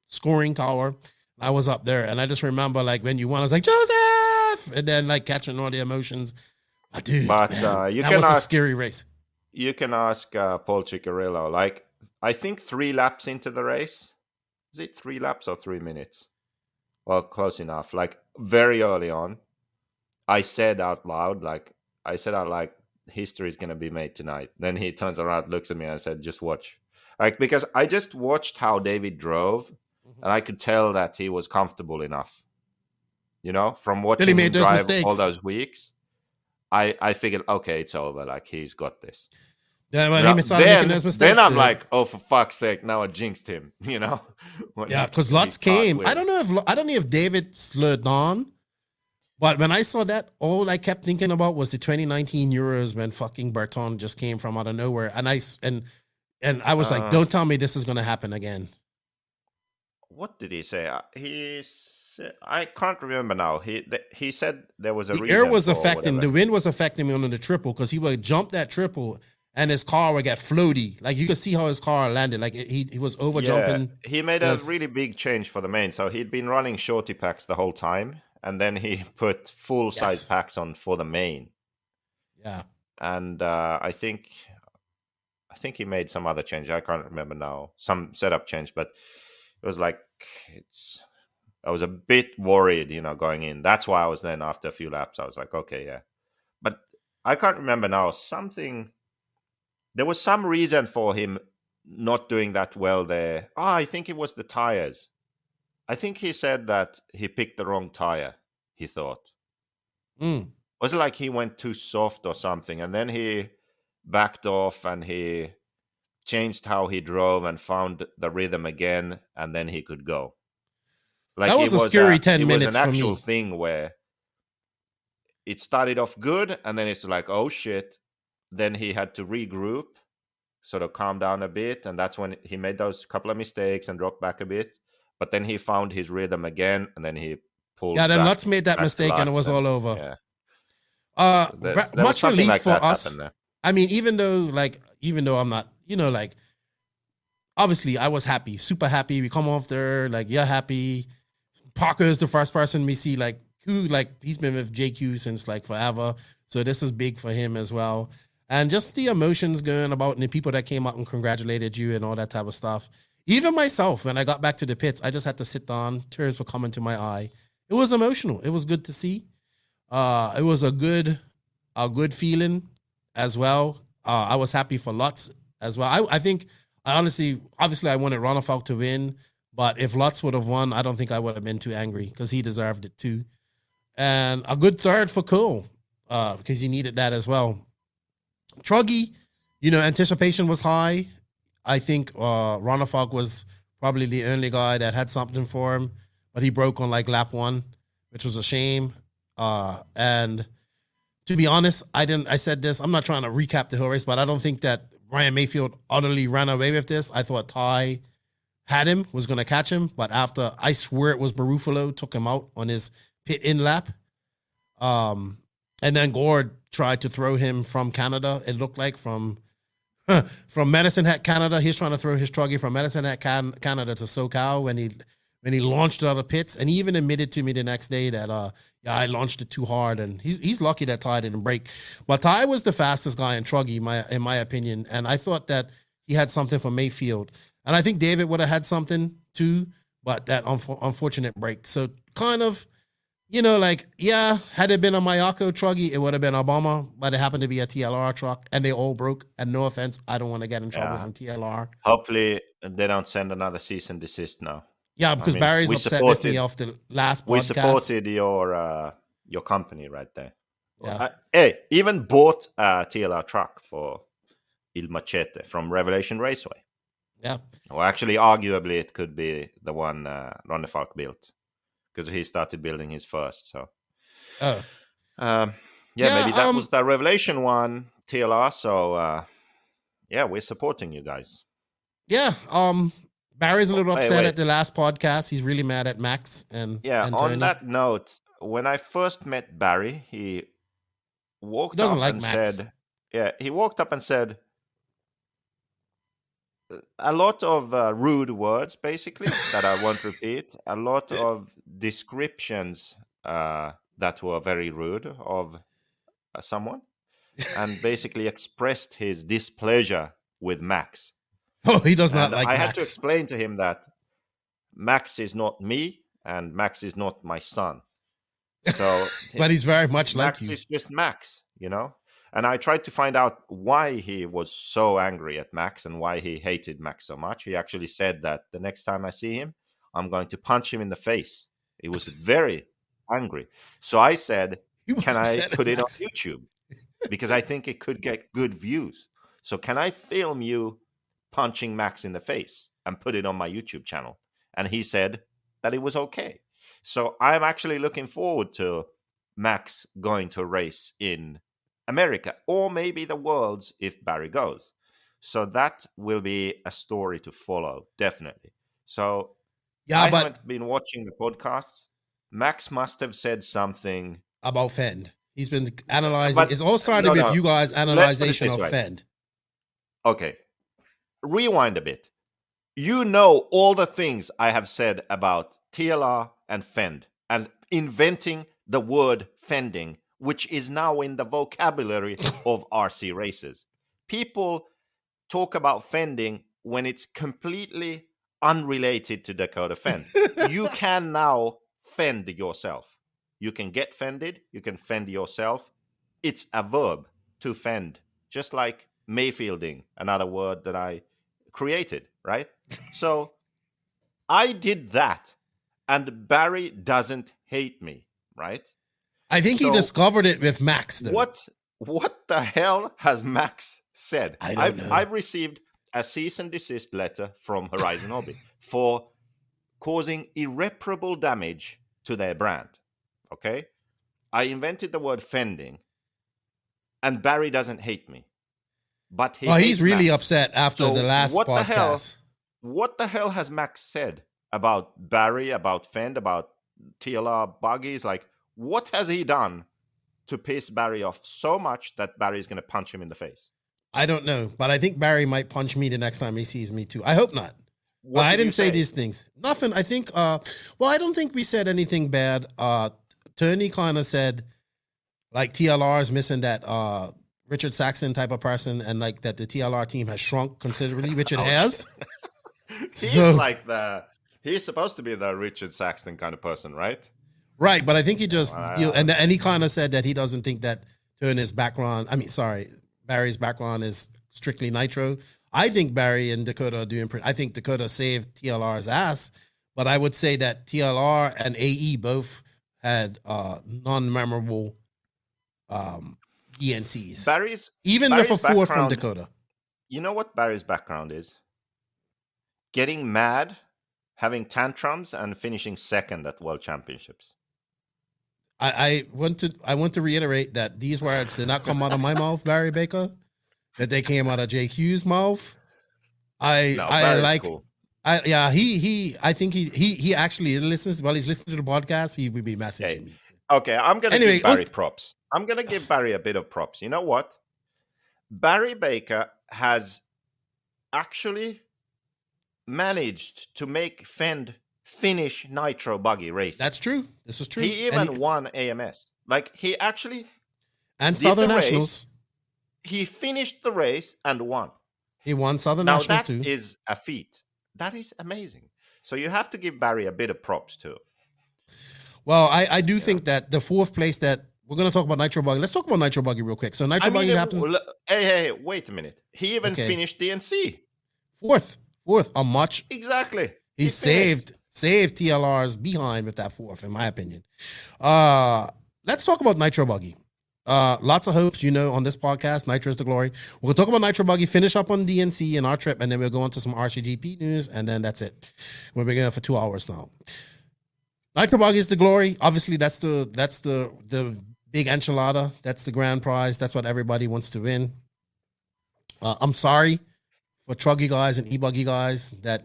scoring tower. I was up there, and I just remember like when you won, I was like Joseph, and then like catching all the emotions. Oh, dude, but man, that was a scary race. You can ask Paul Ciccarello. Like I think 3 laps into the race, is it 3 laps or 3 minutes? Well, close enough. Like very early on, I said out loud, history is going to be made tonight. Then he turns around, looks at me, and I said, just watch. Like, because I just watched how David drove, and I could tell that he was comfortable enough. You know, from watching him drive mistakes all those weeks, I figured, okay, it's over. Like, he's got this. Yeah, when he started making those mistakes. Then I'm like, oh, for fuck's sake, now I jinxed him, you know? Yeah, because Lutz came. I don't know if David slowed down, but when I saw that, all I kept thinking about was the 2019 Euros when fucking Berton just came from out of nowhere. And I was like, don't tell me this is going to happen again. What did he say? I can't remember now. He said there was a reason. The air was affecting, the wind was affecting me on the triple because he would jump that triple and his car would get floaty. Like you could see how his car landed. Like he was over jumping. He made a really big change for the main. So he'd been running shorty packs the whole time. And then he put full size packs on for the main. Yeah. And I think he made some other change. I can't remember now. Some setup change, but it was like I was a bit worried, you know, going in. That's why I was then after a few laps, I was like, okay, yeah. But I can't remember now. There was some reason for him not doing that well there. I think it was the tires. I think he said that he picked the wrong tire, he thought. Was it like he went too soft or something? And then he backed off and he changed how he drove and found the rhythm again, and then he could go. Like that was a scary 10 minutes for me. It was an actual thing where it started off good, and then it's like, oh shit. Then he had to regroup, sort of calm down a bit, and that's when he made those couple of mistakes and dropped back a bit. But then he found his rhythm again, and then he pulled. Yeah, then Lutz made that mistake, and it was all over. Yeah. Much relief like for us. I mean, even though I'm not, you know, like, obviously I was happy, super happy. We come off there, like, you're happy. Parker is the first person we see, like, who, like, he's been with JQ since, like, forever. So this is big for him as well. And just the emotions going about and the people that came out and congratulated you and all that type of stuff. Even myself, when I got back to the pits, I just had to sit down. Tears were coming to my eye. It was emotional. It was good to see. It was a good feeling as well. I was happy for Lutz as well. I think, obviously, I wanted Ronafalk to win, but if Lutz would have won, I don't think I would have been too angry because he deserved it too. And a good third for Cole because he needed that as well. Truggy, you know, anticipation was high. I think Ronafalk was probably the only guy that had something for him, but he broke on like lap 1, which was a shame. And to be honest, I said this, I'm not trying to recap the whole race, but I don't think that Ryan Mayfield utterly ran away with this. I thought Ty had him, was going to catch him, but after, I swear it was Barufalo, took him out on his pit in lap. And then Gord tried to throw him from Canada, it looked like, from Medicine Hat, Canada. He's trying to throw his Truggy from Medicine Hat, Canada to SoCal when he launched out of pits. And he even admitted to me the next day that, I launched it too hard. And he's lucky that Ty didn't break. But Ty was the fastest guy in Truggy, in my opinion. And I thought that he had something for Mayfield. And I think David would have had something too, but that unfortunate break. So kind of, you know, like, yeah, had it been a Mayako Truggy, it would have been Obama, but it happened to be a TLR truck, and they all broke. And no offense, I don't want to get in trouble from TLR. Hopefully, they don't send another cease and desist now. Yeah, because Barry's upset with me off the last podcast. We supported your company right there. Yeah. Even bought a TLR truck for Il Machete from Revelation Raceway. Yeah. Well, actually, arguably, it could be the one Ronne Falk built because he started building his first. So, maybe that was the revelation one, TLR. So, we're supporting you guys. Yeah. Barry's a little upset at the last podcast. He's really mad at Max and on Tony. that note, when I first met Barry, he walked up and said, he walked up and said a lot of rude words, basically, that I won't repeat. A lot of descriptions that were very rude of someone, and basically expressed his displeasure with Max. Oh, he does not like Max. I had to explain to him that Max is not me, and Max is not my son. So, but he's very much Max like you. Max is just Max, And I tried to find out why he was so angry at Max and why he hated Max so much. He actually said that the next time I see him, I'm going to punch him in the face. He was very angry. So I said, can I put it on YouTube? Because I think it could get good views. So can I film you punching Max in the face and put it on my YouTube channel? And he said that it was okay. So I'm actually looking forward to Max going to a race in America, or maybe the world's if Barry goes. So that will be a story to follow, definitely. So I haven't been watching the podcasts. Max must have said something about Fend. He's been analyzing. It's all started with you guys' analyzation of Fend. Okay. Rewind a bit. You know all the things I have said about TLR and Fend and inventing the word fending, which is now in the vocabulary of RC races. People talk about fending when it's completely unrelated to Dakota Fend. You can now fend yourself. You can get fended. You can fend yourself. It's a verb to fend, just like Mayfielding, another word that I created, right? So I did that, and Barry doesn't hate me, right? I think he discovered it with Max, though. What the hell has Max said? I don't know. I've received a cease and desist letter from Horizon Hobby for causing irreparable damage to their brand. Okay? I invented the word fending, and Barry doesn't hate me. But he's really upset after the last podcast. What the hell has Max said about Barry, about Fend, about TLR buggies? Like, what has he done to piss Barry off so much that Barry's going to punch him in the face? I don't know, but I think Barry might punch me the next time he sees me too. I hope not. Well, I didn't say these things. Nothing. I think, I don't think we said anything bad. Tony kind of said, like, TLR is missing that Richard Saxton type of person, and like that the TLR team has shrunk considerably, which it has. He's supposed to be the Richard Saxton kind of person, right? Right, but I think he just and he kind of said that he doesn't think that Barry's background is strictly nitro. I think Barry and Dakota are doing I think Dakota saved TLR's ass, but I would say that TLR and AE both had non-memorable ENCs. Even with a fourth from Dakota. You know what Barry's background is? Getting mad, having tantrums, and finishing second at World Championships. I want to reiterate that these words did not come out of my mouth, Barry Baker. That they came out of JQ's mouth. I think he actually listens while he's listening to the podcast. He would be messaging me. Okay, I'm gonna give Barry props. I'm gonna give Barry a bit of props. You know what? Barry Baker has actually managed to make Fend finish nitro buggy race. That's true. This is true. He even won AMS. Like, he actually and Southern Nationals. He finished the race and won. He won Southern Nationals too. That is a feat. That is amazing. So you have to give Barry a bit of props too. Well, I do think that the fourth place that we're going to talk about Nitro Buggy. Let's talk about Nitro Buggy real quick. So Nitro Buggy happens. Hey, wait a minute. He even finished DNC. Fourth, a much. Exactly. He saved TLR's behind with that fourth, in my opinion. Let's talk about Nitro Buggy. Lots of hopes, on this podcast. Nitro is the glory. We'll talk about Nitro Buggy, finish up on DNC and our trip, and then we'll go into some RCGP news, and then that's it. We're beginning for 2 hours now. Nitro Buggy is the glory. Obviously, that's the big enchilada. That's the grand prize. That's what everybody wants to win. I'm sorry for Truggy guys and E-Buggy guys that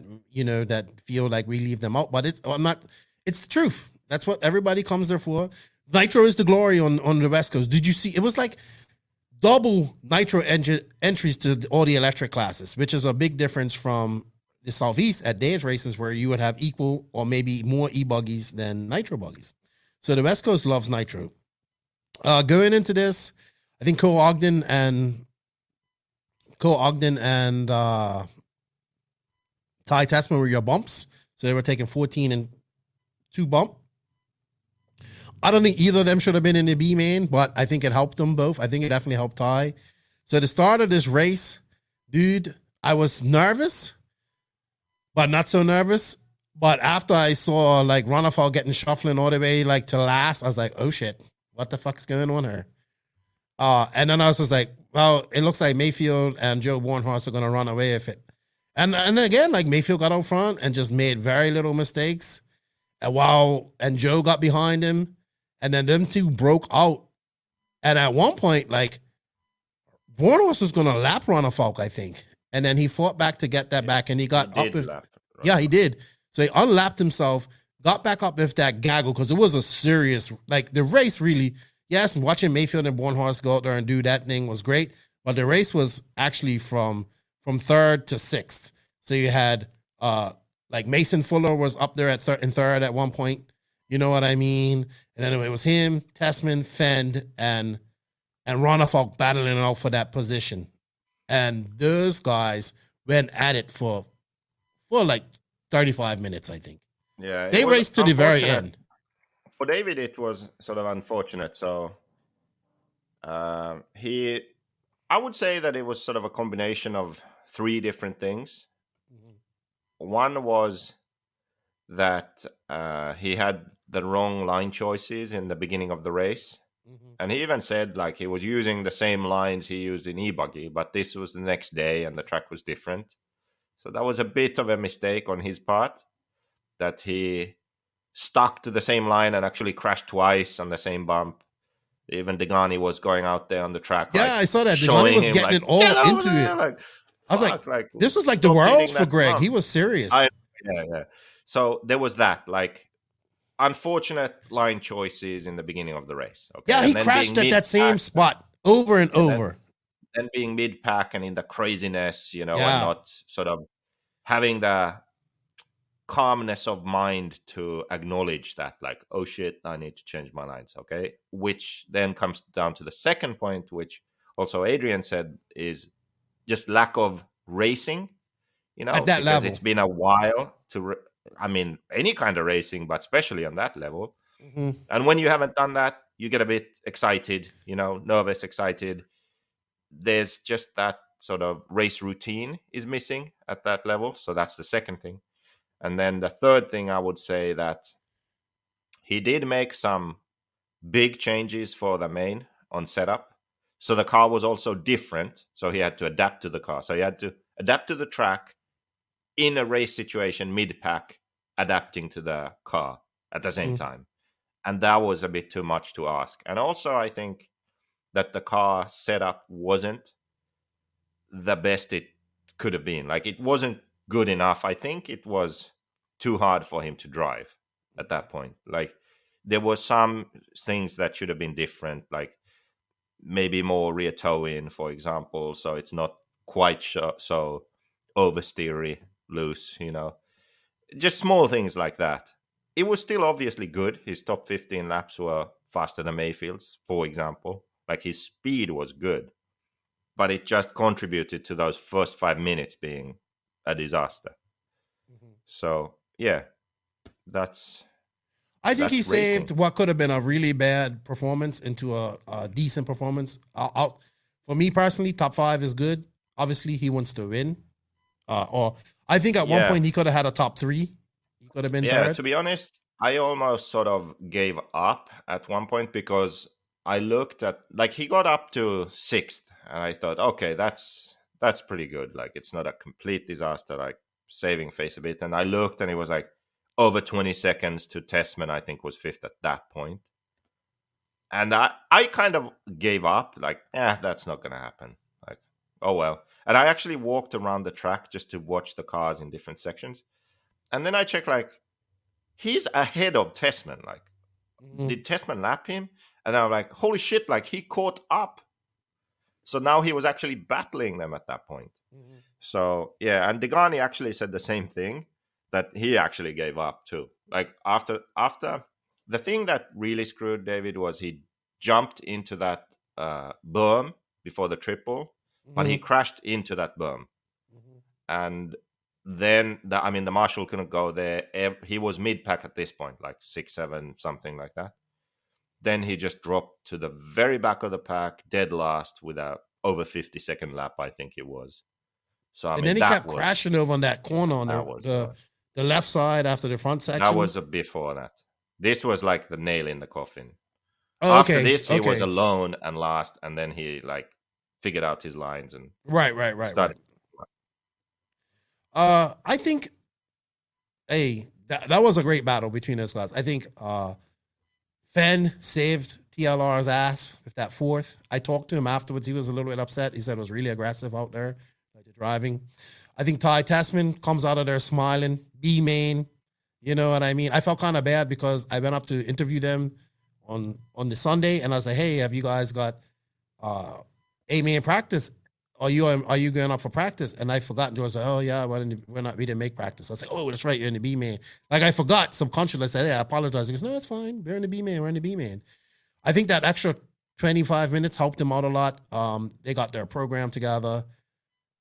feel like we leave them out, but it's the truth. That's what everybody comes there for. Nitro is the glory on the West Coast. Did you see? It was like double Nitro entries to all the electric classes, which is a big difference from the Southeast at Dave's races, where you would have equal or maybe more E-Buggies than Nitro Buggies. So the West Coast loves Nitro. Going into this, I think Cole Ogden and Ty Tessman were your bumps. So they were taking 14 and 2 bump. I don't think either of them should have been in the B main, but I think it helped them both. I think it definitely helped Ty. So at the start of this race, dude, I was nervous, but not so nervous. But after I saw like Runafall getting shuffling all the way like to last, I was like, oh shit, what the fuck is going on here? And then I was just like, well, it looks like Mayfield and Joe Bornhorst are going to run away with it. And again, like Mayfield got out front and just made very little mistakes. And Joe got behind him. And then them two broke out. And at one point, like, Bornhorst was going to lap Runafalk, I think. And then he fought back to get that back, and he got up with... Yeah, he did. So he unlapped himself, got back up with that gaggle, because it was a serious... Like, the race really... Yes, watching Mayfield and Bornhorst go out there and do that thing was great, but the race was actually from 3rd to 6th. So you had, like, Mason Fuller was up there in 3rd at one point. You know what I mean? And then it was him, Tessman, Fend, and Runafalk battling out for that position. And those guys went at it for like 35 minutes, I think. Yeah. They raced to the very end. For David, it was sort of unfortunate. So I would say that it was sort of a combination of 3 different things. Mm-hmm. One was that he had the wrong line choices in the beginning of the race. Mm-hmm. And he even said like he was using the same lines he used in E-Buggy, but this was the next day and the track was different. So that was a bit of a mistake on his part, that he stuck to the same line and actually crashed twice on the same bump. Even Degani was going out there on the track. Yeah, I saw that. Degani was getting like, it all into it. Like, I was like, this was like the world for Greg. Bump. He was serious. Yeah. So there was that, like, unfortunate line choices in the beginning of the race. Okay? Yeah, he crashed at that same spot over and over. Then being mid-pack and in the craziness, and not sort of having the calmness of mind to acknowledge that, like, oh shit, I need to change my lines, okay? Which then comes down to the second point, which also Adrian said, is just lack of racing, at that level. It's been a while any kind of racing, but especially on that level. Mm-hmm. And when you haven't done that, you get a bit excited, nervous, excited. There's just that sort of race routine is missing at that level. So that's the second thing. And then the third thing, I would say that he did make some big changes for the main on setup. So the car was also different. So he had to adapt to the car. So he had to adapt to the track in a race situation, mid-pack, adapting to the car at the same time. And that was a bit too much to ask. And also, I think that the car setup wasn't the best it could have been. Like, it wasn't good enough. I think it was too hard for him to drive at that point. Like, there were some things that should have been different, like maybe more rear toe in, for example, so it's not quite so oversteery, loose, just small things like that. It was still obviously good. His top 15 laps were faster than Mayfield's, for example. Like, his speed was good, but it just contributed to those first 5 minutes being a disaster. Mm-hmm. So, yeah, I think he saved what could have been a really bad performance into a decent performance. For me personally, top 5 is good. Obviously, he wants to win. Or I think at one point he could have had a top 3. He could have been third. To be honest, I almost sort of gave up at one point because I looked at, like, he got up to 6th, and I thought, okay, that's pretty good. Like, it's not a complete disaster, like saving face a bit. And I looked, and it was like over 20 seconds to Tessman, I think, was 5th at that point. And I kind of gave up, like, that's not going to happen. Like, oh, well. And I actually walked around the track just to watch the cars in different sections. And then I checked, like, he's ahead of Tessman. Like, did Tessman lap him? And I'm like, holy shit, like, he caught up. So now he was actually battling them at that point. Mm-hmm. So, yeah, and Degani actually said the same thing, that he actually gave up too. Like, after the thing that really screwed David was he jumped into that berm before the triple, but he crashed into that berm. Mm-hmm. And then, the marshal couldn't go there. He was mid-pack at this point, like 6, 7, something like that. Then he just dropped to the very back of the pack, dead last, with a over 50-second lap, I think it was. So then he kept crashing over on that corner on the left side after the front section. That was before that. This was like the nail in the coffin. Oh, After this, he was alone and last, and then he like figured out his lines and right. I think, that was a great battle between those guys. I think Fenn saved TLR's ass with that 4th. I talked to him afterwards. He was a little bit upset. He said it was really aggressive out there, like the driving. I think Ty Tessman comes out of there smiling, B-main. You know what I mean? I felt kind of bad because I went up to interview them on the Sunday, and I was like, hey, have you guys got A-main practice? Are you going up for practice? And I forgot. I was like, oh, yeah, we didn't make practice. I was like, oh, that's right, you're in the B-main. Like, I forgot subconsciously. I said, yeah, I apologize. He goes, no, it's fine. We're in the B-main. I think that extra 25 minutes helped them out a lot. They got their program together.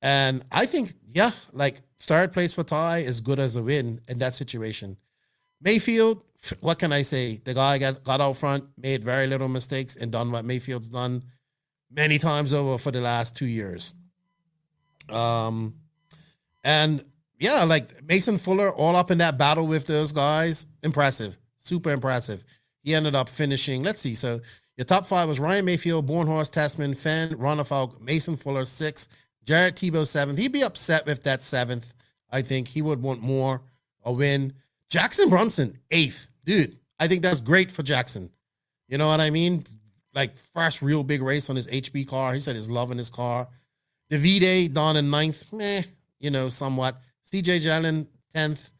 And I think, yeah, like 3rd place for Ty is good as a win in that situation. Mayfield, what can I say? The guy got out front, made very little mistakes, and done what Mayfield's done many times over for the last 2 years. And yeah, like Mason Fuller all up in that battle with those guys. Impressive. Super impressive. He ended up finishing, let's see. So your top 5 was Ryan Mayfield, Bornhorst, Tessman, Fenn, Ronafalk, Mason Fuller, 6th, Jarrett Tebow, 7th. He'd be upset with that 7th. I think he would want more, a win. Jackson Brunson, 8th. Dude, I think that's great for Jackson. You know what I mean? Like, first real big race on his HB car. He said he's loving his car. Davide, Don in 9th. Somewhat. CJ Jelen, 10th.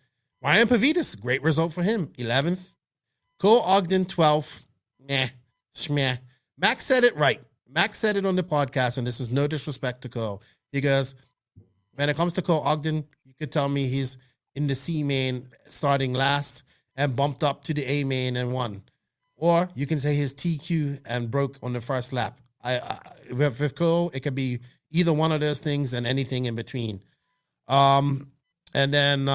Ryan Pavidis, great result for him, 11th. Cole Ogden, 12th. Schmeh. Max said it right. Max said it on the podcast, and this is no disrespect to Cole. He goes, when it comes to Cole Ogden, you could tell me he's in the C main starting last and bumped up to the A main and won. Or you can say his TQ and broke on the first lap. With Cole, it could be either one of those things and anything in between. And then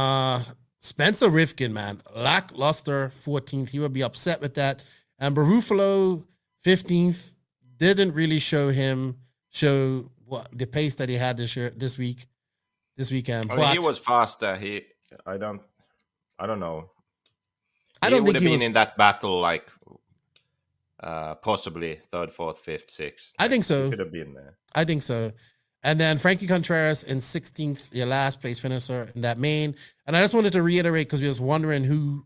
Spencer Rifkin, man, lackluster 14th. He would be upset with that. And Barufalo, 15th, didn't really show what the pace that he had this weekend. But he was faster. I don't know. I don't think he would have been in that battle, like possibly 3rd, 4th, 5th, 6th. I think so. He could have been there. I think so. And then Frankie Contreras in 16th, your last place finisher in that main. And I just wanted to reiterate because we was wondering who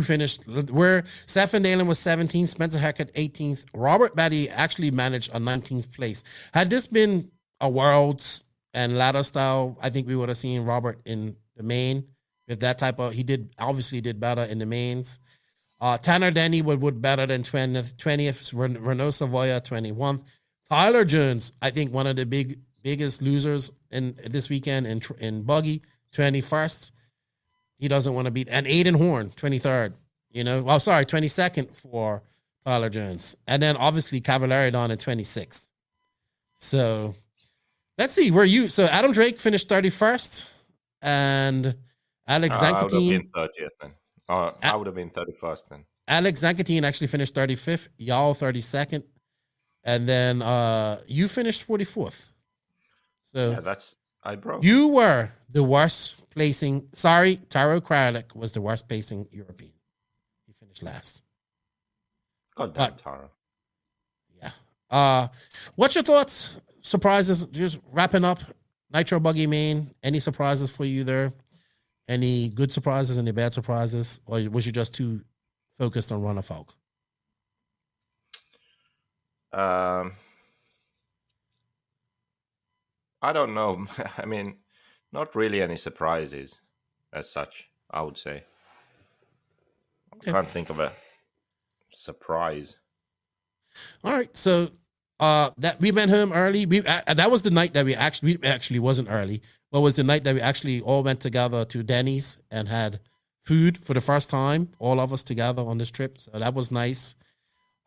finished. Where Stefan Dalen was 17th, Spencer Hackett 18th. Robert Batty actually managed a 19th place. Had this been a Worlds and ladder style, I think we would have seen Robert in the main. With that type of, he obviously did better in the mains. Tanner Denny would better than 20th. Renault Savoya 21th. Tyler Jones, I think one of the biggest losers in this weekend in buggy, 21st. He doesn't want to beat. And Aiden Horn, 23rd. 22nd for Tyler Jones. And then obviously Cavallari Don at 26th. So let's see where you. So Adam Drake finished 31st, and Alex Zankatine. I would have been 30th then. I would have been 31st then. Alex Zankatine actually finished 35th. Y'all 32nd. And then you finished 44th. So yeah, I broke. You were the worst placing. Sorry, Taro Kralik was the worst placing European. He finished last. God damn, Taro. What's your thoughts? Surprises? Just wrapping up. Nitro Buggy Main. Any surprises for you there? Any good surprises? Any bad surprises? Or was you just too focused on Run a Falk? I don't know. I mean, not really any surprises as such, I would say. Okay. I can't think of a surprise. All right. So that we went home early. That was the night that we actually wasn't early, but was the night that we actually all went together to Denny's and had food for the first time, all of us together on this trip. So that was nice.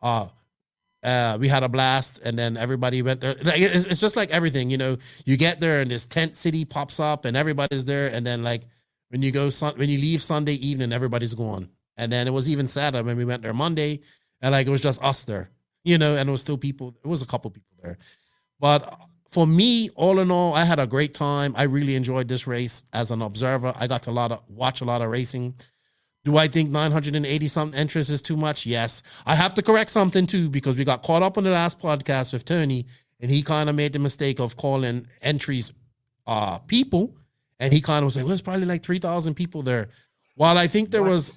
We had a blast, and then everybody went there. Like, it's just like everything, you know. You get there, and this tent city pops up, and everybody's there. And then, like, when you leave Sunday evening, everybody's gone. And then it was even sadder when we went there Monday, and like it was just us there, you know. And it was still people. It was a couple people there, but for me, all in all, I had a great time. I really enjoyed this race as an observer. I got to watch a lot of racing. Do I think 980-something entries is too much? Yes. I have to correct something, too, because we got caught up on the last podcast with Tony, and he kind of made the mistake of calling entries people, and he kind of was like, well, it's probably like 3,000 people there. While I think there was...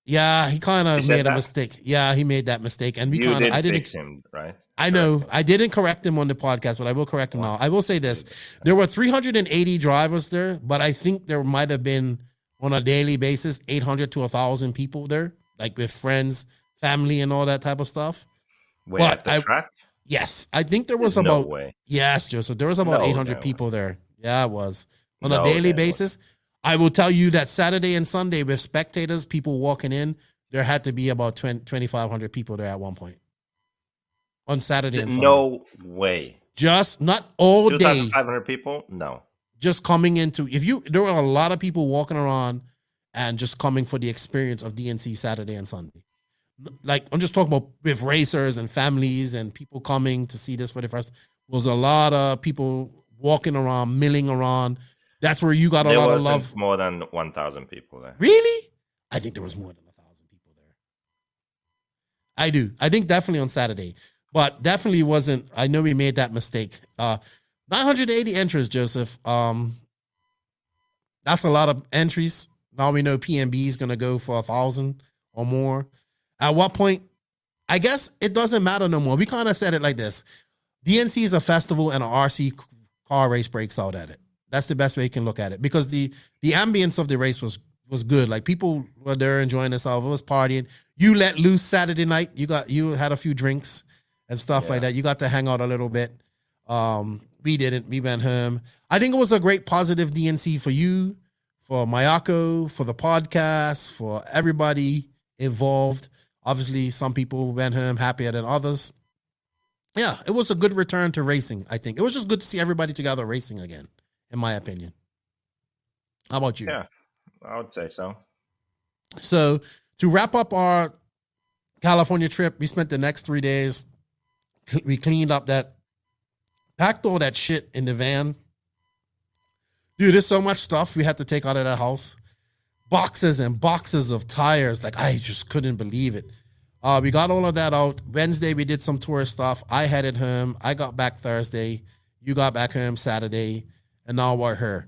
he kind of made a mistake. Yeah, he made that mistake. And I didn't fix him, right? I know. I didn't correct him on the podcast, but I will correct him now. I will say this. There were 380 drivers there, but I think there might have been... on a daily basis, 800 to 1,000 people there, like with friends, family, and all that type of stuff. Wait, at the track? Yes. I think there was no way. Yes, Joseph. There was about 800 people there. Yeah, it was. On a daily basis. I will tell you that Saturday and Sunday with spectators, people walking in, there had to be about 2,500 people there at one point. On Saturday and Sunday. No way. Just not all day. 2,500 people? No. Just coming into, there were a lot of people walking around and just coming for the experience of DNC Saturday and Sunday. Like, I'm just talking about with racers and families and people coming to see this for the first. There was a lot of people walking around, milling around. That's where you got a lot of love. More than 1,000 people there. Really? I think there was more than 1,000 people there. I do. I think definitely on Saturday, but definitely wasn't. I know we made that mistake. 980 entries, Joseph. That's a lot of entries. Now we know PNB is going to go for 1,000 or more. At what point? I guess it doesn't matter no more. We kind of said it like this. DNC is a festival and an RC car race breaks out at it. That's the best way you can look at it because the ambience of the race was good. Like people were there enjoying themselves. It was partying. You let loose Saturday night. You had a few drinks and stuff like that. You got to hang out a little bit. We didn't. We went home. I think it was a great positive DNC for you, for Mayako, for the podcast, for everybody involved. Obviously, some people went home happier than others. Yeah, it was a good return to racing, I think. It was just good to see everybody together racing again, in my opinion. How about you? Yeah, I would say so. So, to wrap up our California trip, we spent the next 3 days. We cleaned up packed all that shit in the van. Dude, there's so much stuff we had to take out of that house. Boxes and boxes of tires. Like, I just couldn't believe it. We got all of that out. Wednesday, we did some tourist stuff. I headed home. I got back Thursday. You got back home Saturday. And now we're here.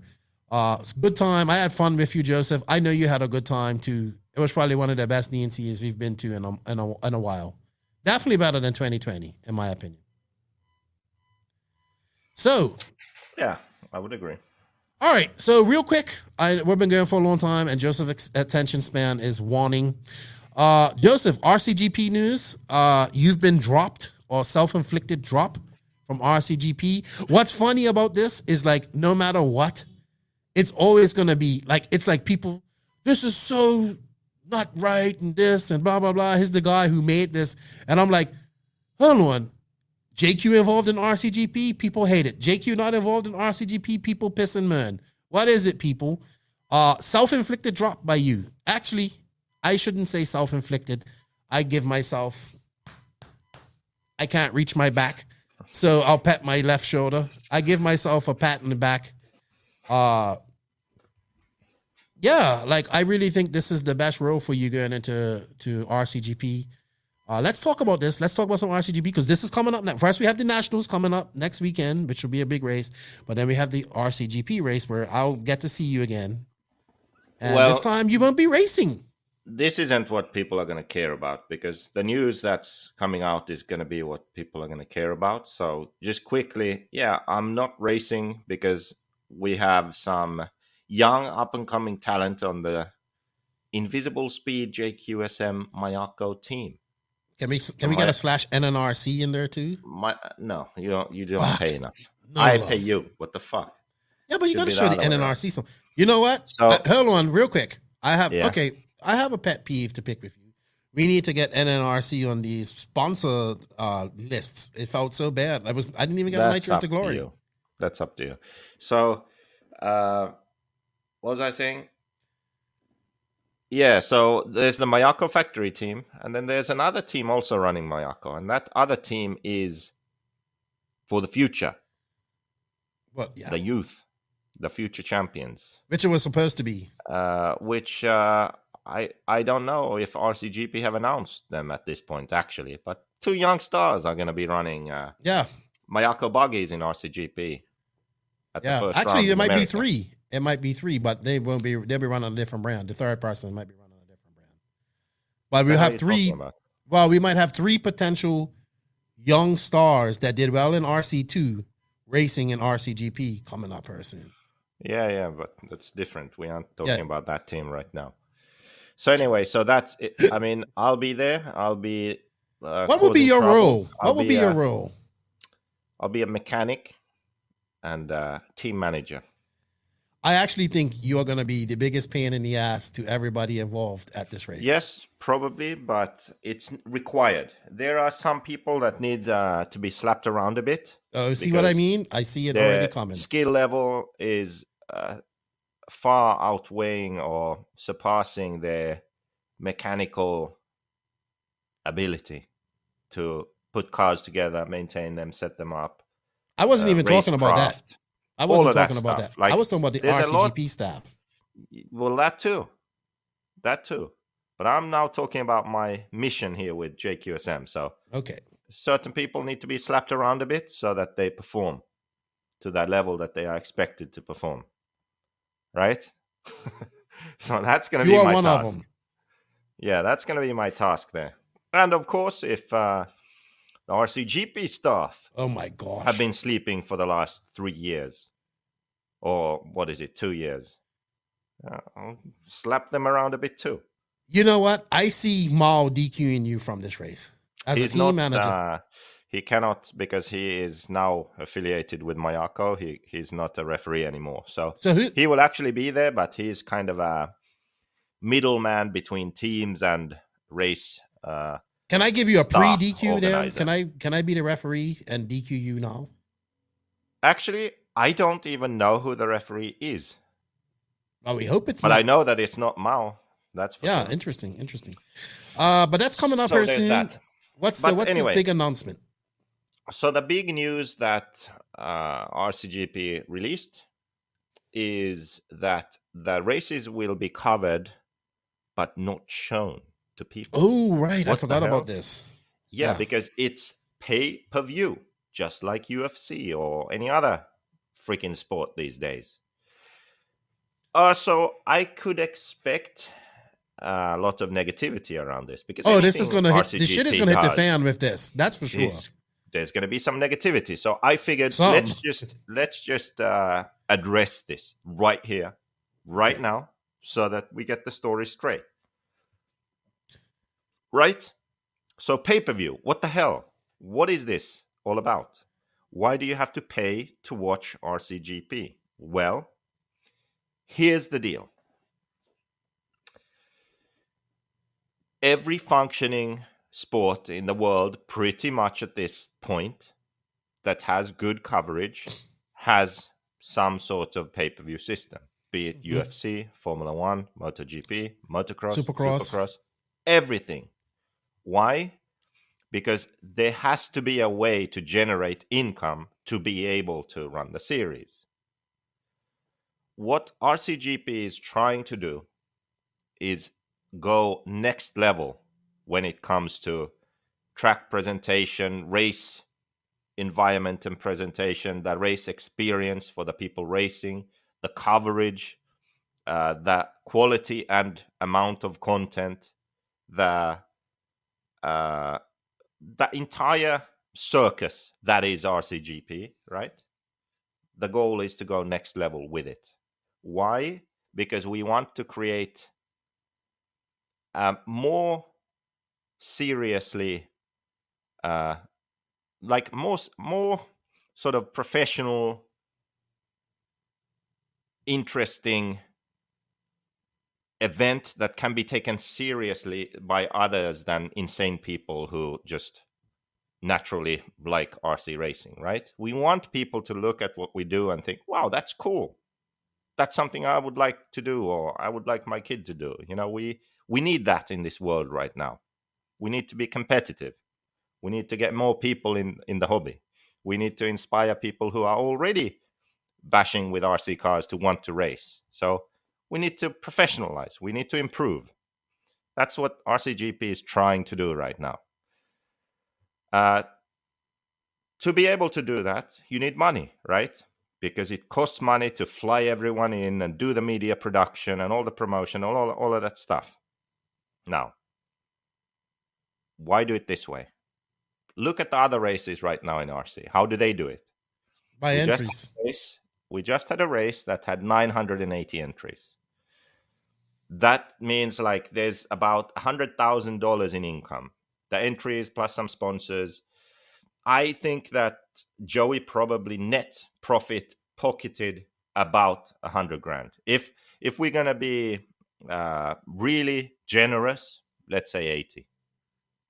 It's a good time. I had fun with you, Joseph. I know you had a good time, too. It was probably one of the best DNCs we've been to in a while. Definitely better than 2020, in my opinion. So, yeah, I would agree. All right. So real quick, we've been going for a long time and Joseph's attention span is waning. Joseph, RCGP news. You've been dropped or self-inflicted drop from RCGP. What's funny about this is like, no matter what, it's always going to be like, it's like people, this is so not right and this and blah, blah, blah. Here's the guy who made this. And I'm like, hold on. JQ involved in RCGP, people hate it. JQ not involved in RCGP, people piss and moan. What is it, people? Self-inflicted drop by you. Actually, I shouldn't say self-inflicted. I give myself, I can't reach my back, so I'll pat my left shoulder. I give myself a pat in the back. Yeah, like I really think this is the best role for you going into RCGP. Let's talk about this. Let's talk about some RCGP because this is coming up next. First, we have the Nationals coming up next weekend, which will be a big race. But then we have the RCGP race where I'll get to see you again. And this time you won't be racing. This isn't what people are going to care about because the news that's coming out is going to be what people are going to care about. So just quickly, I'm not racing because we have some young up-and-coming talent on the Invisible Speed JQSM Mayako team. Can we get a /NNRC in there too? No, you don't pay enough. I pay you. What the fuck? Yeah, but you got to show the NNRC. So you know what? So hold on, real quick. I have a pet peeve to pick with you. We need to get NNRC on these sponsor lists. It felt so bad. I didn't even get a Nitrous to Glory. That's up to you. So, what was I saying? Yeah, so there's the Mayako factory team, and then there's another team also running Mayako, and that other team is for the future. Well, yeah. The youth, the future champions. Which it was supposed to be. I don't know if RCGP have announced them at this point, actually, but 2 young stars are going to be running Mayako buggies in RCGP. Actually, it might be 3. It might be 3, but they won't be. They'll be running a different brand. The third person might be running a different brand. But we'll have 3. Well, we might have 3 potential young stars that did well in RC2 racing in RCGP coming up very soon. Yeah, but that's different. We aren't talking about that team right now. So anyway, so that's it. I mean, I'll be there. I'll be. What would be your role? What would be your role? I'll be a mechanic and team manager. I actually think you're going to be the biggest pain in the ass to everybody involved at this race. Yes, probably, but it's required. There are some people that need to be slapped around a bit. Oh, see what I mean? I see it already coming. Skill level is far outweighing or surpassing their mechanical ability to put cars together, maintain them, set them up. I wasn't even talking about that. I wasn't talking about that. Like, I was talking about the RCGP staff. Well, that too. But I'm now talking about my mission here with JQSM. So certain people need to be slapped around a bit so that they perform to that level that they are expected to perform. Right? So that's going to be my task. You are one of them. Yeah, that's going to be my task there. And of course, if the RCGP staff have been sleeping for the last 3 years, or what is it, 2 years, I'll slap them around a bit too. You know what? I see Mao DQing you from this race as a team manager. He cannot, because he is now affiliated with Mayako. He's not a referee anymore. So he will actually be there, but he's kind of a middleman between teams and race. Can I give you a pre-DQ there? Can I be the referee and DQ you now? Actually, I don't even know who the referee is. Well, we hope it's But I know that it's not Mao. That's for sure. Interesting. But that's coming up here soon. That. What's this big announcement? So the big news that RCGP released is that the races will be covered but not shown to people. Oh, right. I forgot about this. Yeah, because it's pay-per-view, just like UFC or any other freaking sport these days. So I could expect a lot of negativity around this because this is going to hit. The shit is going to hit the fan with this. That's for sure. There's going to be some negativity. So I figured let's just address this right here, right now, so that we get the story straight. Right? So pay-per-view, what the hell? What is this all about? Why do you have to pay to watch RCGP? Well, here's the deal. Every functioning sport in the world, pretty much at this point, that has good coverage, has some sort of pay-per-view system. Be it UFC, Formula 1, MotoGP, motocross, Supercross, everything. Why? Because there has to be a way to generate income to be able to run the series. What RCGP is trying to do is go next level when it comes to track presentation, race environment and presentation, the race experience for the people racing, the coverage, the quality and amount of content, the entire circus that is RCGP, right? The goal is to go next level with it. Why? Because we want to create more seriously, like more sort of professional, interesting event that can be taken seriously by others than insane people who just naturally like RC racing, right? We want people to look at what we do and think, wow, that's cool. That's something I would like to do, or I would like my kid to do. You know, we need that in this world right now. We need to be competitive. We need to get more people in the hobby. We need to inspire people who are already bashing with RC cars to want to race. So we need to professionalize. We need to improve. That's what RCGP is trying to do right now. To be able to do that, you need money, right? Because it costs money to fly everyone in and do the media production and all the promotion, all of that stuff. Now, why do it this way? Look at the other races right now in RC. How do they do it? By entries. We just had a race that had 980 entries. That means like there's about $100,000 in income. The entries plus some sponsors. I think that Joey probably net profit pocketed about $100,000. If we're gonna be really generous, let's say 80.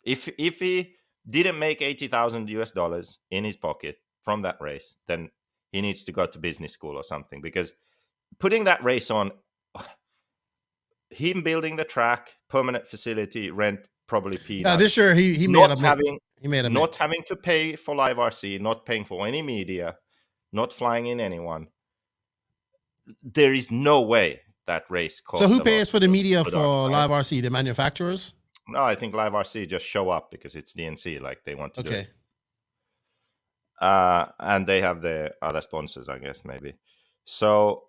If he didn't make $80,000 in his pocket from that race, then he needs to go to business school or something, because putting that race on, him building the track, permanent facility, rent, probably peanuts. Now this year he made not having to pay for live RC, not paying for any media, not flying in anyone. There is no way that race costs. So who pays for the media for live RC? The manufacturers? No, I think live RC just show up because it's DNC, like they want to do it. And they have their other sponsors, I guess, maybe. So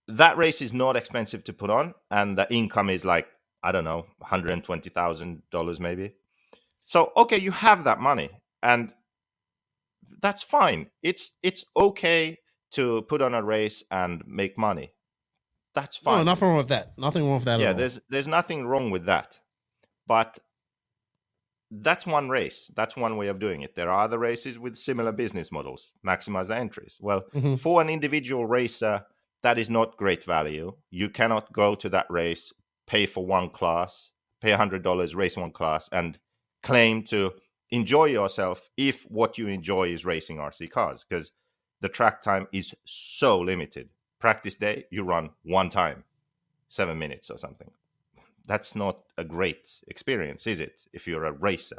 that race is not expensive to put on, and the income is like, I don't know, $120,000 maybe. So, okay, you have that money, and that's fine. It's okay to put on a race and make money. That's fine. No, nothing wrong with that. Nothing wrong with that at all. There's nothing wrong with that. But that's one race. That's one way of doing it. There are other races with similar business models. Maximize the entries. Well, for an individual racer, that is not great value. You cannot go to that race, pay for one class, pay $100, race one class, and claim to enjoy yourself if what you enjoy is racing RC cars, because the track time is so limited. Practice day, you run one time, 7 minutes or something. That's not a great experience, is it? If you're a racer.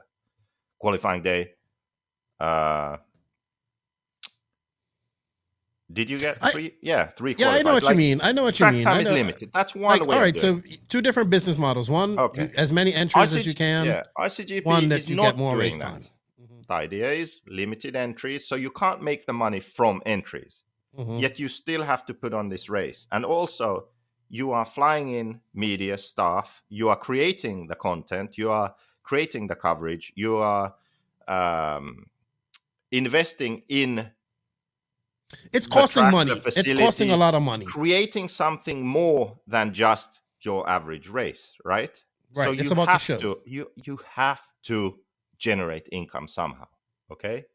Qualifying day. Did you get three? Three. Yeah, I know what you mean. I know what you mean. Track time is limited. That's one way. All right, so two different business models. One, as many entries as you can. Yeah, RCGP one that is you not get more doing race that. time. The idea is limited entries, so you can't make the money from entries. Yet you still have to put on this race. And also, you are flying in media staff. You are creating the content. You are creating the coverage. You are investing in... It's costing money. It's costing a lot of money. Creating something more than just your average race, right? Right. So it's about the show. You have to generate income somehow, okay?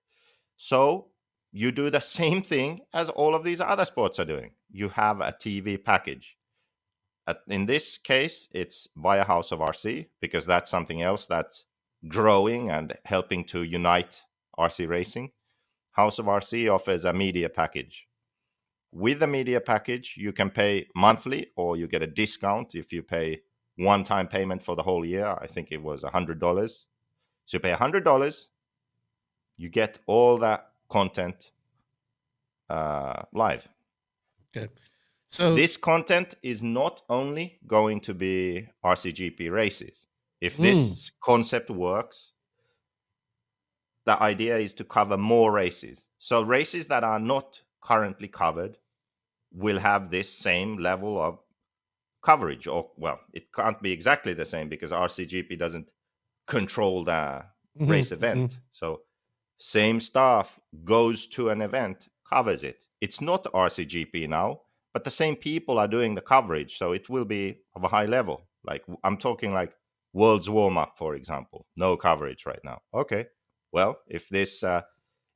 So you do the same thing as all of these other sports are doing. You have a TV package. In this case, it's via House of RC, because that's something else that's growing and helping to unite RC racing. House of RC offers a media package. With the media package, you can pay monthly, or you get a discount if you pay one-time payment for the whole year. I think it was $100. So you pay $100, you get all that content live. Okay. So this content is not only going to be RCGP races. If this concept works, the idea is to cover more races. So races that are not currently covered will have this same level of coverage. Or, well, it can't be exactly the same because RCGP doesn't control the race event. So same staff goes to an event, covers it. It's not RCGP now, but the same people are doing the coverage. So it will be of a high level. Like I'm talking like World's warm-up, for example. No coverage right now. Okay. Well, if enough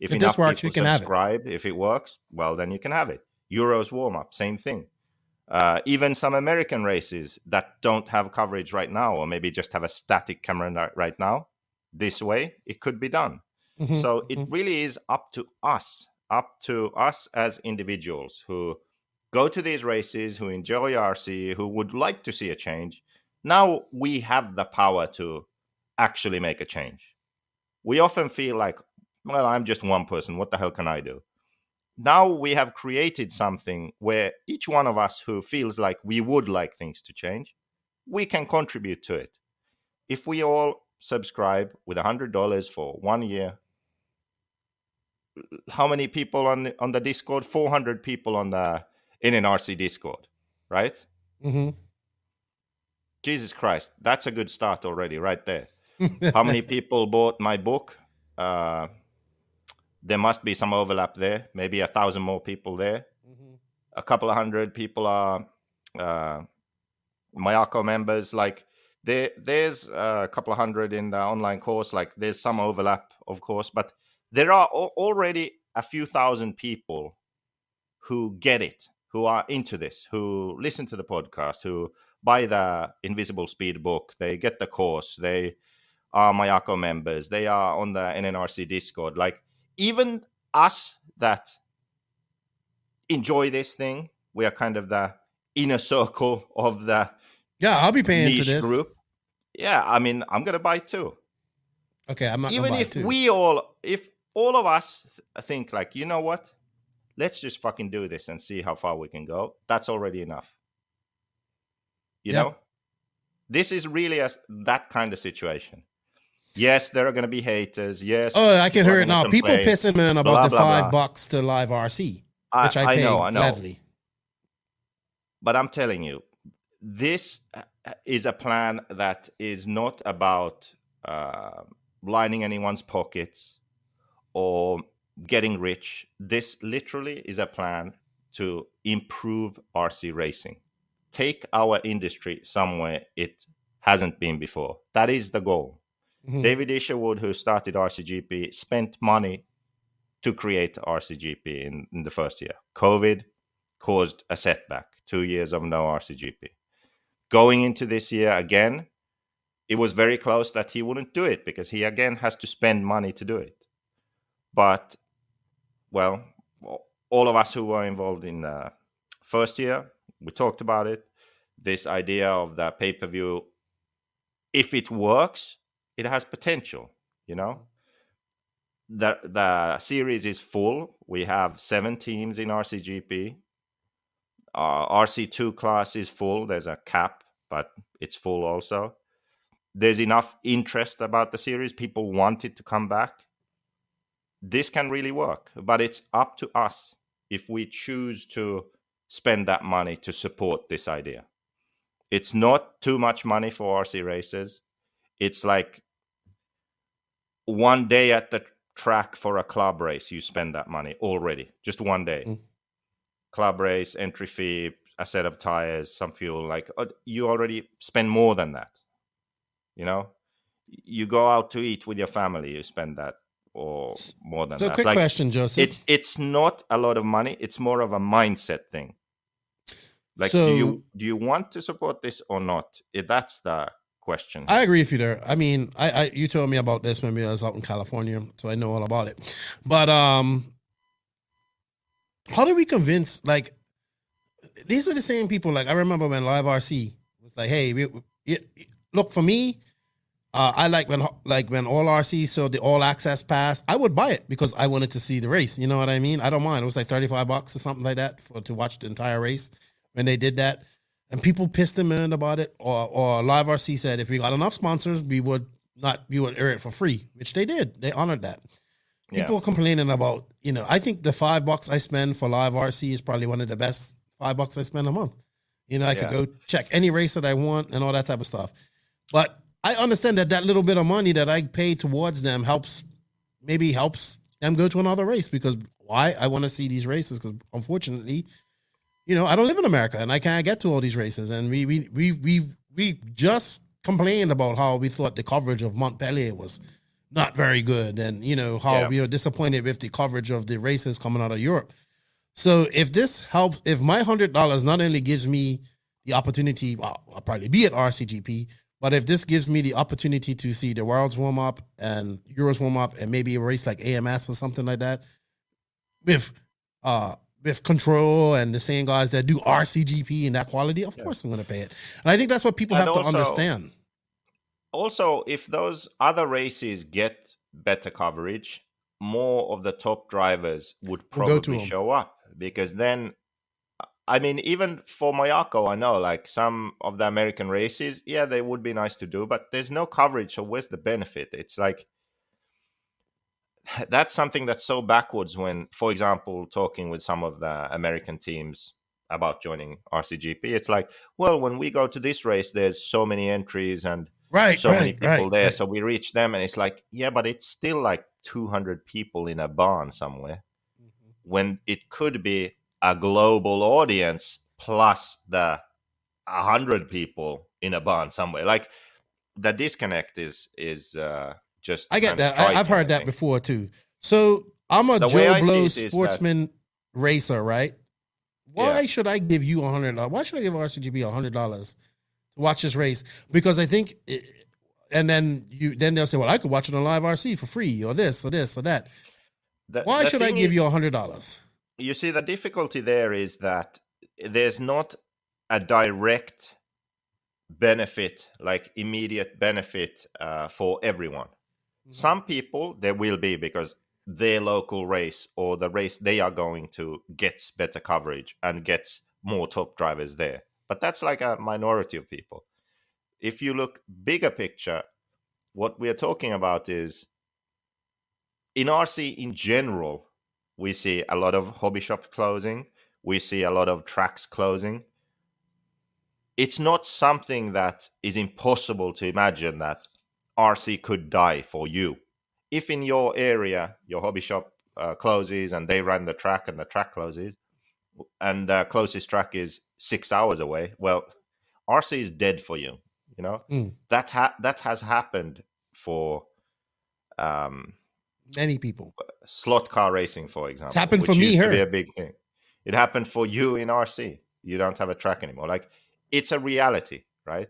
this works, people you can subscribe, if it works, well, then you can have it. Euros warm-up, same thing. Even some American races that don't have coverage right now, or maybe just have a static camera right now, this way, it could be done. So it really is up to us as individuals who go to these races, who enjoy RC, who would like to see a change. Now we have the power to actually make a change. We often feel like, well, I'm just one person. What the hell can I do? Now we have created something where each one of us who feels like we would like things to change, we can contribute to it. If we all subscribe with $100 for 1 year, how many people on the Discord? 400 people on the NNRC Discord, right? Jesus Christ, that's a good start already right there. How many people bought my book? There must be some overlap there. Maybe 1,000 more people there. A couple of hundred people are Mayako members. Like there's a couple of hundred in the online course. Like there's some overlap, of course, but there are already a few thousand people who get it, who are into this, who listen to the podcast, who buy the Invisible Speed book. They get the course. They are Mayako members. They are on the NNRC Discord. Like even us that enjoy this thing, we are kind of the inner circle of the I'll be paying niche to this group. Yeah, I mean, I'm gonna buy it too. Okay, I'm not even gonna buy if it too. if all of us think like, you know what, let's just fucking do this and see how far we can go. That's already enough. You know, this is really that kind of situation. Yes, there are going to be haters. Yes. Oh, I can hear it now. Complain, People pissing man about blah, the blah, $5 to live RC, which I pay gladly. But I'm telling you, this is a plan that is not about lining anyone's pockets or getting rich. This literally is a plan to improve RC racing. Take our industry somewhere it hasn't been before. That is the goal. David Isherwood, who started RCGP, spent money to create RCGP in the first year. COVID caused a setback, 2 years of no RCGP. Going into this year again, it was very close that he wouldn't do it because he again has to spend money to do it. But, well, all of us who were involved in the first year, we talked about it. This idea of the pay-per-view, if it works, it has potential, you know. The series is full. We have 7 teams in RCGP. RC2 class is full. There's a cap, but it's full also. There's enough interest about the series. People want it to come back. This can really work, but it's up to us if we choose to spend that money to support this idea. It's not too much money for RC racers. It's like 1 day at the track for a club race, you spend that money already. Just 1 day. Club race, entry fee, a set of tires, some fuel. Like you already spend more than that. You know, you go out to eat with your family, you spend that or more than that. So, quick question, Joseph. It's not a lot of money. It's more of a mindset thing. Like, do you want to support this or not? That's the question. I agree with you there. I mean, I you told me about this when I was out in California, so I know all about it. But how do we convince? Like, these are the same people. Like, I remember when Live RC was like, "Hey, look for me. I like when All RC, so the All Access Pass, I would buy it because I wanted to see the race. You know what I mean? I don't mind. It was like $35 or something like that to watch the entire race when they did that. and people pissed him in about it, or Live RC said if we got enough sponsors, we would air it for free, which they did. They honored that. People are complaining about, I think the $5 I spend for Live RC is probably one of the best $5 I spend a month. I could go check any race that I want and all that type of stuff. But I understand that little bit of money that I pay towards them helps them go to another race, because why? I want to see these races, because unfortunately, I don't live in America and I can't get to all these races. And we just complained about how we thought the coverage of Montpellier was not very good, and how we were disappointed with the coverage of the races coming out of Europe. So if this helps, if my $100 not only gives me the opportunity, well, I'll probably be at RCGP, but if this gives me the opportunity to see the Worlds warm up and Euros warm up and maybe a race like AMS or something like that, with Control and the same guys that do RCGP and that quality, of course I'm going to pay it. And I think that's what people have to understand. Also, if those other races get better coverage, more of the top drivers would probably show up, because then, I mean, even for Monaco, I know like some of the American races, they would be nice to do, but there's no coverage. So where's the benefit? It's like, that's something that's so backwards when, for example, talking with some of the American teams about joining RCGP. It's like, well, when we go to this race, there's so many entries and so many people there. So we reach them, and it's like, but it's still like 200 people in a barn somewhere, when it could be a global audience plus the 100 people in a barn somewhere. Like, the disconnect is just. I get that. I've heard that before too. So I'm a Joe Blow sportsman racer, right? Why should I give you $100? Why should I give RCGP $100 to watch this race? Because I think, and then they'll say, well, I could watch it on Live RC for free, or this, or this, or that. Why should I give you $100? You see, the difficulty there is that there's not a direct benefit, like immediate benefit for everyone. Mm-hmm. Some people, there will be, because their local race or the race they are going to gets better coverage and gets more top drivers there. But that's like a minority of people. If you look bigger picture, what we are talking about is, in RC in general, we see a lot of hobby shops closing. We see a lot of tracks closing. It's not something that is impossible to imagine that RC could die for you. If in your area, your hobby shop closes and they run the track and the track closes, and the closest track is 6 hours away, well, RC is dead for you. That has happened for many people. Slot car racing, for example. It's happened for me here. To be a big thing. It happened for you in RC. You don't have a track anymore. Like, it's a reality, right?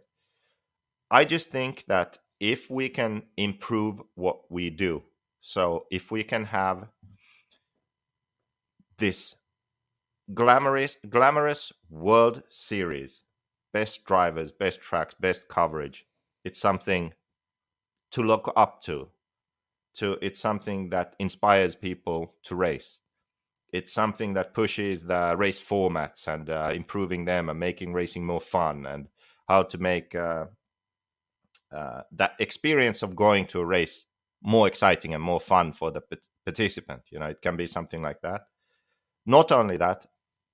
I just think that if we can improve what we do, so if we can have this glamorous World Series, best drivers, best tracks, best coverage, it's something to look up to. It's something that inspires people to race. It's something that pushes the race formats and improving them and making racing more fun, and how to make that experience of going to a race more exciting and more fun for the participant. It can be something like that. Not only that,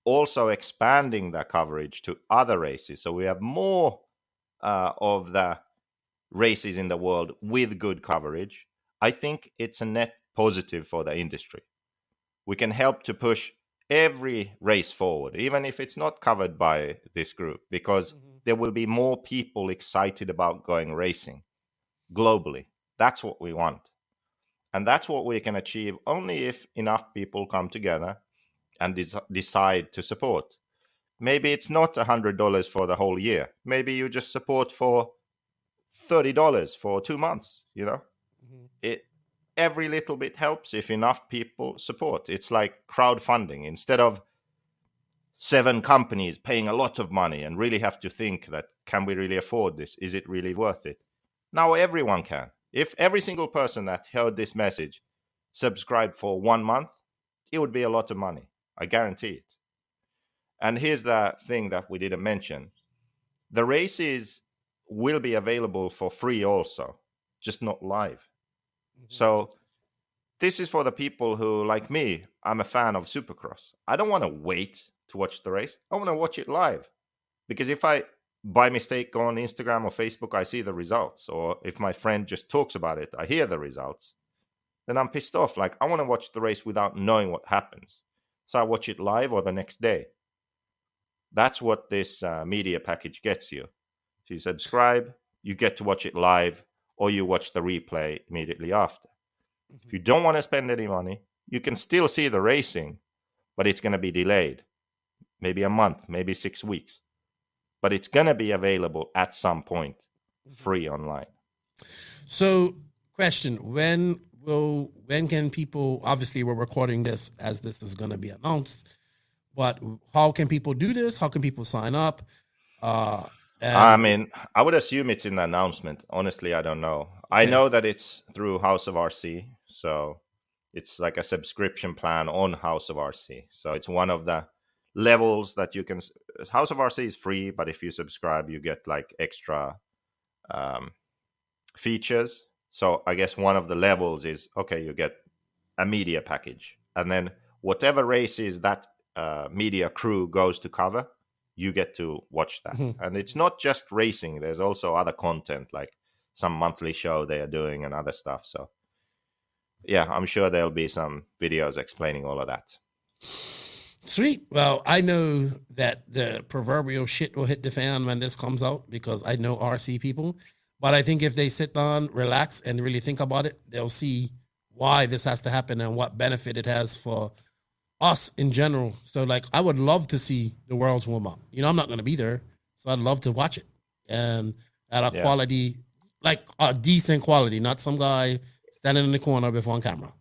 also expanding the coverage to other races. So we have more of the races in the world with good coverage. I think it's a net positive for the industry. We can help to push every race forward, even if it's not covered by this group, because there will be more people excited about going racing globally. That's what we want. And that's what we can achieve only if enough people come together and decide to support. Maybe it's not $100 for the whole year. Maybe you just support for $30 for 2 months, Every little bit helps if enough people support. It's like crowdfunding. Instead of 7 companies paying a lot of money and really have to think that, can we really afford this? Is it really worth it? Now everyone can. If every single person that heard this message subscribed for 1 month, it would be a lot of money. I guarantee it. And here's the thing that we didn't mention. the races will be available for free also, just not live. So this is for the people who, like me, I'm a fan of Supercross. I don't want to wait to watch the race. I want to watch it live. Because if I, by mistake, go on Instagram or Facebook, I see the results. Or if my friend just talks about it, I hear the results. Then I'm pissed off. Like, I want to watch the race without knowing what happens. So I watch it live or the next day. That's what this media package gets you. So you subscribe, you get to watch it live, or you watch the replay immediately after. If you don't want to spend any money, you can still see the racing, but it's going to be delayed. Maybe a month, maybe 6 weeks. But it's going to be available at some point, free online. So, question, when can people, obviously we're recording this as this is going to be announced, but how can people do this? How can people sign up? I mean, I would assume it's in the announcement. Honestly, I don't know. I know that it's through House of RC. So it's like a subscription plan on House of RC. So it's one of the levels that you can. House of RC is free, but if you subscribe, you get like extra features. So I guess one of the levels is, okay, you get a media package. And then whatever races that media crew goes to cover, you get to watch that. And it's not just racing. There's also other content, like some monthly show they are doing and other stuff. So yeah, I'm sure there'll be some videos explaining all of that. Sweet. Well, I know that the proverbial shit will hit the fan when this comes out because I know RC people. But I think if they sit down, relax, and really think about it, they'll see why this has to happen and what benefit it has for us in general. So, like, I would love to see the Worlds warm up. You know, I'm not going to be there, so I'd love to watch it. And at a quality, like a decent quality, not some guy standing in the corner before on camera.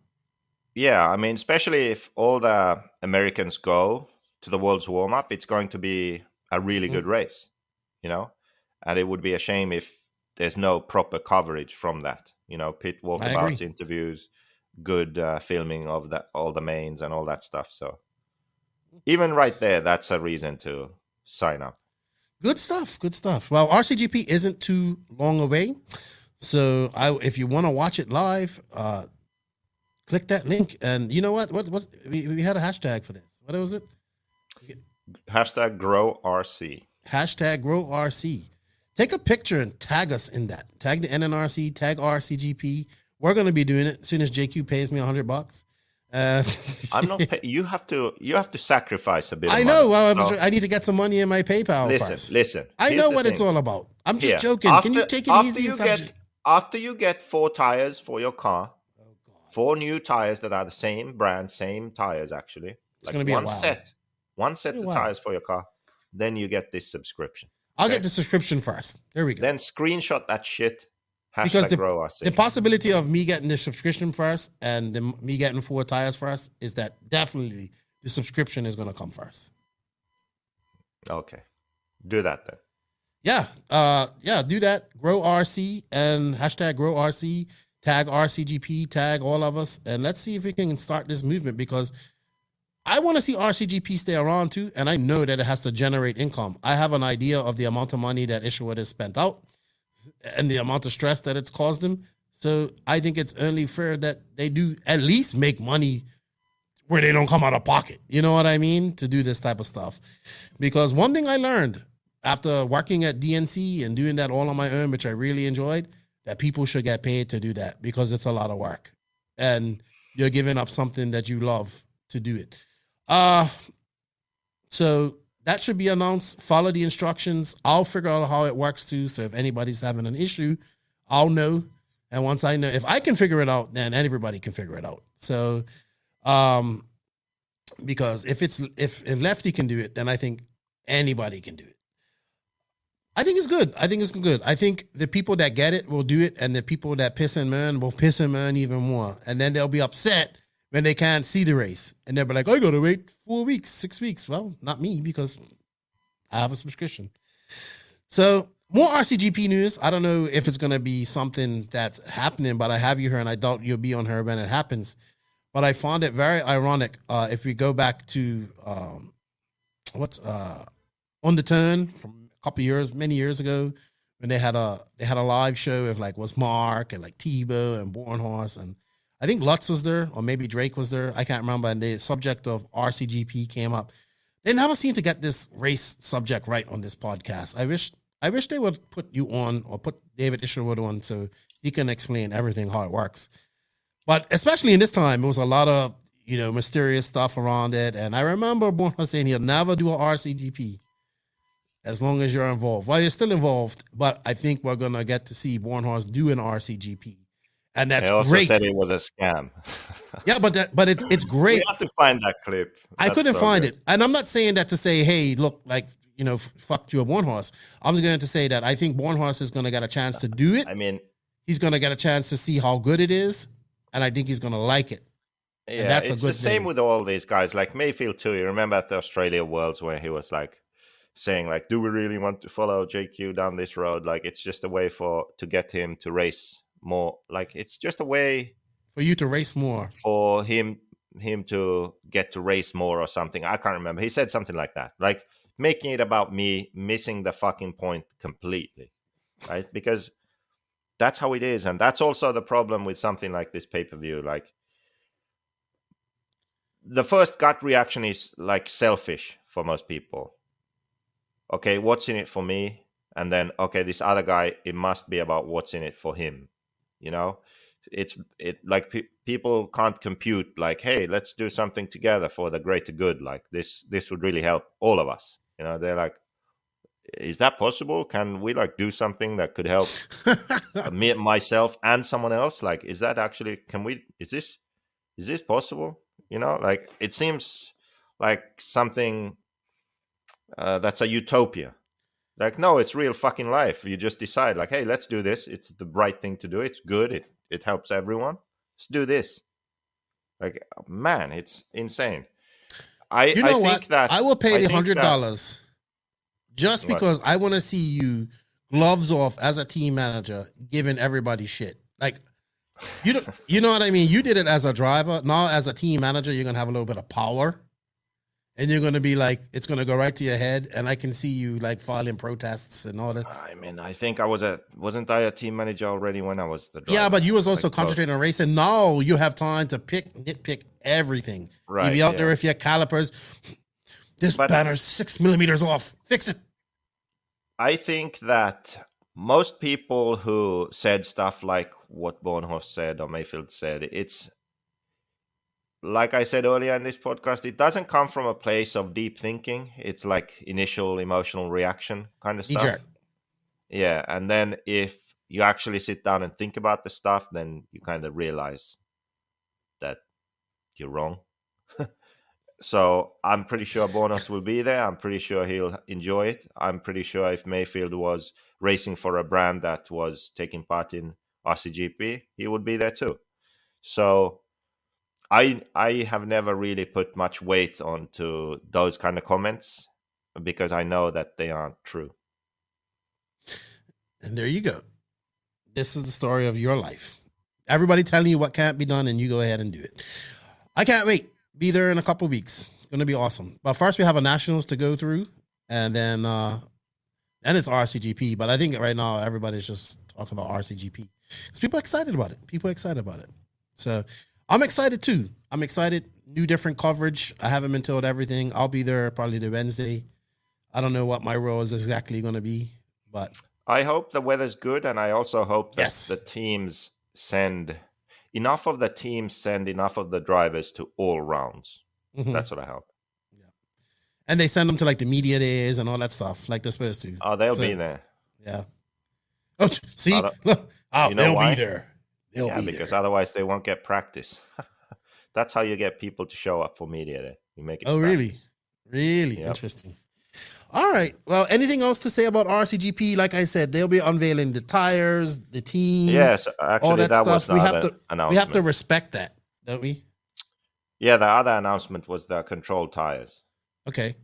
Yeah, I mean, especially if all the Americans go to the World's warm-up, it's going to be a really good race, you know? And it would be a shame if there's no proper coverage from that. You know, pit walkabouts, interviews, good filming of all the mains and all that stuff. So even right there, that's a reason to sign up. Good stuff. Good stuff. Well, RCGP isn't too long away. So if you want to watch it live, click that link. And you know what? We had a hashtag for this. What was it? Hashtag GrowRC. Hashtag GrowRC. Take a picture and tag us in that. Tag the NNRC, tag RCGP. We're going to be doing it as soon as JQ pays me $100. I'm not. You have to sacrifice a bit. I know. Well, I need to get some money in my PayPal. Listen. I know what it's all about. I'm just joking. Can you take it easy? After you get 4 tires for your car, 4 new tires that are the same brand, same tires actually. It's going to be one set of tires for your car. Then you get this subscription. I'll get the subscription first. There we go. Then screenshot that shit. Because the possibility of me getting the subscription first and me getting 4 tires first is that definitely the subscription is going to come first. Okay. Do that then. Yeah, do that. Grow RC and hashtag Grow RC, tag RCGP, tag all of us, and let's see if we can start this movement because I want to see RCGP stay around too, and I know that it has to generate income. I have an idea of the amount of money that Isherwood has spent out and the amount of stress that it's caused them. So I think it's only fair that they do at least make money where they don't come out of pocket. You know what I mean? To do this type of stuff. Because one thing I learned after working at DNC and doing that all on my own, which I really enjoyed, that people should get paid to do that because it's a lot of work. And you're giving up something that you love to do it. So that should be announced. Follow the instructions. I'll figure out how it works too. So if anybody's having an issue, I'll know. And once I know, if I can figure it out, then everybody can figure it out. So, because if Lefty can do it, then I think anybody can do it. I think it's good. I think the people that get it will do it, and the people that piss and moan will piss and moan even more. And then they'll be upset when they can't see the race. And they'll be like, I got to wait 4 weeks, 6 weeks. Well, not me, because I have a subscription. So more RCGP news. I don't know if it's going to be something that's happening, but I have you here, and I doubt you'll be on her when it happens. But I found it very ironic. If we go back to On the Turn from many years ago, when they had a live show of like was Mark and like Tebow and Bornhorst, and I think Lutz was there, or maybe Drake was there. I can't remember. And the subject of RCGP came up. They never seem to get this race subject right on this podcast. I wish they would put you on, or put David Isherwood on, so he can explain everything, how it works. But especially in this time, it was a lot of, mysterious stuff around it. And I remember Bornhorst saying he'll never do a RCGP as long as you're involved. Well, you're still involved, but I think we're going to get to see Bornhorst do an RCGP. And that's also great. Said it was a scam. Yeah, but it's great. We have to find that clip. I couldn't find it. And I'm not saying that to say, hey, look, like, fuck you, Bornhorst. I'm going to say that I think Bornhorst is going to get a chance to do it. I mean, he's going to get a chance to see how good it is. And I think he's going to like it. Yeah, and that's it's a good the same thing. with all these guys, like Mayfield too. You remember at the Australia Worlds where he was like saying, like, do we really want to follow JQ down this road? Like, it's just a way to get him to race more. Like, it's just a way for you to race more, for him to get to race more or something. I can't remember. He said something like that, like making it about me, missing the fucking point completely, right? Because that's how it is. And that's also the problem with something like this pay-per-view. Like, the first gut reaction is like selfish for most people. Okay, what's in it for me? And then, okay, this other guy, it must be about what's in it for him. It's like people can't compute like, hey, let's do something together for the greater good. Like this would really help all of us. They're like, is that possible? Can we like do something that could help me, myself, and someone else? Like, is that actually? Is this possible? Like it seems like something that's a utopia. Like, no, it's real fucking life. You just decide, like, hey, let's do this. It's the right thing to do. It's good. It helps everyone. Let's do this. Like, man, it's insane. I think that I will pay the $100 just because I want to see you gloves off as a team manager, giving everybody shit. Like, you know what I mean? You did it as a driver. Now, as a team manager, you're gonna have a little bit of power. And you're going to be like, it's going to go right to your head. And I can see you like filing protests and all that. I mean, I think wasn't I a team manager already when I was the driver? Yeah, but you was also concentrating on racing. Now you have time to nitpick everything. Right. You be out there with your calipers. This banner's 6 millimeters off. Fix it. I think that most people who said stuff like what Bornhorst said or Mayfield said, it's, like I said earlier in this podcast, it doesn't come from a place of deep thinking. It's like initial emotional reaction kind of stuff. Eject. Yeah, and then if you actually sit down and think about the stuff, then you kind of realize that you're wrong. So I'm pretty sure Bornhorst will be there. I'm pretty sure he'll enjoy it. I'm pretty sure if Mayfield was racing for a brand that was taking part in RCGP, he would be there too. So I have never really put much weight onto those kind of comments because I know that they aren't true. And there you go. This is the story of your life. Everybody telling you what can't be done, and you go ahead and do it. I can't wait. Be there in a couple of weeks. It's going to be awesome. But first we have a nationals to go through, and then it's RCGP. But I think right now everybody's just talking about RCGP because people are excited about it. So I'm excited too. I'm excited. New different coverage. I haven't been told everything. I'll be there probably the Wednesday. I don't know what my role is exactly going to be, but I hope the weather's good, and I also hope that yes, the teams send enough of the drivers to all rounds. Mm-hmm. That's what I hope. Yeah, and they send them to like the media days and all that stuff, like they're supposed to. Oh, they'll be there. Yeah. Oh, see, they'll be there. They'll be because there. Otherwise they won't get practice. That's how you get people to show up for media day. You make it. Oh, practice. Really? Yep. Interesting. All right. Well, anything else to say about RCGP? Like I said, they'll be unveiling the tires, the teams. Yes, actually, all that stuff. Was we have to respect that, don't we? Yeah, the other announcement was the controlled tires. Okay.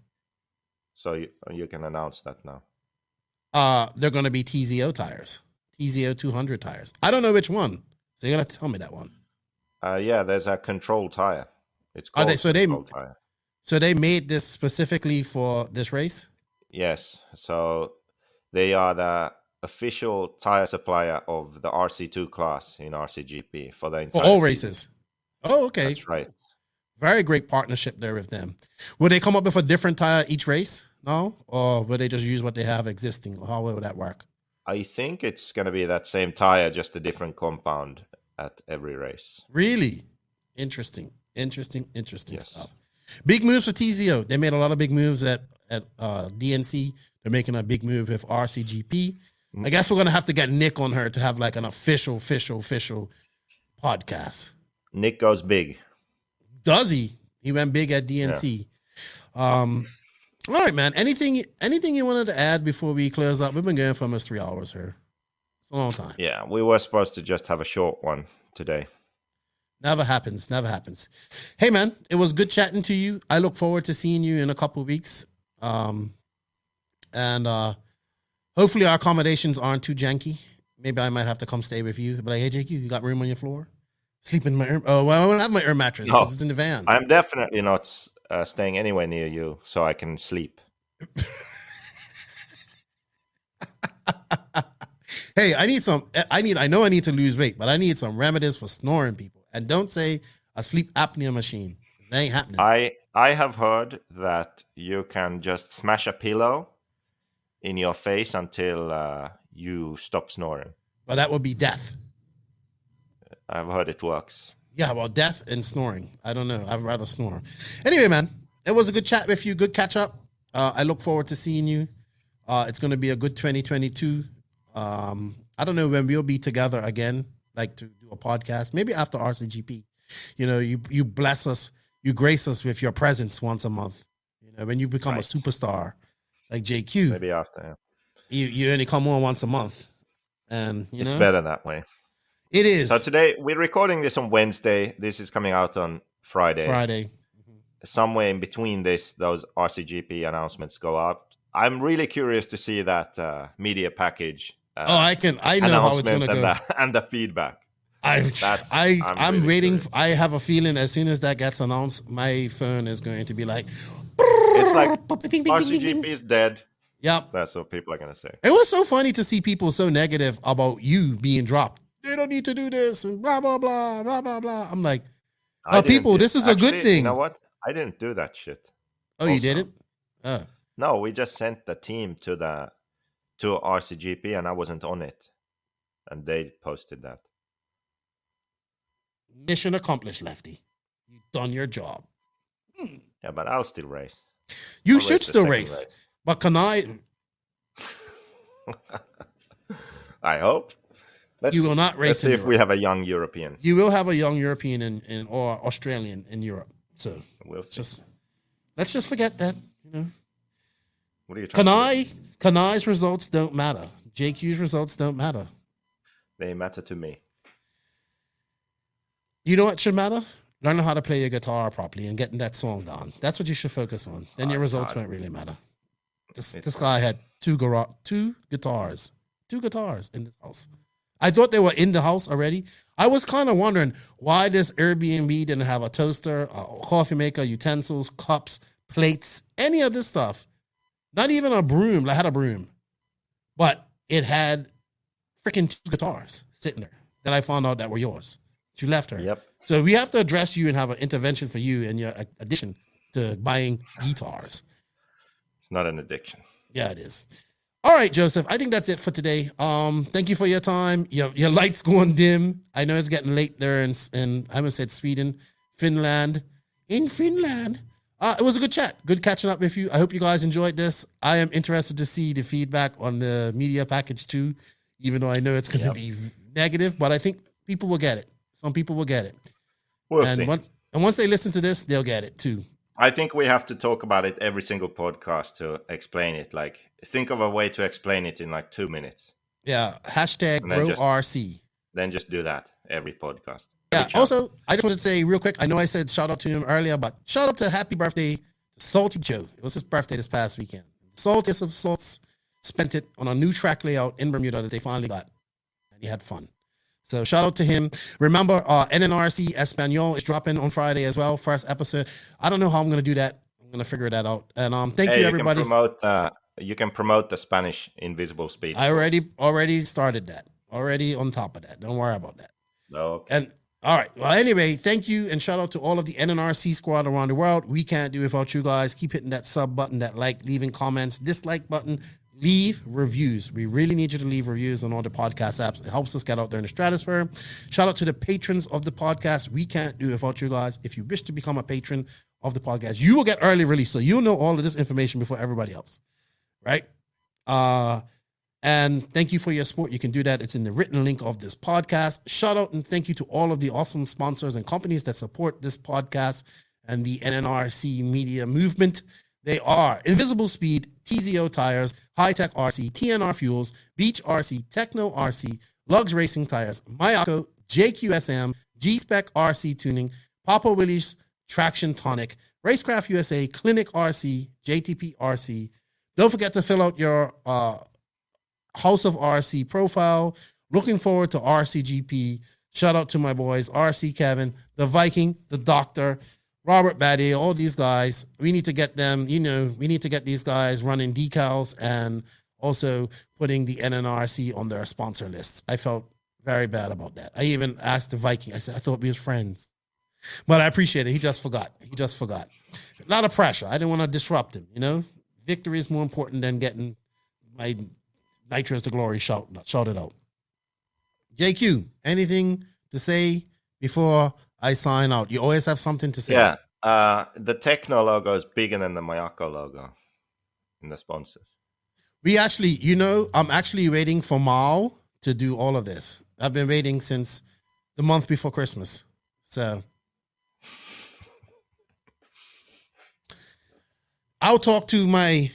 So you can announce that now. They're going to be TZO tires, TZO 200 tires. I don't know which one, so you're gonna have to tell me that one. Yeah, there's a controlled tire. It's called controlled tire. So they made this specifically for this race? Yes. So They are the official tire supplier of the RC2 class in RCGP for the entire For all season. races. Oh, okay. That's right. Very great partnership there with them. Would they come up with a different tire each race? No? Or would they just use what they have existing? How would that work? I think it's going to be that same tire, just a different compound at every race. Really? Interesting stuff. Big moves for TZO. They made a lot of big moves at DNC. They're making a big move with RCGP. I guess we're going to have to get Nick on her to have like an official podcast. Nick goes big. Does he? He went big at DNC. Yeah. All right, man. Anything you wanted to add before we close up? We've been going for almost 3 hours here. It's a long time. Yeah, we were supposed to just have a short one today. Never happens. Hey, man, it was good chatting to you. I look forward to seeing you in a couple of weeks. And hopefully our accommodations aren't too janky. Maybe I might have to come stay with you. But like, hey, JQ, you got room on your floor? Sleep in my air. Oh, well, I don't have my air mattress because it's in the van. I'm definitely not staying anywhere near you so I can sleep. Hey, I need to lose weight, but I need some remedies for snoring, people. And don't say a sleep apnea machine. That ain't happening. I have heard that you can just smash a pillow in your face until you stop snoring. But that would be death. I've heard it works. Yeah, well, death and snoring. I don't know. I'd rather snore. Anyway, man, it was a good chat with you. Good catch up. I look forward to seeing you. It's going to be a good 2022. I don't know when we'll be together again, like to do a podcast. Maybe after RCGP. You know, you bless us. You grace us with your presence once a month. You know, when you become a superstar like JQ. Maybe after. Yeah. You only come on once a month. And, it's better that way. It is. So today, we're recording this on Wednesday. This is coming out on Friday. Mm-hmm. Somewhere in between those RCGP announcements go out. I'm really curious to see that media package. I know how it's going to go. And the feedback. I'm really waiting. Curious. I have a feeling as soon as that gets announced, my phone is going to be like... It's like RCGP is dead. Yep. That's what people are going to say. It was so funny to see people so negative about you being dropped. They don't need to do this and blah, blah, blah, blah, blah, blah. I'm like, people, this is a good thing. You know what? I didn't do that shit. Oh, also. You did it? No, we just sent the team to RCGP and I wasn't on it. And they posted that. Mission accomplished, Lefty. You've done your job. Yeah, but I'll still race. You should still race. But can I? I hope. You will not race. Let's see if we have a young European. You will have a young European or Australian in Europe. So we'll see. Let's just forget that. You know. What are you trying to do? Kanai's results don't matter. JQ's results don't matter. They matter to me. You know what should matter? Learning how to play your guitar properly and getting that song down. That's what you should focus on. Then your results won't really matter. This guy had two guitars in this house. I thought they were in the house already. I was kind of wondering why this Airbnb didn't have a toaster, a coffee maker, utensils, cups, plates, any of this stuff. Not even a broom. I had a broom. But it had freaking 2 guitars sitting there that I found out that were yours. You left her. Yep. So we have to address you and have an intervention for you and your addiction to buying guitars. It's not an addiction. Yeah, it is. All right, Joseph. I think that's it for today. Thank you for your time. Your light's going dim. I know it's getting late there in I almost said Sweden, Finland. In Finland. It was a good chat. Good catching up with you. I hope you guys enjoyed this. I am interested to see the feedback on the media package too, even though I know it's going to be negative, but I think people will get it. Some people will get it. We'll see. Once they listen to this, they'll get it too. I think we have to talk about it every single podcast to explain it. Like, think of a way to explain it in like 2 minutes. Yeah. #GrowRC. Then just do that every podcast. Yeah. Also, I just wanted to say real quick, I know I said shout out to him earlier, but shout out to happy birthday to Salty Joe. It was his birthday this past weekend. Saltiest of salts spent it on a new track layout in Bermuda that they finally got. And he had fun. So shout out to him. Remember, NNRC Espanol is dropping on Friday as well. First episode. I don't know how I'm going to do that. I'm going to figure that out. And thank you, everybody. you can promote the Spanish invisible speed. I already started that. Already on top of that. Don't worry about that. Okay. And all right. Well, anyway, thank you and shout out to all of the NNRC squad around the world. We can't do it without you guys. Keep hitting that sub button, that like, leaving comments, dislike button, leave reviews. We really need you to leave reviews on all the podcast apps. It helps us get out there in the stratosphere. Shout out to the patrons of the podcast. We can't do it without you guys. If you wish to become a patron of the podcast, you will get early release. So you'll know all of this information before everybody else. Right? And thank you for your support. You can do that. It's in the written link of this podcast. Shout out and thank you to all of the awesome sponsors and companies that support this podcast and the NNRC media movement. They are Invisible Speed, TZO Tires, High Tech RC, TNR Fuels, Beach RC, Techno RC, Lugs Racing Tires, Mayako, JQSM, G-Spec RC Tuning, Papa Willie's Traction Tonic, Racecraft USA, Clinic RC, JTP RC. Don't forget to fill out your House of RC profile. Looking forward to RCGP. Shout out to my boys, RC Kevin, the Viking, the Doctor, Robert Batty, all these guys. We need to get them, we need to get these guys running decals and also putting the NNRC on their sponsor lists. I felt very bad about that. I even asked the Viking. I said, I thought we was friends. But I appreciate it. He just forgot. A lot of pressure. I didn't want to disrupt him, Victory is more important than getting my Nitro's the glory shouted out. JQ, anything to say before I sign out? You always have something to say. Yeah. The Techno logo is bigger than the Mayako logo in the sponsors. We actually, I'm actually waiting for Mao to do all of this. I've been waiting since the month before Christmas. So I'll talk to my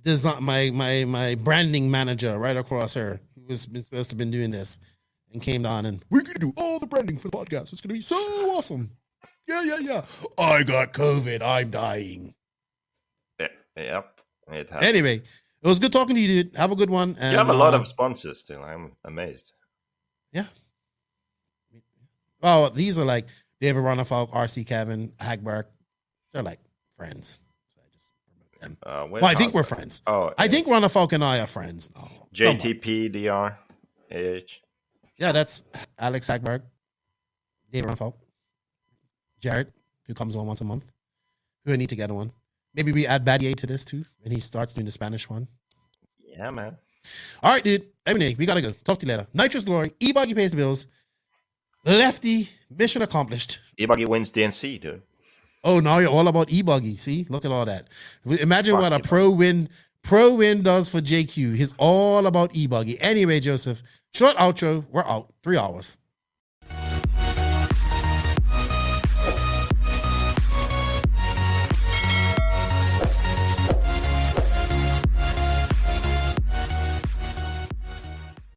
design, my branding manager right across here, who was supposed to have been doing this and came down and we're going to do all the branding for the podcast. It's going to be so awesome. Yeah. I got COVID. I'm dying. Yep. Anyway, it was good talking to you, dude. Have a good one. And, you have a lot of sponsors still. I'm amazed. Yeah. Oh, these are like David Runafalk, RC Kevin, Hagberg. They're like friends. I think we're friends. I think Runafalk and I are friends. No, JTP, DR, AH. Yeah, that's Alex Hagberg, David Runafalk, Jared, who comes on once a month. Who I need to get on. Maybe we add Badier to this too, and he starts doing the Spanish one. Yeah, man. All right, dude. Anyway, we gotta go. Talk to you later. Nitrous Glory, E-Buggy pays the bills. Lefty, mission accomplished. E-Buggy wins DNC, dude. Oh, now you're all about E-Buggy. See? Look at all that. Imagine what a pro win does for JQ. He's all about E-Buggy. Anyway, Joseph, short outro. We're out. 3 hours.